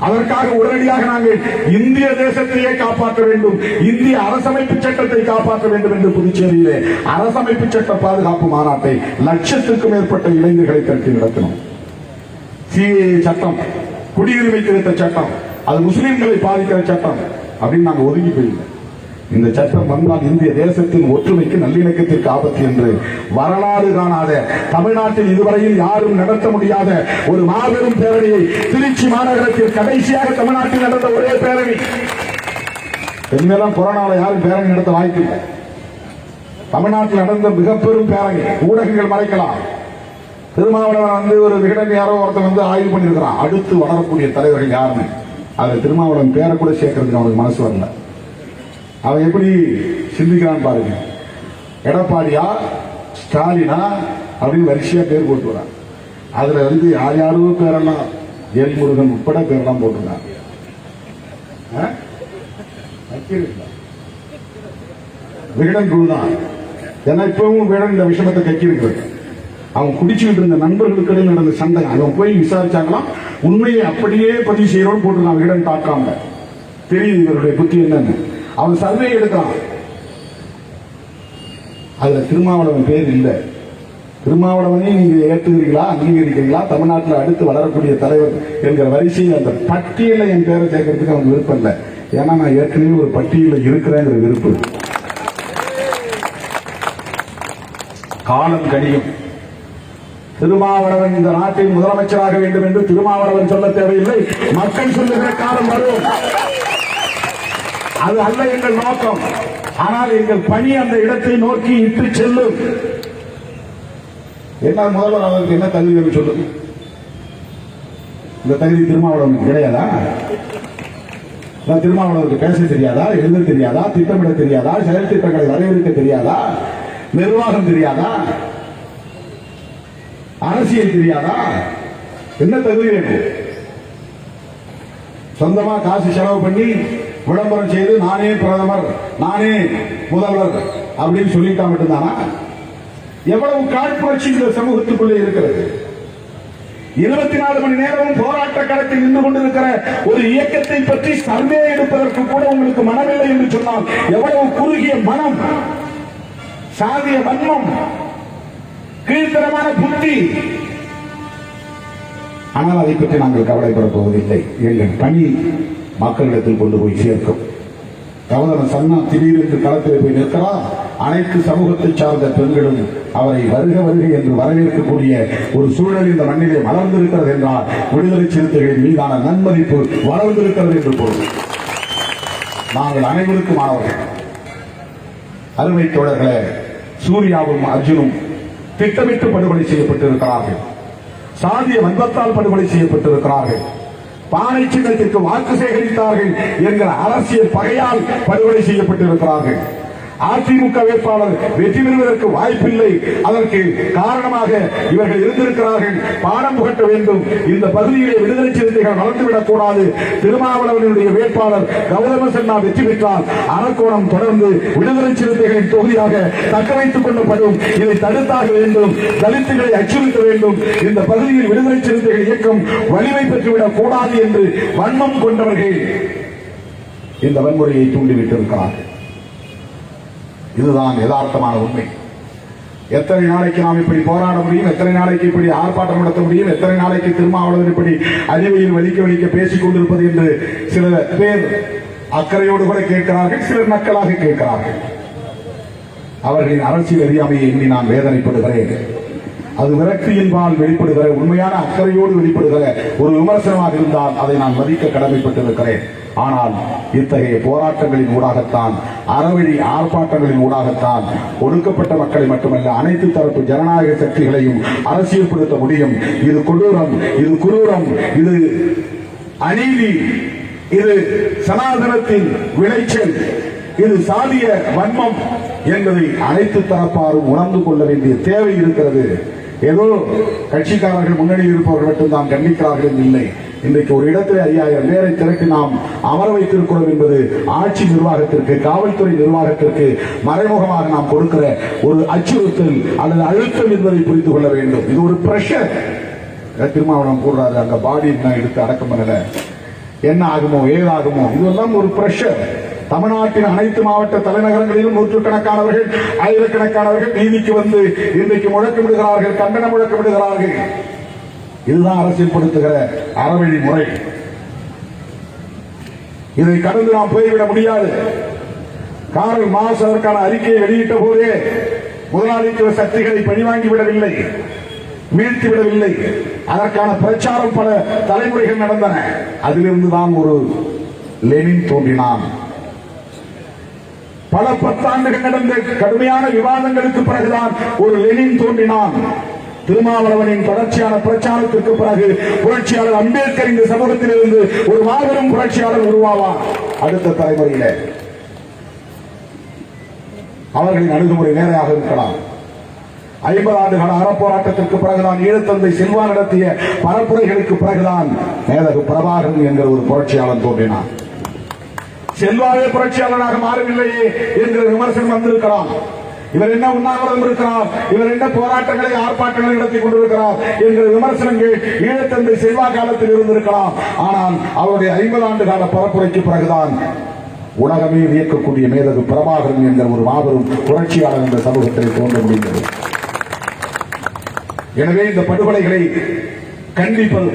S1: அதற்காக உடனடியாக நாங்கள் இந்திய தேசத்தையே காப்பாற்ற வேண்டும், இந்திய அரசமைப்பு சட்டத்தை காப்பாற்ற வேண்டும் என்று புதுச்சேரியிலே அரசமைப்பு சட்ட பாதுகாப்பு மாநாட்டை 1,00,000க்கும் மேற்பட்ட இளைஞர்களை திரட்டி நடத்தினோம். சிஏஏ சட்டம், குடியுரிமை திருத்த சட்டம், அது முஸ்லிம்களை பாதிக்கிற சட்டம் அப்படின்னு நாங்கள் ஒதுங்கி போயிருந்தோம். இந்த சட்டம் வந்தால் இந்திய தேசத்தின் ஒற்றுமைக்கு நல்லிணக்கத்திற்கு ஆபத்து என்று வரலாறு காணாத, தமிழ்நாட்டில் இதுவரையில் யாரும் நடத்த முடியாத ஒரு மாபெரும் பேரணியை திருச்சி மாநகரத்தில் கடைசியாக தமிழ்நாட்டில் நடந்த ஒரே பேரணி. இனிமேலாம் கொரோனாவில் யாரும் பேரணி நடத்த வாய்ப்பில்லை. தமிழ்நாட்டில் நடந்த மிக பெரும் பேரணி, ஊடகங்கள் மறைக்கலாம். திருமாவளவன் ஒரு விகடன் யாரோ ஒருத்தன் ஆய்வு பண்ணிருக்கிறான், அடுத்து வளரக்கூடிய தலைவர்கள் யாருன்னு. அதுல திருமாவளவன் பேரை கூட சேர்க்கறதுக்கு அவனுக்கு மனசு வரல. அவன் எப்படி சிந்திக்கிறான் பாருங்க. எடப்பாடியா, ஸ்டாலினா அப்படின்னு வரிசையா பேர் போட்டு வரான். அதுல யார் யாரும் பேரெல்லாம், எல்முருகன் உட்பட பேரெல்லாம் போட்டிருக்காங்க. விகடன் குழு தான். ஏன்னா இப்பவும் விகடன் இந்த விஷயத்தை கக்கி இருக்கிறது. அவன் குடிச்சுக்கிட்டு இருந்த நண்பர்களுக்கு இடையில் நடந்த சண்டை, அவன் போய் விசாரிச்சாங்களாம், உண்மையை அப்படியே பதிவு செய்யறோம்னு போட்டிருக்கான் விகடன்.com. தெரியுது இவருடைய புத்தி என்னன்னு. அவன் சர்வே எடுக்கிறான், அதுல திருமாவளவன் பேர் இல்லை. திருமாவளவனை நீங்க ஏற்றுகிறீங்களா, அங்கீகரிக்கிறீங்களா, தமிழ்நாட்டில் அடுத்து வளரக்கூடிய தலைவர் என்கிற வரிசையில் அந்த பட்டியலை என் பேரை சேர்க்கறதுக்கு அவன் விருப்பம் இல்லை. ஏன்னா நான் ஏற்கனவே ஒரு பட்டியலில் இருக்கிறேங்கிற விருப்பம். காலம் கடியும். திருமாவளவன் இந்த நாட்டின் முதலமைச்சராக வேண்டும் என்று திருமாவளவன் சொல்ல தேவையில்லை, மக்கள் சொல்லுகிற காலம் வரும். அது அல்ல எங்கள் நோக்கம். ஆனால் எங்கள் பணி அந்த இடத்தை நோக்கி இட்டு செல்லும். என்ன முதல்வர் அவருக்கு என்ன தகுதி சொல்லுங்க? இந்த தகுதி திருமாவளவனுக்கு கிடையாதா? திருமாவளவனுக்கு பேச தெரியாதா, எழுத தெரியாதா, திட்டமிட தெரியாதா, செயல் திட்டங்களை வரையறுக்க தெரியாதா, நிர்வாகம் தெரியாதா, அரசியல் தெரியாதா? என்ன தகுதி வேணும்? சொந்தமா காசு செலவு பண்ணி விளம்பரம் செய்து நானே பிரதமர், நானே முதல்வர் அப்படின்னு சொல்லிட்டா மட்டும்தானா? எவ்வளவு காழ்ப்புணர்ச்சி இந்த சமூகத்துக்குள்ளே இருக்கிறது. 24 மணி நேரமும் போராட்ட களத்தில் நின்று கொண்டிருக்கிற ஒரு இயக்கத்தை பற்றி சர்வே எடுப்பதற்கு கூட உங்களுக்கு மனமில்லை என்று சொன்னால் எவ்வளவு குறுகிய மனம், சாதிய வன்மம், கீழ்த்தரமான புத்தி. ஆனால் அதை பற்றி நாங்கள் கவலைப்படப் போவதில்லை. எங்கள் பணி மக்களிடத்தில் கொண்டு போய் சேர்க்கும். கவர்னர் சன்னா திடீரென்று களத்தில் போய் நிற்கிறார். அனைத்து சமூகத்தை சார்ந்த பெண்களும் அவரை வருக வருக என்று வரவேற்கக்கூடிய ஒரு சூழல் இந்த மண்ணிலே வளர்ந்திருக்கிறது என்றால் விடுதலை சிறுத்தைகளின் மீதான நன்மதிப்பு வளர்ந்திருக்கிறது என்று பொருள். நாங்கள் அனைவருக்கும் மாணவர்கள். அருமை தோழர்களே, சூர்யாவும் அர்ஜுனும் திட்டமிட்டு படுகொலை செய்யப்பட்டிருக்கிறார்கள். சாதிய வன்மத்தால் படுகொலை செய்யப்பட்டிருக்கிறார்கள். பானை சின்னத்திற்கு வாக்கு சேகரித்தார்கள் என்கிற அரசியல் பகையால் படுகொலை செய்யப்பட்டிருக்கிறார்கள். அதிமுக வேட்பாளர் வெற்றி பெறுவதற்கு வாய்ப்பில்லை. அதற்கு காரணமாக இவர்கள் இருந்திருக்கிறார்கள். பாடம் புகட்ட வேண்டும். இந்த பகுதியிலே விடுதலை சிறுத்தைகள் வளர்ந்துவிடக் கூடாது. திருமாவளவனுடைய வேட்பாளர் கௌதம சன்னா வெற்றி பெற்றால் அரக்கோணம் தொடர்ந்து விடுதலை சிறுத்தைகளின் தொகுதியாக தக்க வைத்துக் கொள்ளப்படும். இதை தடுத்தாக வேண்டும். தலித்துகளை அச்சுறுத்த வேண்டும். இந்த பகுதியில் விடுதலை சிறுத்தைகள் இயக்கம் வலிமை பெற்றுவிடக் கூடாது என்று வன்மம் கொண்டவர்கள் இந்த வன்முறையை தூண்டிவிட்டிருக்கிறார்கள். இதுதான் யதார்த்தமான உண்மை. எத்தனை நாளைக்கு நாம் இப்படி போராட முடியும்? எத்தனை நாளைக்கு இப்படி ஆர்ப்பாட்டம் நடத்த முடியும்? எத்தனை நாளைக்கு திருமாவளவன் இப்படி அறிவையில் வலிக்க பேசிக் கொண்டிருப்பது என்று சில பேர் அக்கறையோடு கூட கேட்கிறார்கள், சிலர் நக்கலாக கேட்கிறார்கள். அவர்களின் அரசியல் அறியாமையை எண்ணி நான் வேதனைப்படுகிறேன். அது விரக்தியின்பால் வெளிப்படுகிற உண்மையான அக்கறையோடு வெளிப்படுகிற ஒரு விமர்சனமாக இருந்தால் அதை நான் மதிக்க கடமைப்பட்டிருக்கிறேன். ஆனால் இத்தகைய போராட்டங்களின் ஊடாகத்தான், அறவழி ஆர்ப்பாட்டங்களின் ஊடாகத்தான் ஒடுக்கப்பட்ட மக்களை மட்டுமல்ல அனைத்து தரப்பு ஜனநாயக சக்திகளையும் அரசியல்படுத்த முடியும். இது கொடூரம், இது குரூரம், இது அநீதி, இது சனாதனத்தின் விளைச்சல், இது சாதிய வன்மம் என்பதை அனைத்து தரப்பாரும் உணர்ந்து கொள்ள வேண்டிய தேவை இருக்கிறது. ஏதோ கட்சிக்காரர்கள் முன்னணி இருப்பவர்கள் மட்டும்தான் கண்டிக்கிறார்கள் இல்லை. இன்றைக்கு ஒரு இடத்தில் 5000 பேரை திரட்டி நாம் அமர வைத்திருக்கிறோம் என்பது ஆட்சி நிர்வாகத்திற்கு, காவல்துறை நிர்வாகத்திற்கு மறைமுகமாக நாம் கொடுக்கிற ஒரு அச்சுறுத்தல் அல்லது அழுத்தம் என்பதை புரிந்து கொள்ள வேண்டும். இது ஒரு பிரஷர். திருமாவளவன் கூடுறாரு, அங்க பாடி எடுத்து அடக்கம் பண்ணல, என்ன ஆகுமோ ஏதாகுமோ, இதெல்லாம் ஒரு பிரஷர். தமிழ்நாட்டின் அனைத்து மாவட்ட தலைநகரங்களிலும் நூற்றுக்கணக்கானவர்கள், ஆயிரக்கணக்கானவர்கள் நீதிக்கு வந்து இன்றைக்கு முழக்கமிடுகிறார்கள், கண்டன முழக்கமிடுகிறார்கள். இதுதான் அரசியல்படுத்துகிற அறவழி முறை. இதை கடந்து நாம் போய்விட முடியாது. கார்ல் மார்க்ஸ் அதற்கான அறிக்கையை வெளியிட்ட போதே முதலாளித்துவ சக்திகளை பழிவாங்கிவிடவில்லை, வீழ்த்திவிடவில்லை. அதற்கான பிரச்சாரம் பல தலைமுறைகள் நடந்தன. அதிலிருந்துதான் ஒரு லெனின் தோன்றினான். பல 10 ஆண்டுகள் நடந்த கடுமையான விவாதங்களுக்கு பிறகுதான் ஒரு லெனின் தோன்றினான். திருமாவளவனின் தொடர்ச்சியான பிரச்சாரத்திற்கு பிறகு புரட்சியாளர் அம்பேத்கர் இந்த சமூகத்தில் இருந்து ஒரு மாபெரும் புரட்சியாளர் உருவாவார். அடுத்த தலைமுறையில அவர்களின் அணுகுமுறை நேரையாக இருக்கலாம். 50 ஆண்டுகால அறப்போராட்டத்திற்கு பிறகுதான் ஈழத்தந்தை செல்வா நடத்திய பரப்புரைகளுக்கு பிறகுதான் மேதகு பிரபாகரன் என்கிற ஒரு புரட்சியாளர் தோன்றினார். செல்வாவே புரட்சியாளராக மாறவில்லையே என்கிற விமர்சனம் வந்திருக்கலாம். இவர் என்ன உண்ணாவிரதம் இருக்கிறார், இவர் என்ன போராட்டங்களை ஆர்ப்பாட்டங்களை நடத்தி கொண்டிருக்கிறார் என்கிற விமர்சனங்கள் ஈழத்தந்தை செல்வா காலத்தில் இருந்திருக்கலாம். ஆனால் அவருடைய 50 ஆண்டு கால பரப்புரைக்கு பிறகுதான் உலகமே வியக்கக்கூடிய மேதகு பிரபாகரன் என்கிற ஒரு மாபெரும் புரட்சியாளர் இந்த சமூகத்தில் தோன்ற முடிந்தது. எனவே இந்த படுகொலைகளை கண்டிப்பது,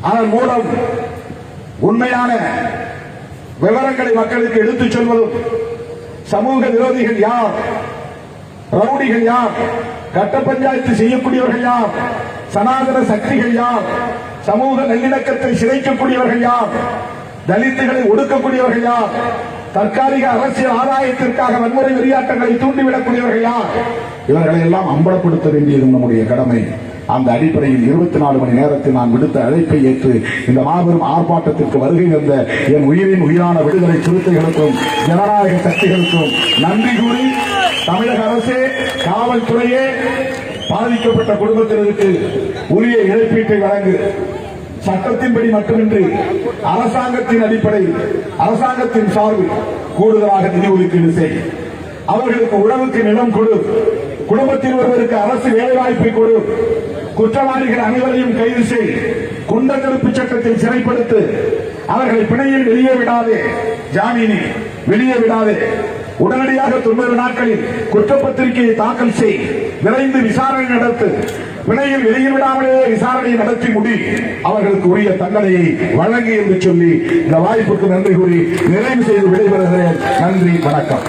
S1: அதன் மூலம் உண்மையான விவரங்களை மக்களுக்கு எடுத்துச் சொல்வதும், சமூக விரோதிகள் யார், ரவுடிகள் யார், கட்ட பஞ்சாயத்து செய்யக்கூடியவர்கள் யார், சனாதன சக்திகள் யார், சமூக நல்லிணக்கத்தை சிதைக்கக்கூடியவர்கள் யார், தலித்துகளை ஒடுக்கக்கூடியவர்கள் யார், தற்காலிக அரசியல் ஆதாயத்திற்காக வன்முறை வெறியாட்டங்களை தூண்டிவிடக்கூடியவர்கள் யார், இவர்களை எல்லாம் அம்பலப்படுத்த வேண்டியது நம்முடைய கடமை. அந்த அடிப்படையில் 24 மணி நேரத்தில் நான் விடுத்த அழைப்பை ஏற்று இந்த மாபெரும் ஆர்ப்பாட்டத்திற்கு வருகை தந்த என் உயிரின் உயிரான விடுதலை சிறுத்தைகளுக்கும் ஜனநாயக சக்திகளுக்கும் நன்றி கூறி, தமிழக அரசே, காவல்துறையே, பாதிக்கப்பட்ட குடும்பத்தினருக்கு உரிய இழப்பீட்டை வழங்கு. சட்டத்தின்படி மட்டுமின்றி அரசாங்கத்தின் அடிப்படை, அரசாங்கத்தின் சார்பில் கூடுதலாக நிதி ஒதுக்கீடு செய். அவர்களுக்கு உழவுக்கு நிலம் கொடு. குடும்பத்தில் ஒருவருக்கு அரசு வேலைவாய்ப்பை கொடு, குற்றவாளிகள் அனைவரையும் கைது செய், குண்டர் தடுப்பு சட்டத்தில் சிறைப்படுத்து, அவர்களை பிணையில் வெளியே விடாதே, ஜாமீனில் வெளியே விடாதே, உடனடியாக 90 நாட்களில் குற்றப்பத்திரிகையை தாக்கல் செய், விரைந்து விசாரணை நடத்து, பிணையில் வெளியில் விடாமலே விசாரணை நடத்தி முடி, அவர்களுக்கு உரிய தண்டனையை வழங்கு என்று சொல்லி இந்த வாய்ப்புக்கு நன்றி கூறி நிறைவு செய்து விடைபெறுகிறேன். நன்றி, வணக்கம்.